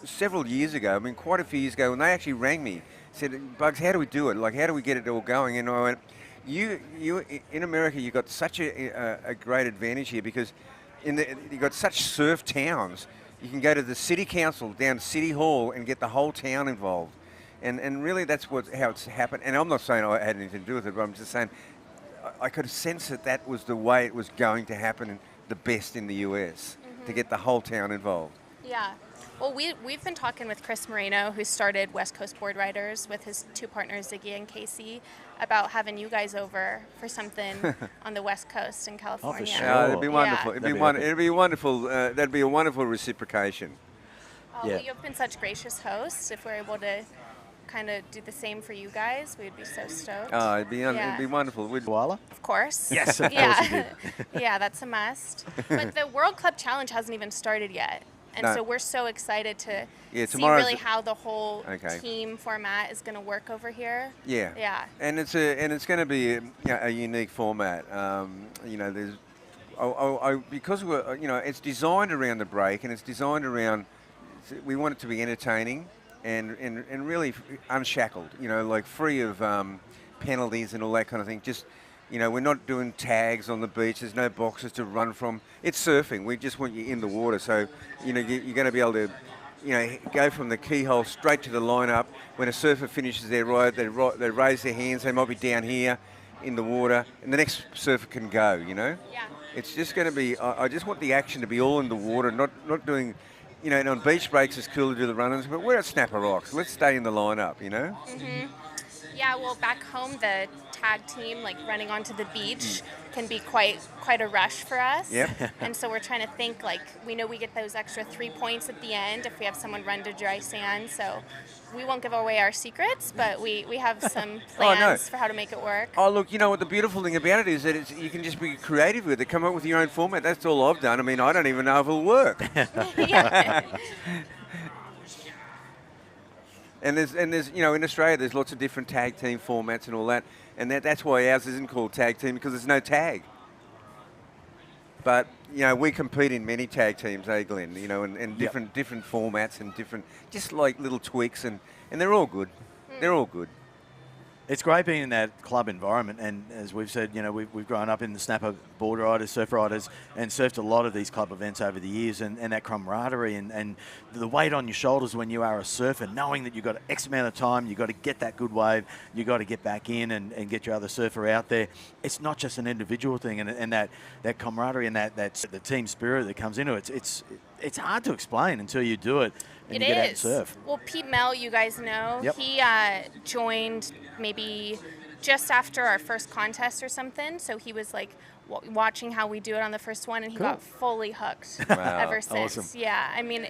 several years ago, quite a few years ago, when they actually rang me, said, "Bugs, how do we do it? Like, how do we get it all going?" And I went, "You in America, you've got such a great advantage here because you've got such surf towns. You can go to the city council down to City Hall and get the whole town involved, and really that's how it's happened. And I'm not saying I had anything to do with it, but I'm just saying I could sense that was the way it was going to happen, the best in the US, to get the whole town involved." Yeah. Well, we've been talking with Chris Moreno, who started West Coast Board Riders with his 2 partners, Ziggy and Casey, about having you guys over for something on the West Coast in California. sure. Yeah, it'd be wonderful. Yeah. It'd be wonderful. That'd be a wonderful reciprocation. Oh, Yeah. well, you've been such gracious hosts. If we're able to kind of do the same for you guys, we'd be so stoked. Oh, it'd be Yeah. wonderful. Koala? Of course. Yes, of yeah. course you did. Yeah, that's a must. But the World Club Challenge hasn't even started yet. And No. so we're so excited to see tomorrow's really how the whole Okay. team format is going to work over here. Yeah. Yeah. And it's going to be a unique format. There's because it's designed around the break and it's designed around. We want it to be entertaining and really unshackled. Like free of penalties and all that kind of thing. Just. We're not doing tags on the beach. There's no boxes to run from. It's surfing. We just want you in the water. So, you're going to be able to, go from the keyhole straight to the lineup. When a surfer finishes their ride, they raise their hands. They might be down here in the water, and the next surfer can go, Yeah. It's just going to be, I just want the action to be all in the water, not doing, and on beach breaks it's cool to do the run-ins, but we're at Snapper Rocks. Let's stay in the lineup, Yeah, well, back home, the tag team, like running onto the beach, can be quite a rush for us. Yep. And so we're trying to think, like, we know we get those extra 3 points at the end if we have someone run to dry sand. So we won't give away our secrets, but we have some Oh, plans no. for how to make it work. Oh, look, you know what the beautiful thing about it is that you can just be creative with it, come up with your own format. That's all I've done. I mean, I don't even know if it'll work. Yeah. And there's you know, in Australia there's lots of different tag team formats and all that, and that's why ours isn't called tag team, because there's no tag. But you know, we compete in many tag teams, Glenn? You know, and different formats and different, just like little tweaks, and they're all good. They're all good. It's great being in that club environment, and as we've said, you know, we've grown up in the snapper board riders, surf riders, and surfed a lot of these club events over the years, and that camaraderie and the weight on your shoulders when you are a surfer, knowing that you've got X amount of time, you've got to get that good wave, you've got to get back in and get your other surfer out there. It's not just an individual thing, and that camaraderie and that the team spirit that comes into it, it's hard to explain until you do it. And you get out and surf. Well, Pete Mel, you guys know, he joined maybe just after our first contest or something. So he was like watching how we do it on the first one, and he got fully hooked ever since. Awesome. Yeah, I mean,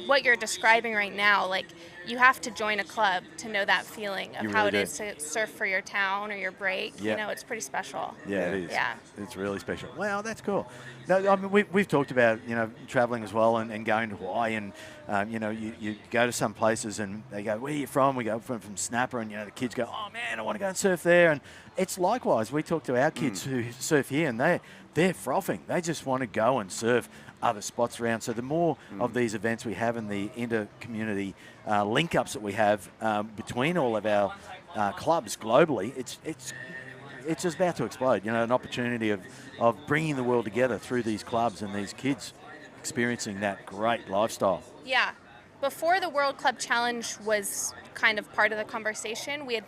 what you're describing right now, like, you have to join a club to know that feeling of how it is to surf for your town or your break. Yeah. You know, it's pretty special. Yeah, it is. Yeah. It's really special. Wow, that's cool. Now, I mean, we've talked about, you know, traveling as well and going to Hawaii, and, you know, you go to some places and they go, where are you from? We go from Snapper, and, you know, the kids go, oh, man, I want to go and surf there. And it's likewise. We talk to our kids who surf here, and they're frothing. They just want to go and surf other spots around. So the more of these events we have and the inter-community link-ups that we have between all of our clubs globally, it's just about to explode. You know, an opportunity of bringing the world together through these clubs and these kids experiencing that great lifestyle. Yeah. Before the World Club Challenge was kind of part of the conversation, we had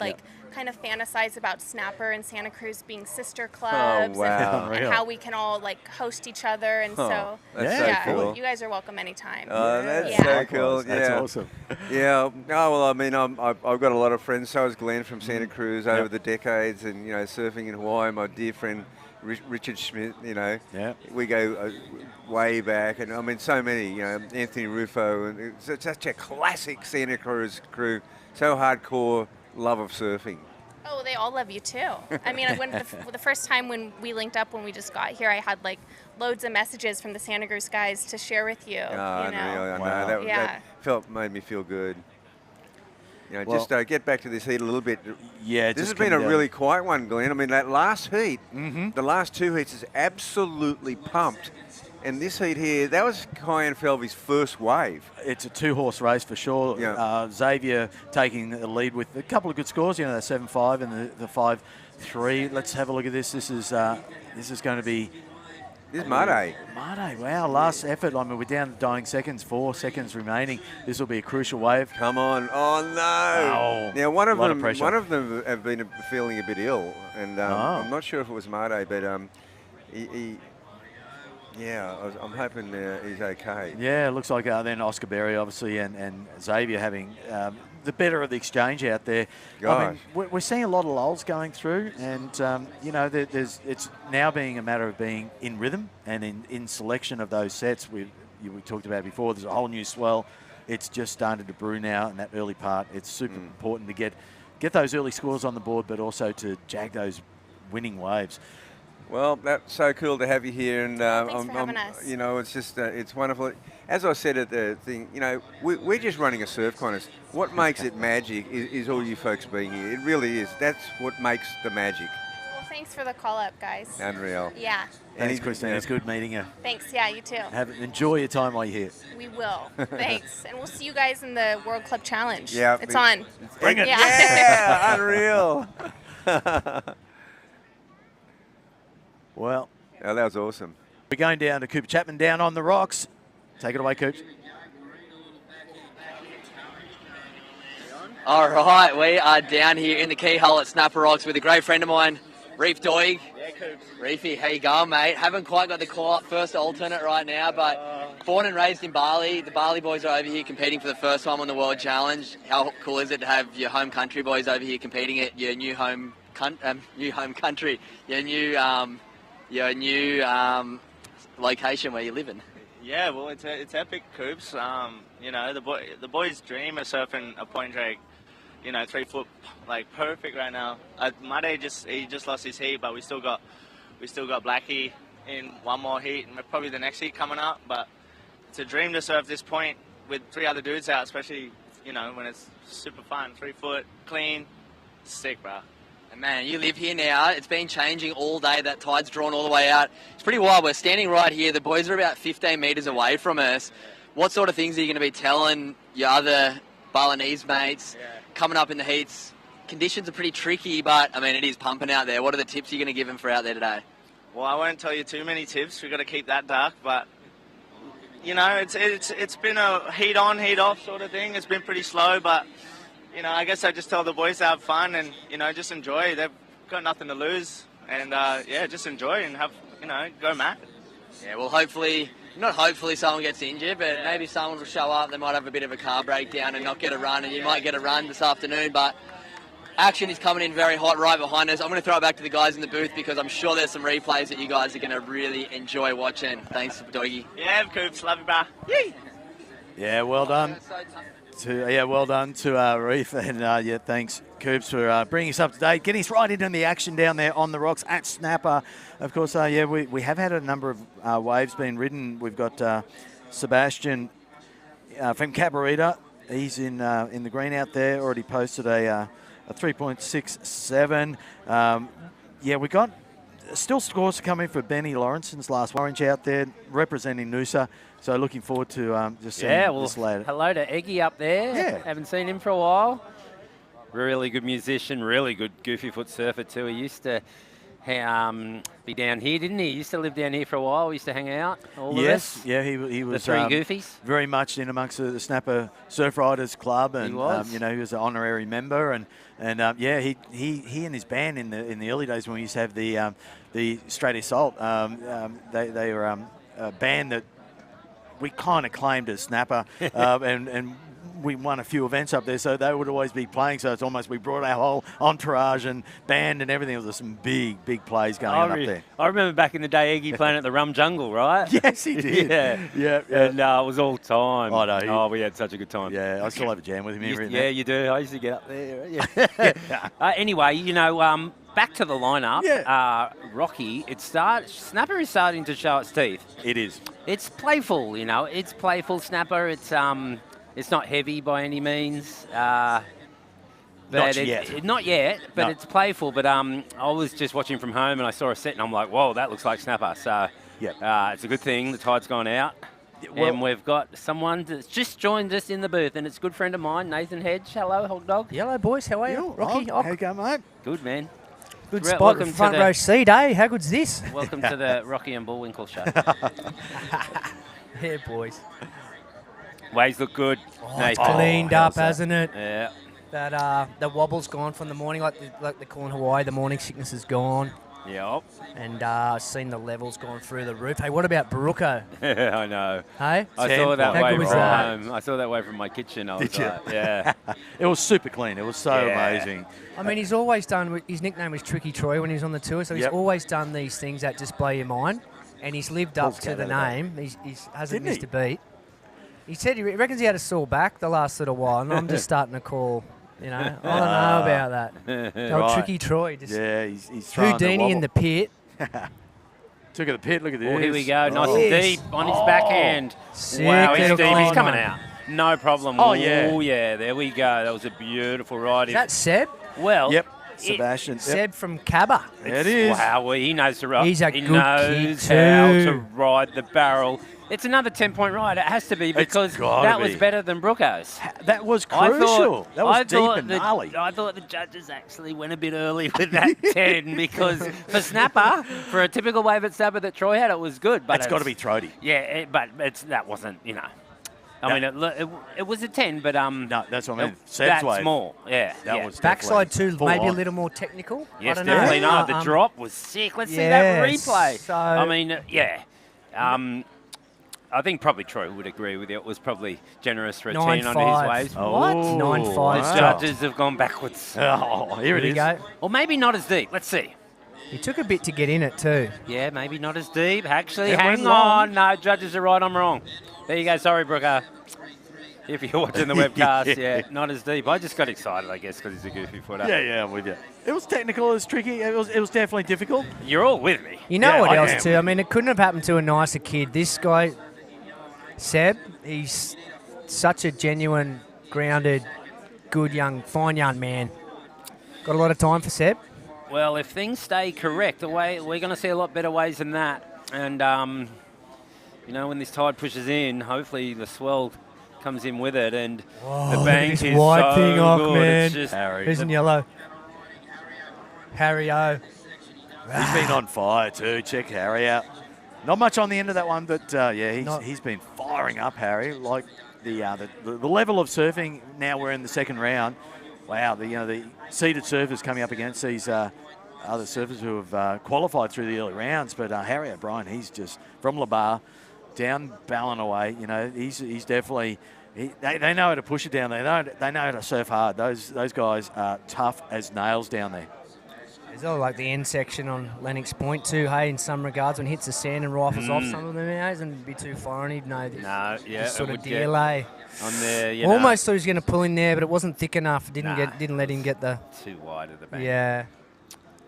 kind of fantasized about Snapper and Santa Cruz being sister clubs and how we can all like host each other, and so that's so cool. You guys are welcome anytime. Oh, that's so cool. That's awesome. Yeah. Oh, well, I mean, I've got a lot of friends. So has Glenn from Santa Cruz over the decades, and you know, surfing in Hawaii. My dear friend Richard Schmidt. You know, we go way back, and I mean, so many. You know, Anthony Rufo, and it's such a classic Santa Cruz crew. So hardcore love of surfing. Oh, they all love you too. I mean, when the first time when we linked up when we just got here, I had like loads of messages from the Santa Cruz guys to share with you. Oh, you know? Wow. That made me feel good. You know, just get back to this heat a little bit. Yeah, this has been a really quiet one, Glenn. I mean, that last heat, the last two heats is absolutely pumped. And this heat here, that was Kyan Felvey's first wave. It's a two-horse race for sure. Yeah. Xavier taking the lead with a couple of good scores, you know, the 7.5 and the 5.3. Let's have a look at this. This is going to be... This is Made. Made, wow, last effort. I mean, we're down to dying seconds, 4 seconds remaining. This will be a crucial wave. Come on. Oh, no. Wow. Now, one of them have been feeling a bit ill. And I'm not sure if it was Made, but I'm hoping he's okay. Yeah, it looks like then Oscar Berry, obviously, and Xavier having the better of the exchange out there. Gosh. I mean, we're seeing a lot of lulls going through, and, you know, it's now being a matter of being in rhythm and in selection of those sets. We talked about before, there's a whole new swell. It's just started to brew now in that early part. It's super important to get those early scores on the board, but also to jag those winning waves. Well, that's so cool to have you here, and thanks for having us. you know, it's just it's wonderful. As I said at the thing, you know, we're just running a surf contest. What makes it magic is all you folks being here. It really is. That's what makes the magic. Well, thanks for the call up, guys. Unreal. Yeah. Thanks, Christine. It's good meeting you. Thanks. Yeah, you too. Enjoy your time while you're here. We will. Thanks. And we'll see you guys in the World Club Challenge. Yeah. It's on. Bring it. Yeah, unreal. Well, that was awesome. We're going down to Cooper Chapman down on the rocks. Take it away, Coops. All right, we are down here in the key hole at Snapper Rocks with a great friend of mine, Reef Doig. Yeah, Coops. Reefy, how you going, mate? Haven't quite got the call-up first alternate right now, but born and raised in Bali. The Bali boys are over here competing for the first time on the World Challenge. How cool is it to have your home country boys over here competing at your new home country, your new your new location where you're living? Yeah, well, it's epic, Coops. You know, the boys' dream of surfing a point drag. You know, 3 foot, like perfect right now. Muddy he just lost his heat, but we still got Blackie in one more heat, and probably the next heat coming up. But it's a dream to surf this point with 3 other dudes out, especially, you know, when it's super fun, 3 foot, clean, sick, bro. And man, you live here now. It's been changing all day. That tide's drawn all the way out. It's pretty wild. We're standing right here. The boys are about 15 metres away from us. What sort of things are you going to be telling your other Balinese mates coming up in the heats? Conditions are pretty tricky, but, I mean, it is pumping out there. What are the tips you're going to give them for out there today? Well, I won't tell you too many tips. We've got to keep that dark, but, you know, it's been a heat on, heat off sort of thing. It's been pretty slow, but, you know, I guess I just tell the boys to have fun and, you know, just enjoy. They've got nothing to lose. And, yeah, just enjoy and have, you know, go mad. Yeah, well, hopefully, not hopefully someone gets injured, but maybe someone will show up. They might have a bit of a car breakdown and not get a run, and you might get a run this afternoon. But action is coming in very hot right behind us. I'm going to throw it back to the guys in the booth because I'm sure there's some replays that you guys are going to really enjoy watching. Thanks, Doggy. Yeah, Coops. Love you, bro. Yee! Yeah, well done. Well done to Reef, and yeah, thanks, Coops, for bringing us up to date, getting us right into the action down there on the rocks at Snapper. Of course, yeah, we have had a number of waves being ridden. We've got Sebastian from Cabarita. He's in the green out there. Already posted a 3.67. Yeah, we got still scores to come in for Benny Lawrenson's last orange out there, representing Noosa. So looking forward to just seeing this later. Hello to Eggy up there. Yeah. Haven't seen him for a while. Really good musician, really good goofy foot surfer too. He used to be down here, didn't he? He used to live down here for a while. We used to hang out, all of us. Yeah, he was the 3 goofies. Very much in amongst the Snapper Surf Riders Club, and he was. you know, he was an honorary member, and yeah, he and his band in the early days when we used to have the Straight Assault, they were a band that we kind of claimed as Snapper, and we won a few events up there, so they would always be playing. So it's almost we brought our whole entourage and band and everything. There was some big plays going on up there. I remember back in the day, Eggy playing at the Rum Jungle, right? Yes, he did. Yeah. And it was all time. I know. We had such a good time. Yeah, I still have a jam with him here. Yeah, you do. I used to get up there. Yeah. Anyway, you know, back to the lineup. Yeah. Rocky, Snapper is starting to show its teeth. It is. It's playful, you know. It's playful Snapper. It's not heavy by any means. Not yet. Not yet, but No. it's playful. But I was just watching from home and I saw a set and I'm like, whoa, that looks like Snapper. So it's a good thing the tide's gone out. Well, and we've got someone that's just joined us in the booth, and it's a good friend of mine, Nathan Hedge. Hello, Hog Dog. Hello, boys. How are you? Rocky? How you going, mate? Good, man. Good Re- spot, welcome front to row seat, eh? How good's this? Welcome to the Rocky and Bullwinkle show. Yeah, boys. Waves look good. Oh, it's cleaned up, hasn't it? Yeah. That the wobble's gone from the morning, like they call in Hawaii. The morning sickness is gone. Yep. And I've seen the levels gone through the roof. Hey, what about Baruko? I know. Hey? I saw that How wave good was from that? home. I saw that wave from my kitchen. Did you? Yeah. It was super clean. It was so amazing. I mean, he's always done, his nickname was Tricky Troy when he was on the tour, so he's always done these things that just blow your mind. And he's lived up to the name. He hasn't missed a beat. He said he reckons he had a sore back the last little while, and I'm just starting to call, you know, I don't know about that. Oh, Tricky Troy. Just he's throwing Houdini in the pit. Took at the pit, look at this. Oh, here we go, nice and deep on his backhand. Sick Wow, he's little deep, he's climb. coming out. No problem. Oh, yeah. Oh, yeah, there we go. That was a beautiful ride. Is that Seb? Well, Yep, Sebastian. Yep. Seb from Cabba. It is. Wow, well, he knows to ride. He's a he good knows kid how too. to ride the barrel. It's another 10-point ride. It has to be because gotta that was be. better than Brooko's. That was crucial. That was deep and gnarly. I thought the judges actually went a bit early with that 10 because for Snapper, for a typical wave at Snapper that Troy had, it was good. But It's got to be throaty. Yeah, but that wasn't, you know. I mean, it was a 10, but No, that's what I mean. Seb's that's wave. more. Yeah, That was Backside definitely too, full maybe a on. little more technical. Yes, I don't definitely know. not. The drop was sick. Let's see that replay. So I mean, yeah. I think probably Troy would agree with you. It was probably generous for a 10 on his 9.5. waves. Oh, What? 9.5. The wow. judges have gone backwards. Oh, here it Here we is. go. Or maybe not as deep. Let's see. He took a bit to get in it too. Yeah, maybe not as deep. Actually, It went hang long. on. No, judges are right, I'm wrong. There you go. Sorry, Brooker. If you're watching the webcast, yeah, not as deep. I just got excited, I guess, because he's a goofy footer. Yeah, I'm with you. It was technical, it was tricky, it was definitely difficult. You're all with me. You know Yeah, what I else am. too? I mean, it couldn't have happened to a nicer kid. This guy, Seb, he's such a genuine, grounded, good fine young man. Got a lot of time for Seb. Well, if things stay correct, we're going to see a lot better ways than that. And, when this tide pushes in, hopefully the swell comes in with it, and the bank is white so thing off, good. man. It's just Who's in yellow? Harry O. He's been on fire too. Check Harry out. Not much on the end of that one, but he's been firing up, Harry. Like the level of surfing. Now we're in the second round. Wow, the seeded surfers coming up against these other surfers who have qualified through the early rounds. But Harry O'Brien, he's just from La Barre down Ballon away. He's definitely. They know how to push it down there. They know how to surf hard. Those guys are tough as nails down there. It's all like the end section on Lennox Point too, hey, in some regards, when it hits the sand and rifles off some of them, and be too far, and he'd know this. No, yeah, this sort it of would get delay. on there. Almost thought he was going to pull in there, but it wasn't thick enough. Didn't let him get the. Too wide of the bank. Yeah.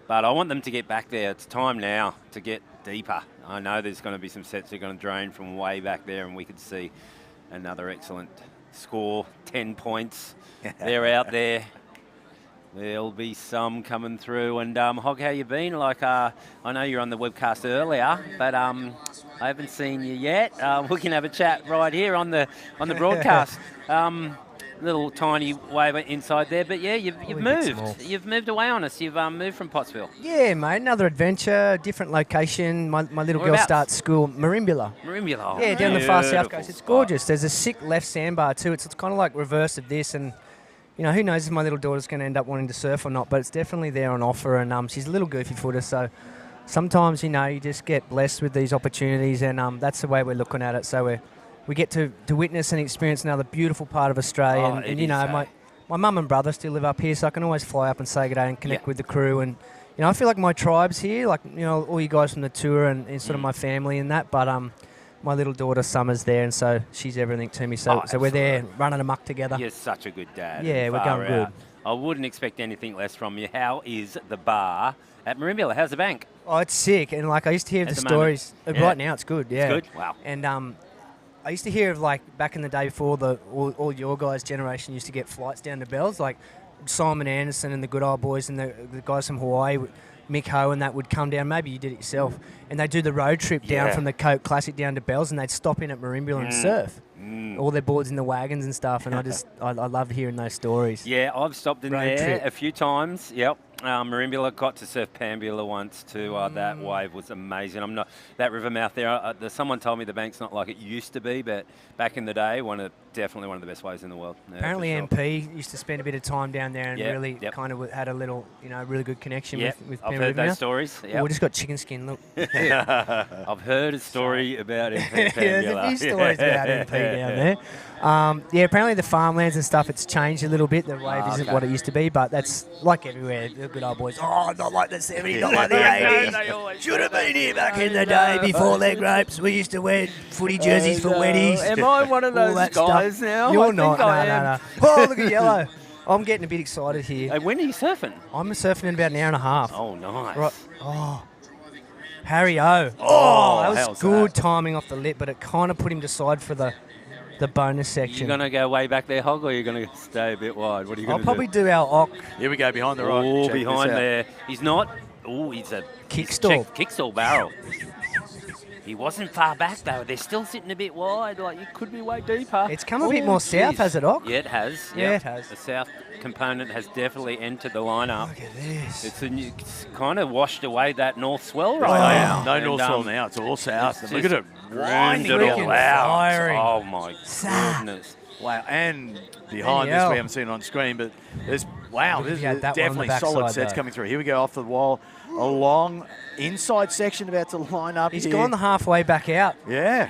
But I want them to get back there. It's time now to get deeper. I know there's going to be some sets that are going to drain from way back there, and we could see another excellent score, 10 points. They're out there. There'll be some coming through. And Hog, how you been? I know you're on the webcast earlier, but I haven't seen you yet. We can have a chat right here on the broadcast. Little tiny wave inside there, but yeah, you've moved. You've moved away on us. You've moved from Pottsville. Yeah, mate. Another adventure, different location. My little girl starts school, Marimbula. Marimbula. Yeah, down the far south coast. It's gorgeous. There's a sick left sandbar too. It's kind of like reverse of this, and who knows if my little daughter's going to end up wanting to surf or not. But it's definitely there on offer, and she's a little goofy footer, so sometimes you just get blessed with these opportunities, and that's the way we're looking at it. So we get to witness and experience another beautiful part of Australia. My mum and brother still live up here, so I can always fly up and say good day and connect with the crew. And, I feel like my tribe's here, all you guys from the tour and sort of my family and that. But my little daughter Summer's there, and so she's everything to me. So we're there running amok together. You're such a good dad. Yeah, we're going good. I wouldn't expect anything less from you. How is the bar at Marimbula? How's the bank? Oh, it's sick. And, I used to hear the stories. Right now it's good, yeah. It's good? Wow. And I used to hear of back in the day before all your guys' generation used to get flights down to Bells, like Simon Anderson and the good old boys and the guys from Hawaii, Mick Ho and that would come down. Maybe you did it yourself, and they'd do the road trip down from the Coke Classic down to Bells, and they'd stop in at Marimbula and surf. All their boards in the wagons and stuff, and I love hearing those stories. Yeah, I've stopped in there a few times. Yep. Marimbula, got to surf Pambula once too. That wave was amazing. That river mouth there. Someone told me the bank's not like it used to be, but back in the day, definitely one of the best waves in the world. Yeah, apparently, MP used to spend a bit of time down there and really kind of had a little, really good connection with I've heard those stories. Yep. We just got chicken skin. Look, I've heard a story about MP. There's a few stories about MP down there. Apparently the farmlands and stuff, it's changed a little bit. The wave isn't what it used to be, but that's like everywhere. The good old boys, not like the 70s, not like the 80s. Should have been here back in the day before leg ropes. We used to wear footy jerseys for weddies. Am I one of those guys now? You're not. No. Oh, look at yellow. I'm getting a bit excited here. Hey, when are you surfing? I'm surfing in about an hour and a half. Oh, nice. Right. Oh. Harry O. Oh, that was good timing off the lip, but it kind of put him to side for the bonus section. You going to go way back there, Hog, or are you going to stay a bit wide? What are you going to do? I'll probably do our ock. Here we go, behind the rock. Oh, behind there. He's not. Oh, he's a kickstall. Kickstall barrel. He wasn't far back, though. They're still sitting a bit wide. You could be way deeper. It's come a bit more south, has it, Ock? Yeah, it has. Yeah, it has. The south component has definitely entered the lineup. Look at this. It's kind of washed away that north swell right now. No north swell now. It's all south. Look at it. Winding it all out. Oh, my goodness. Wow, and behind this, we haven't seen it on screen, but there's definitely solid sets coming through. Here we go off the wall. A long inside section about to line up. He's gone the halfway back out. Yeah.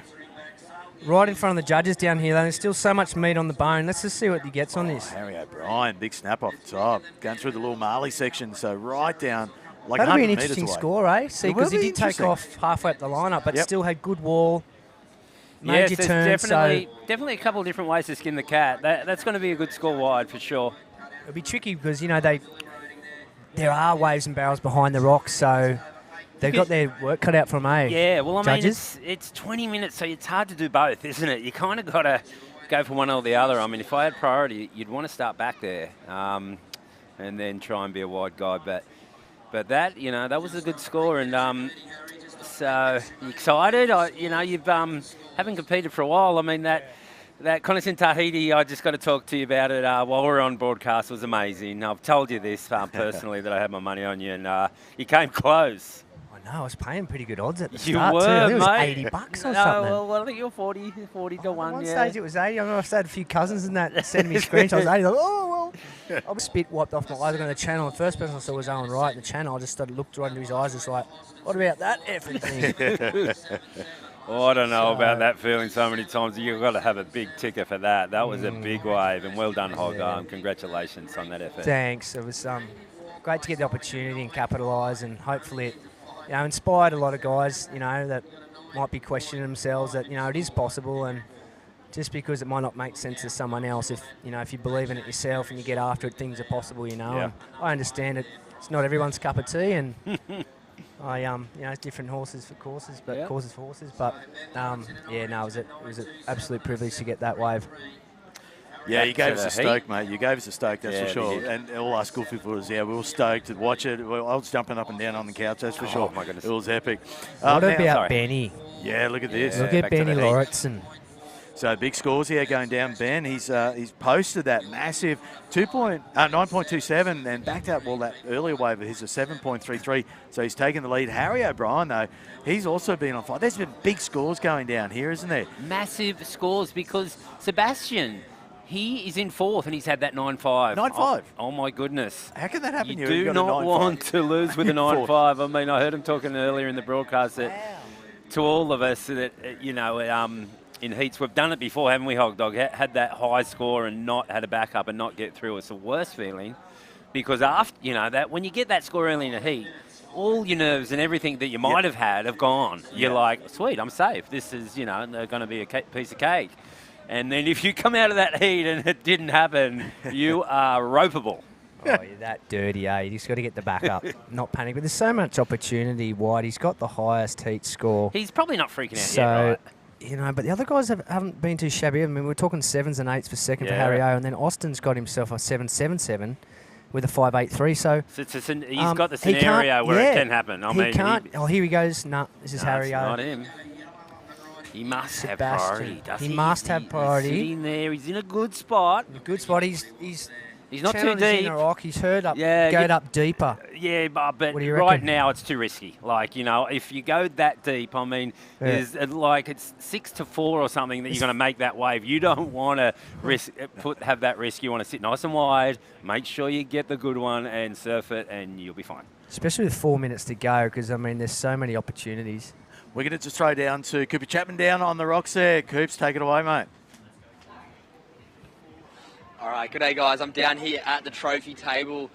Right in front of the judges down here. There's still so much meat on the bone. Let's just see what he gets on this. Harry O'Brien, big snap off the top. Going through the little Marley section, so right down like That'll be 100 an metres interesting away. score, eh? See, It will because he be did take interesting. off halfway up the lineup, but Yep. still had good wall, Yes, major there's turns. definitely a couple of different ways to skin the cat. That's going to be a good score wide for sure. It'll be tricky because, there are waves and barrels behind the rocks, so they've got their work cut out from Yeah, well, I mean, judges. it's 20 minutes, so it's hard to do both, isn't it? You kind of got to go for one or the other. I mean, if I had priority, you'd want to start back there and then try and be a wide guy. But that, that was a good score, and so you excited? You've haven't competed for a while. I mean, that Connaughton Tahiti, I just got to talk to you about it while we're on broadcast, was amazing. I've told you this personally that I had my money on you, and you came close. I know, I was paying pretty good odds at the You start were, too. I think it was mate. $80 or No, something. well, I think you're 40 to 1, One yeah. stage it was 80. I remember I had a few cousins in that sending me screenshots. I was 80. Like, oh, well. I was spit wiped off my eyes on the channel. The first person I saw was Owen Wright. The channel, I just started looking right into his eyes. Just like, what about that effing thing? Oh, I don't know about that feeling so many times. You've got to have a big ticker for that. That was a big wave, and well done, Hog. Congratulations on that effort. Thanks. It was great to get the opportunity and capitalise, and hopefully it inspired a lot of guys, that might be questioning themselves that, it is possible, and just because it might not make sense to someone else, if you believe in it yourself and you get after it, things are possible, Yeah. And I understand it. It's not everyone's cup of tea, and it's different horses for courses, but courses for horses. But it was an absolute privilege to get that wave. Yeah, you gave us a heat. stoke, mate. You gave us a stoke, that's for Yeah, sure. we did. And all our school footballers, we were stoked to watch it. I was jumping up and down on the couch, that's for sure. Oh, my goodness. It was epic. What Now- about Benny? Yeah, look at this. Look at back to Benny the heat. Lauritsen. So big scores here going down. Ben, he's posted that massive 9.27 and backed up that earlier wave of his 7.33. So he's taken the lead. Harry O'Brien, though, he's also been on fire. There's been big scores going down here, isn't there? Massive scores because Sebastian, he is in fourth and he's had that 9.5. 9.5? Oh, my goodness. How can that happen? You You've do got a not 9.5. want to lose with a In fourth. 9.5. I mean, I heard him talking earlier in the broadcast that to all of us that, in heats, we've done it before, haven't we, Hog Dog? Had that high score and not had a backup and not get through. It's the worst feeling because after, that when you get that score early in a heat, all your nerves and everything that you might have had have gone. You're like, sweet, I'm safe. This is, going to be a piece of cake. And then if you come out of that heat and it didn't happen, you are ropeable. Oh, you're that dirty, eh? You just got to get the back up, not panic. But there's so much opportunity wide. He's got the highest heat score. He's probably not freaking out So, yet, right? but the other guys haven't been too shabby. I mean, we're talking 7s and 8s for second for Yeah. Harry O, and then Austin's got himself a 7.77 with a 5.83. So He's got the scenario where it can happen. I mean, here he goes. Nah, this is Harry it's O. not him. He must have Sebastian. priority, does he? He must have priority. He's sitting there. He's in a good spot. Good spot. He's not too channeled his deep. inner rock. He's heard up. Yeah, Going up deeper. Yeah, but What do you right reckon? now it's too risky. Like, if you go that deep, I mean, there's it's 6 to 4 or something that you're going to make that wave. You don't want to have that risk. You want to sit nice and wide, make sure you get the good one and surf it, and you'll be fine. Especially with 4 minutes to go, because, there's so many opportunities. We're going to just throw down to Cooper Chapman down on the rocks there. Coops, take it away, mate. All right, g'day guys. I'm down here at the trophy table.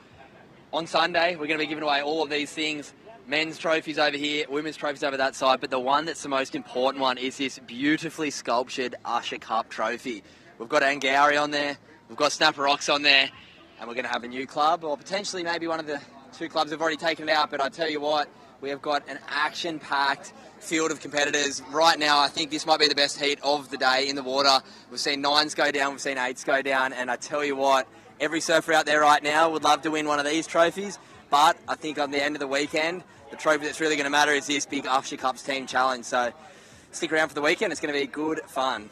On Sunday, we're going to be giving away all of these things. Men's trophies over here, women's trophies over that side, but the one that's the most important one is this beautifully sculptured Usher Cup trophy. We've got Angari on there, we've got Snapper Rocks on there, and we're going to have a new club, or potentially maybe one of the 2 clubs have already taken it out, but I tell you what, we have got an action-packed field of competitors. Right now, I think this might be the best heat of the day in the water. We've seen 9s go down, we've seen 8s go down, and I tell you what, every surfer out there right now would love to win one of these trophies, but I think on the end of the weekend, the trophy that's really going to matter is this big Usher Cups team challenge. So stick around for the weekend, it's going to be good fun.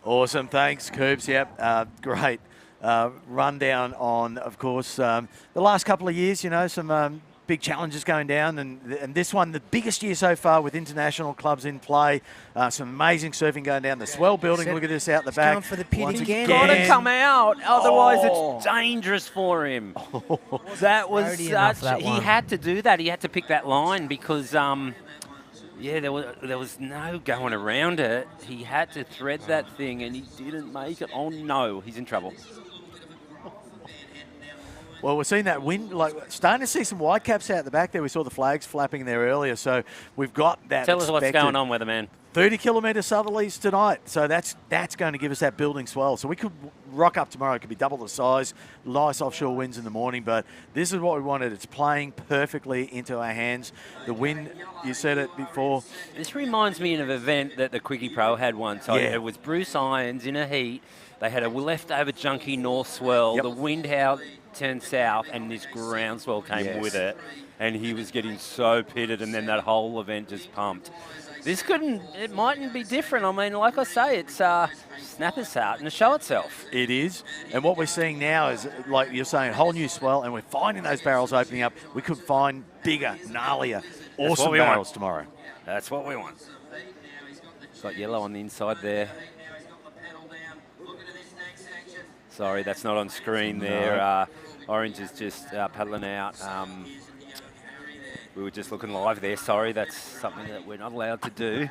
Awesome, thanks, Coops. Yep, great rundown on, of course, the last couple of years. Some big challenges going down, and this one, the biggest year so far with international clubs in play. Some amazing surfing going down. The swell building. Look at this out the back. Going for the pit Once again. Got to come out, otherwise it's dangerous for him. That was Roadie enough, such. that He one. had to do that. He had to pick that line because, there was no going around it. He had to thread that thing, and he didn't make it. Oh no, he's in trouble. Well, we're seeing that wind, like starting to see some white caps out the back there. We saw the flags flapping there earlier, so we've got that. Tell us what's going on, weatherman. 30-kilometre southerlies tonight, so that's going to give us that building swell. So we could rock up tomorrow. It could be double the size, nice offshore winds in the morning, but this is what we wanted. It's playing perfectly into our hands. The wind, you said it before. This reminds me of an event that the Quickie Pro had once. Yeah. It was Bruce Irons in a heat. They had a leftover junky north swell. Yep. The wind howled, turned south, and this groundswell came with it. And he was getting so pitted, and then that whole event just pumped. It mightn't be different. I mean, like I say, it's snapper's starting to show itself. It is. And what we're seeing now is, like you're saying, whole new swell, and we're finding those barrels opening up. We could find bigger, gnarlier, awesome barrels tomorrow. That's what we want. Got yellow on the inside there. Sorry, that's not on screen there. Orange is just paddling out. We were just looking live there. Sorry, that's something that we're not allowed to do.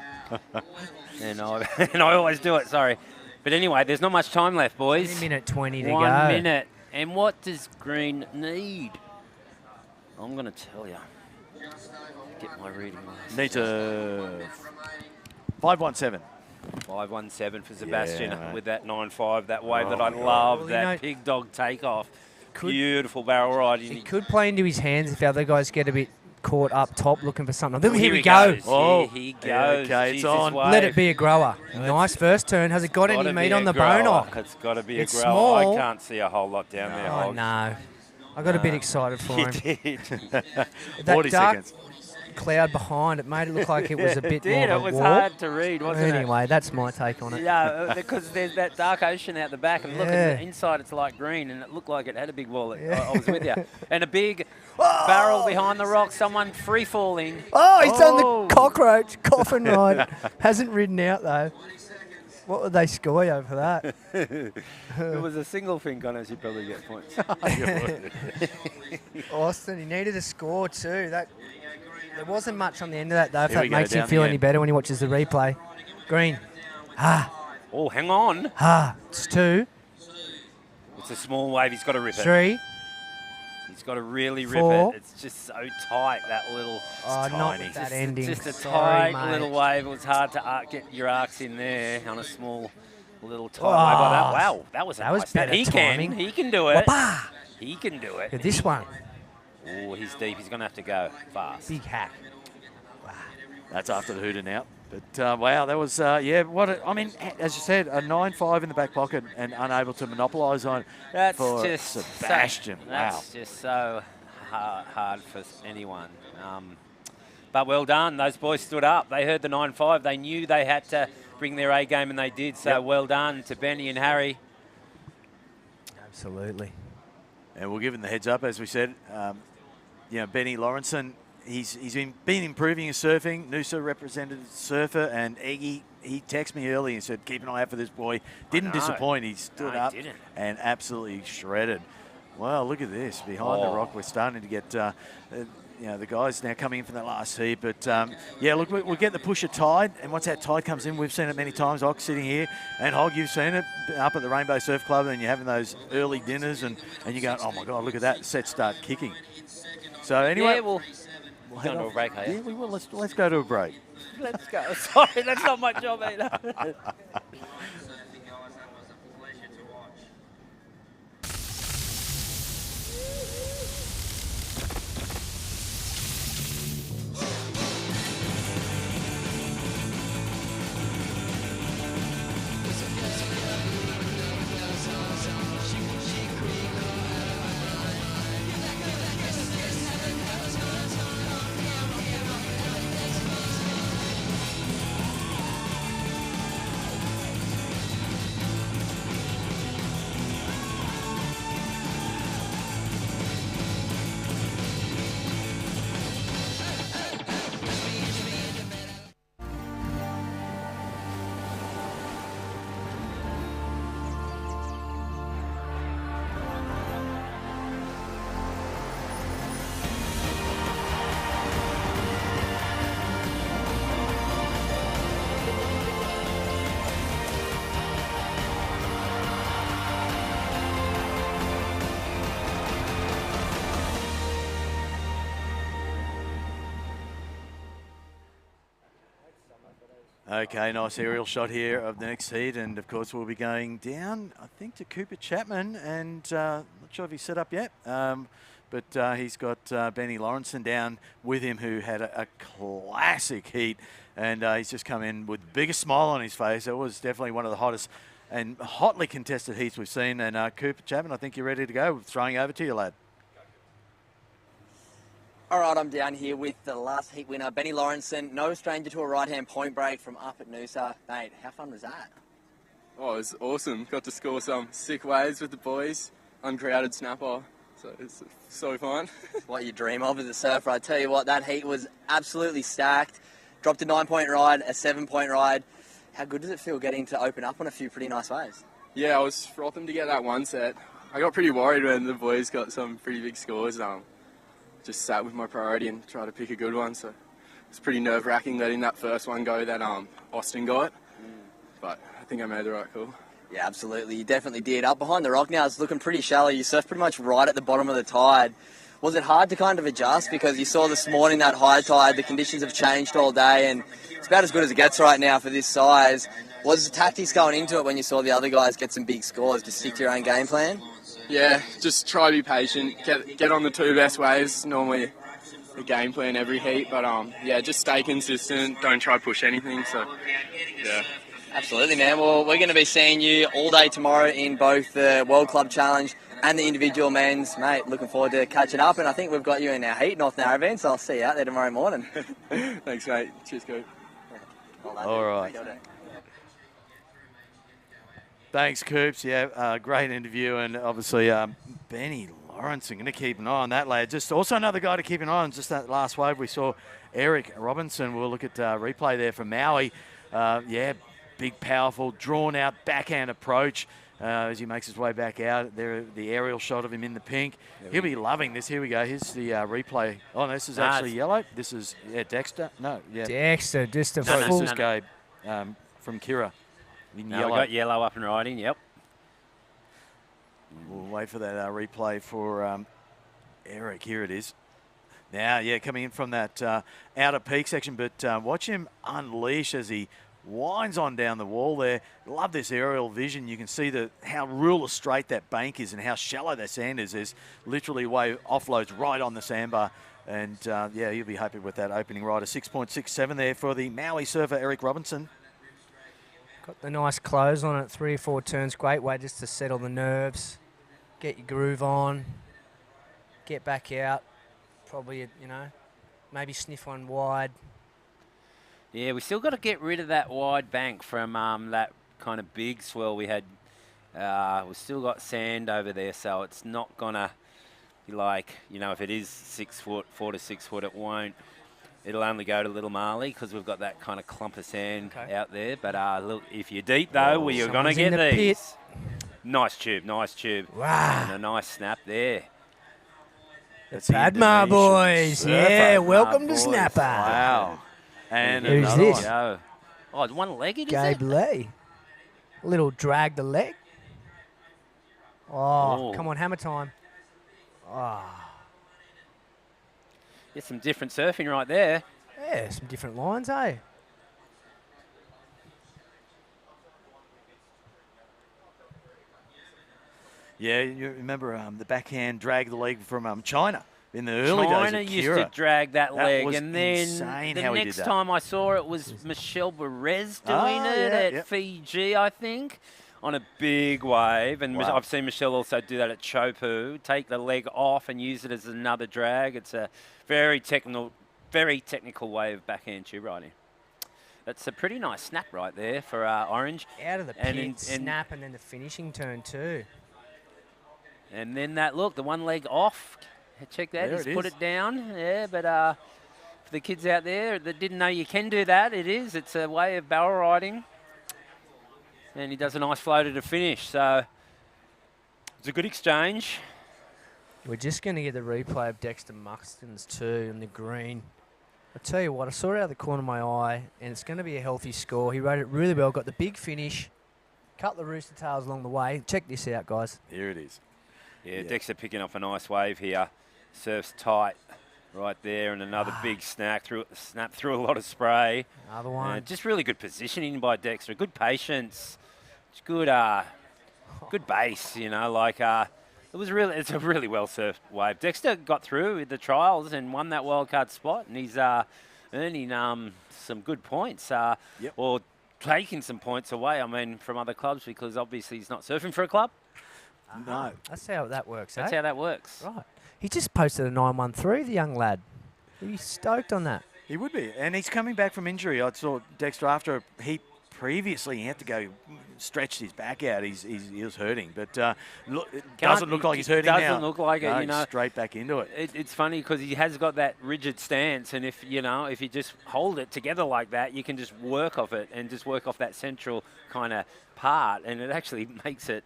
and I always do it, sorry. But anyway, there's not much time left, boys. 1 minute 20 to go. 1 minute. And what does green need? I'm going to tell you. Get my reading list. Needs a 517. 517 for Sebastian Yeah, with that 9.5, that wave that I love, Well, that big dog takeoff. Beautiful barrel ride. It could play into his hands if the other guys get a bit caught up top looking for something. Look, Here here we he go. goes. Here he goes. Okay, it's on. Let it be a grower. Nice first turn. Has it got any meat on the bone off? It's got to be It's a grower. small. I can't see a whole lot down there. Oh, Hog. no. I got a bit excited for him. You did. That 40 dark seconds. cloud behind it made it look like it was a bit more It of a was walk. hard to read, wasn't it? Anyway, that's my take on it. Yeah, because there's that dark ocean out the back, and look, Yeah. at the inside it's light green, and it looked like it had a big wall. I was with you. And a big barrel behind the rock, someone free falling. Oh, he's done the cockroach coffin ride. Hasn't ridden out, though. What would they score you for that? It was a single fin, Connors, you'd probably get points. Austin, he needed a score too. There wasn't much on the end of that, though, if Here we that go, makes him down feel the any end. better when he watches the replay. Green. Oh, hang on. It's 2, It's a small wave. He's got to rip it. 3. He's got to really rip 4. it. It's just so tight, that little. Oh, not tiny. with that ending. Just a Sorry, tight mate. little wave. It was hard to get your arcs in there on a small little tight Oh. wave like that. Wow, that was a That was nice net. better timing. He can do it. Wah-bah! He can do it. Look at this one. Oh, he's deep. He's going to have to go fast. Big hack. That's after the hooter now. But, wow, that was, as you said, a 9.5 in the back pocket and unable to monopolise on That's for just Sebastian. That's just so hard for anyone. But well done. Those boys stood up. They heard the 9.5. They knew they had to bring their A game, and they did. So well done to Benny and Harry. Absolutely. And we'll give him the heads up, as we said. Benny Lawrenson, he's been improving his surfing. Noosa represented surfer, and Eggy, he texted me early and said, keep an eye out for this boy. Didn't disappoint. He stood up and absolutely shredded. Well, look at this. Behind the rock, we're starting to get, the guys now coming in from that last heat. But, look, we'll get the pusher tide. And once that tide comes in, we've seen it many times. Hog sitting here. And Hog, you've seen it up at the Rainbow Surf Club, and you're having those early dinners, and you're going, oh, my God, look at that. Sets start kicking. So, anyway. Yeah, we'll go to a break, hey? Yeah, we will. Let's go to a break. Let's go. Sorry, that's not my job either. Okay, nice aerial shot here of the next heat, and of course we'll be going down, I think, to Cooper Chapman, and not sure if he's set up yet, but he's got Benny Lawrenson down with him, who had a classic heat, and he's just come in with the biggest smile on his face. It was definitely one of the hottest and hotly contested heats we've seen, and Cooper Chapman, I think you're ready to go. Throwing over to you, lad. All right, I'm down here with the last heat winner, Benny Lawrenson. No stranger to a right-hand point break from up at Noosa. Mate, how fun was that? Oh, it was awesome. Got to score some sick waves with the boys. Uncrowded snapper. So it's so fun. What you dream of as a surfer. I tell you what, that heat was absolutely stacked. Dropped a 9-point ride, a 7-point ride. How good does it feel getting to open up on a few pretty nice waves? Yeah, I was frothing to get that one set. I got pretty worried when the boys got some pretty big scores. Just sat with my priority and tried to pick a good one. So it's pretty nerve-wracking letting that first one go that Austin got. But I think I made the right call. Yeah, absolutely. You definitely did. Up behind the rock now, it's looking pretty shallow. You surfed pretty much right at the bottom of the tide. Was it hard to kind of adjust? Because you saw this morning that high tide, the conditions have changed all day, and it's about as good as it gets right now for this size. Was the tactics going into it when you saw the other guys get some big scores to stick to your own game plan? Yeah, just try to be patient. Get on the two best waves. Normally the game plan every heat, but yeah, just stay consistent. Don't try to push anything. So yeah. Absolutely, man. Well, we're going to be seeing you all day tomorrow in both the World Club Challenge and the individual men's. Mate, looking forward to catching up, and I think we've got you in our heat, North Narrabeen, so I'll see you out there tomorrow morning. Thanks, mate. Cheers, Coop. All right. Thanks, Coops. Yeah, great interview, and obviously Benny Lawrence, I'm going to keep an eye on that, lad. Just also another guy to keep an eye on, just that last wave we saw, Eric Robinson. We'll look at replay there from Maui. Yeah, big, powerful, drawn-out backhand approach as he makes his way back out. There, the aerial shot of him in the pink. He'll be loving this. Here we go. Here's the replay. Oh, no, this is actually yellow. This is, Dexter. No, yeah. Dexter, just a Sorry, full... this is Gabe from Kira. No, we got yellow up and riding, yep. We'll wait for that replay for Eric. Here it is. Now, yeah, coming in from that outer peak section, but watch him unleash as he winds on down the wall there. Love this aerial vision. You can see how ruler straight that bank is and how shallow that sand is. There's literally wave offloads right on the sandbar. And, yeah, you'll be happy with that opening ride. A 6.67 there for the Maui surfer, Eric Robinson. Got the nice close on it, 3 or 4 turns. Great way just to settle the nerves, get your groove on, get back out. Probably, you know, maybe sniff one wide. Yeah, we still got to get rid of that wide bank from that kind of big swell we had. We've still got sand over there, so it's not going to be like, you know, if it is 6 foot, 4 to 6 foot, it won't. It'll only go to Little Marley because we've got that kind of clump of sand out there. But look, if you're deep, though, well, you're going to get these. Pit. Nice tube, nice tube. Wow. And a nice snap there. The Padma boys. Yeah, welcome to Snapper. Wow. And who's this? Go. Oh, it's one-legged, Gabe Lee. Little drag the leg. Oh, come on, hammer time. Oh. Get some different surfing right there. Yeah, some different lines, eh? Yeah, you remember the backhand drag the leg from China in the early days. China used to drag that leg, and then the how next time I saw it was Michelle Perez doing it at Fiji, I think, on a big wave. And I've seen Michelle also do that at Chopu, take the leg off and use it as another drag. It's a very technical way of backhand tube riding. That's a pretty nice snap right there for Orange. Out of the pit, snap, and then the finishing turn too. And then that, look, the one leg off. Check that, he's put it down. Yeah, but for the kids out there that didn't know you can do that, it's a way of barrel riding. And he does a nice floater to finish. So it's a good exchange. We're just going to get the replay of Dexter Muxton's too in the green. I tell you what, I saw it out of the corner of my eye, and it's going to be a healthy score. He rode it really well, got the big finish, cut the rooster tails along the way. Check this out, guys. Here it is. Yeah, Dexter picking up a nice wave here. Surfs tight right there, and another big snap through a lot of spray. Another one. Just really good positioning by Dexter. Good patience. Good, good base. You know, like it's a really well surfed wave. Dexter got through the trials and won that wildcard spot, and he's earning some good points. Or taking some points away. I mean, from other clubs, because obviously he's not surfing for a club. No. That's how that works, That's eh? how that works. Right. He just posted a 913, the young lad. He's stoked on that. He would be. And he's coming back from injury. I saw Dexter after he previously had to go stretch his back out. He was hurting. But it doesn't look like he's hurting now. Doesn't look like it, No, you know. Straight back into it. It's funny because he has got that rigid stance, and if you just hold it together like that, you can just work off it and just work off that central kind of part, and it actually makes it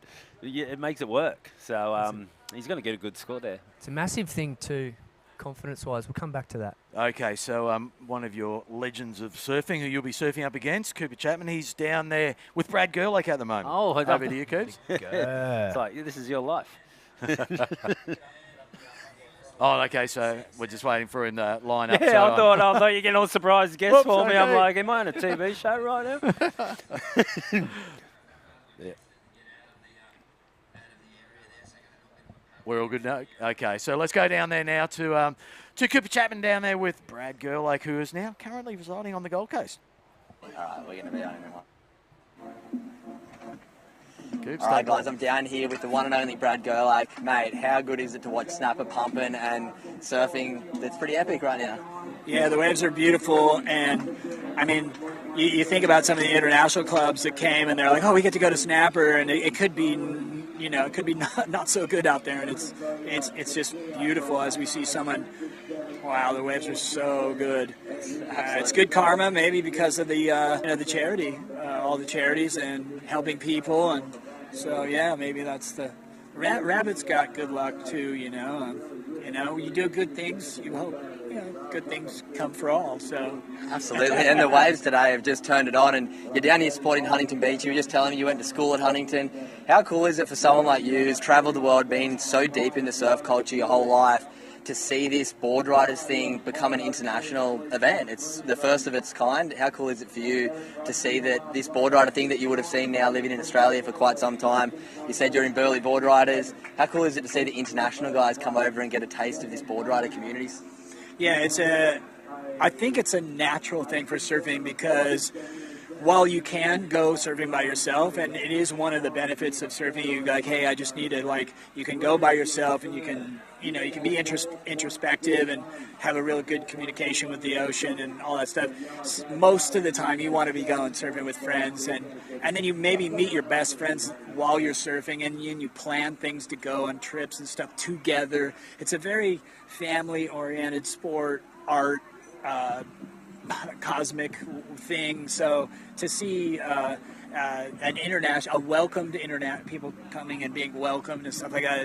work. So he's going to get a good score there. It's a massive thing too, confidence-wise. We'll come back to that. Okay, so one of your legends of surfing who you'll be surfing up against, Cooper Chapman, he's down there with Brad Gerlach at the moment. Oh, over to you, Coops. It's like, this is your life. Oh, okay, so we're just waiting for him to line up. Yeah, so, I thought you're getting all surprise guests Whoops, for me. okay. I'm like, am I on a TV show right now? Yeah. We're all good now? Okay, so let's go down there now to Cooper Chapman down there with Brad Gerlach, who is now currently residing on the Gold Coast. All right, we're going to be on him. Coops, All right, guys, I'm down here with the one and only Brad Gerlach. Mate, how good is it to watch snapper pumping and surfing? It's pretty epic right now. Yeah, the waves are beautiful, and I mean, you think about some of the international clubs that came, and they're like, "Oh, we get to go to snapper," and it could be, it could be not so good out there, and it's just beautiful as we see someone. Wow, the waves are so good. It's good karma, maybe because of the the charity, all the charities and helping people, and so yeah, maybe that's the Rabbit's got good luck too. You do good things, you hope. Good things come for all, so. Absolutely, and the waves today have just turned it on, and you're down here supporting Huntington Beach. You were just telling me you went to school at Huntington. How cool is it for someone like you who's travelled the world, been so deep into surf culture your whole life, to see this board riders thing become an international event? It's the first of its kind. How cool is it for you to see that this board rider thing that you would have seen now living in Australia for quite some time? You said you're in Burleigh Board Riders. How cool is it to see the international guys come over and get a taste of this board rider communities? Yeah, I think it's a natural thing for surfing because while you can go surfing by yourself, and it is one of the benefits of surfing, you're like, hey, I just need to, you can go by yourself and you can be introspective and have a real good communication with the ocean and all that stuff. Most of the time you want to be going surfing with friends, and then you maybe meet your best friends while you're surfing, and you plan things to go on trips and stuff together. It's a very family-oriented sport, art, cosmic thing. So to see a welcomed internet, people coming and being welcomed and stuff like that,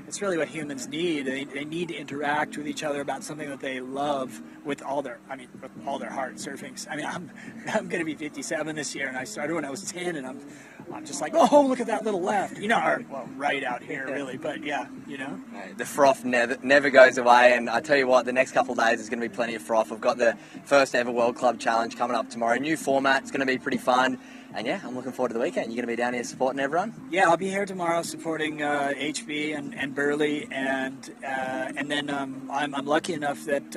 it's really what humans need. They need to interact with each other about something that they love with all their heart. Surfing. I mean, I'm going to be 57 this year, and I started when I was 10, and I'm just like, oh, look at that little left. Right out here, really. But yeah, The froth never goes away, and I tell you what, the next couple of days is going to be plenty of froth. We've got the first ever World Club Challenge coming up tomorrow. New format. It's going to be pretty fun. And yeah, I'm looking forward to the weekend. You're going to be down here supporting everyone? Yeah, I'll be here tomorrow supporting HB and Burleigh, and then I'm lucky enough that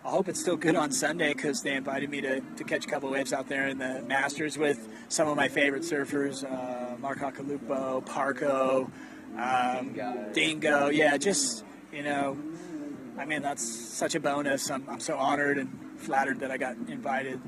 I hope it's still good on Sunday because they invited me to catch a couple of waves out there in the Masters with some of my favorite surfers, Mark Hakalupo, Parko, Dingo. Yeah, that's such a bonus. I'm so honored and flattered that I got invited.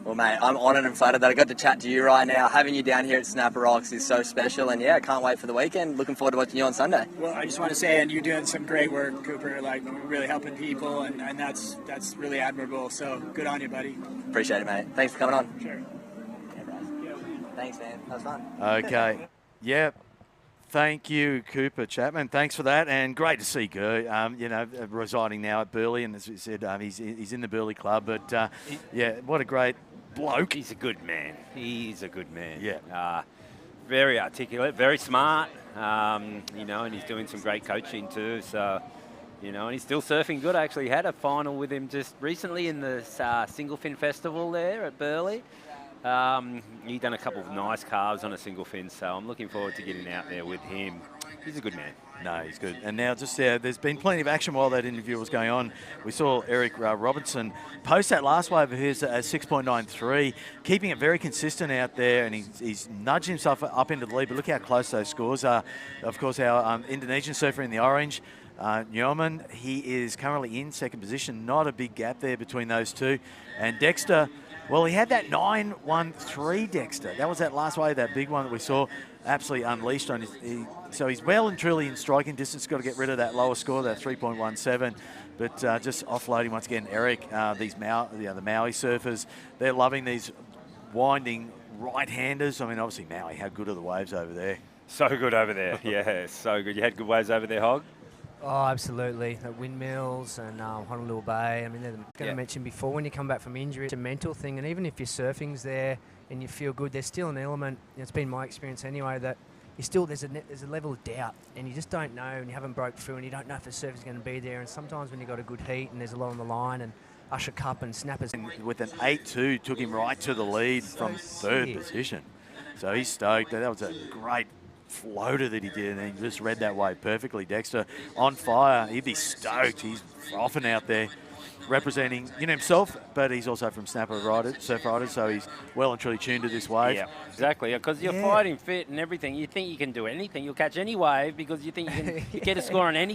Well, mate, I'm honoured and flattered that I got to chat to you right now. Having you down here at Snapper Rocks is so special, and yeah, I can't wait for the weekend. Looking forward to watching you on Sunday. Well, I just want to say, and you're doing some great work, Cooper, really helping people, and that's really admirable. So good on you, buddy. Appreciate it, mate. Thanks for coming on. Sure. Yeah, bro. Thanks, man. That was fun. Okay. Yeah. Thank you, Cooper Chapman. Thanks for that, and great to see Ger, residing now at Burleigh, and as we said, he's in the Burleigh club. But yeah, what a great bloke. He's a good man. He's a good man. Yeah. Very articulate, very smart, and he's doing some great coaching too. So, You know, and he's still surfing good. I actually had a final with him just recently in the Single Fin Festival there at Burleigh. He done a couple of nice carves on a single fin, so I'm looking forward to getting out there with him. He's a good man. No, he's good. And now just there's been plenty of action while that interview was going on. We saw Eric Robinson post that last wave of his at 6.93, keeping it very consistent out there, and he's nudged himself up into the lead. But look how close those scores are. Of course, our Indonesian surfer in the orange, Nyoman, he is currently in second position. Not a big gap there between those two. And Dexter, well, he had that 9.13, Dexter. That was that last wave, that big one that we saw, absolutely unleashed on his. So he's well and truly in striking distance. Got to get rid of that lower score, that 3.17. But just offloading once again, Eric. These the Maui surfers, they're loving these winding right-handers. I mean, obviously Maui, how good are the waves over there? So good over there. Yeah, so good. You had good waves over there, Hog? Oh, absolutely. The windmills and Honolulu Bay. I mean, they're going to mention before, when you come back from injury, it's a mental thing. And even if your surfing's there and you feel good, there's still an element, it's been my experience anyway, that you still there's a level of doubt, and you just don't know, and you haven't broke through, and you don't know if the surfer's going to be there. And sometimes when you've got a good heat and there's a lot on the line, and Usher Cup and snappers. And with an 8.2, took him right to the lead from third position. So he's stoked. That was a great floater that he did, and he just read that wave perfectly. Dexter on fire. He'd be stoked. He's frothing out there, representing himself, but he's also from Surf Riders, so he's well and truly tuned to this wave. Yeah, exactly, because you're fighting fit and everything. You think you can do anything. You'll catch any wave because you think you can get a score on any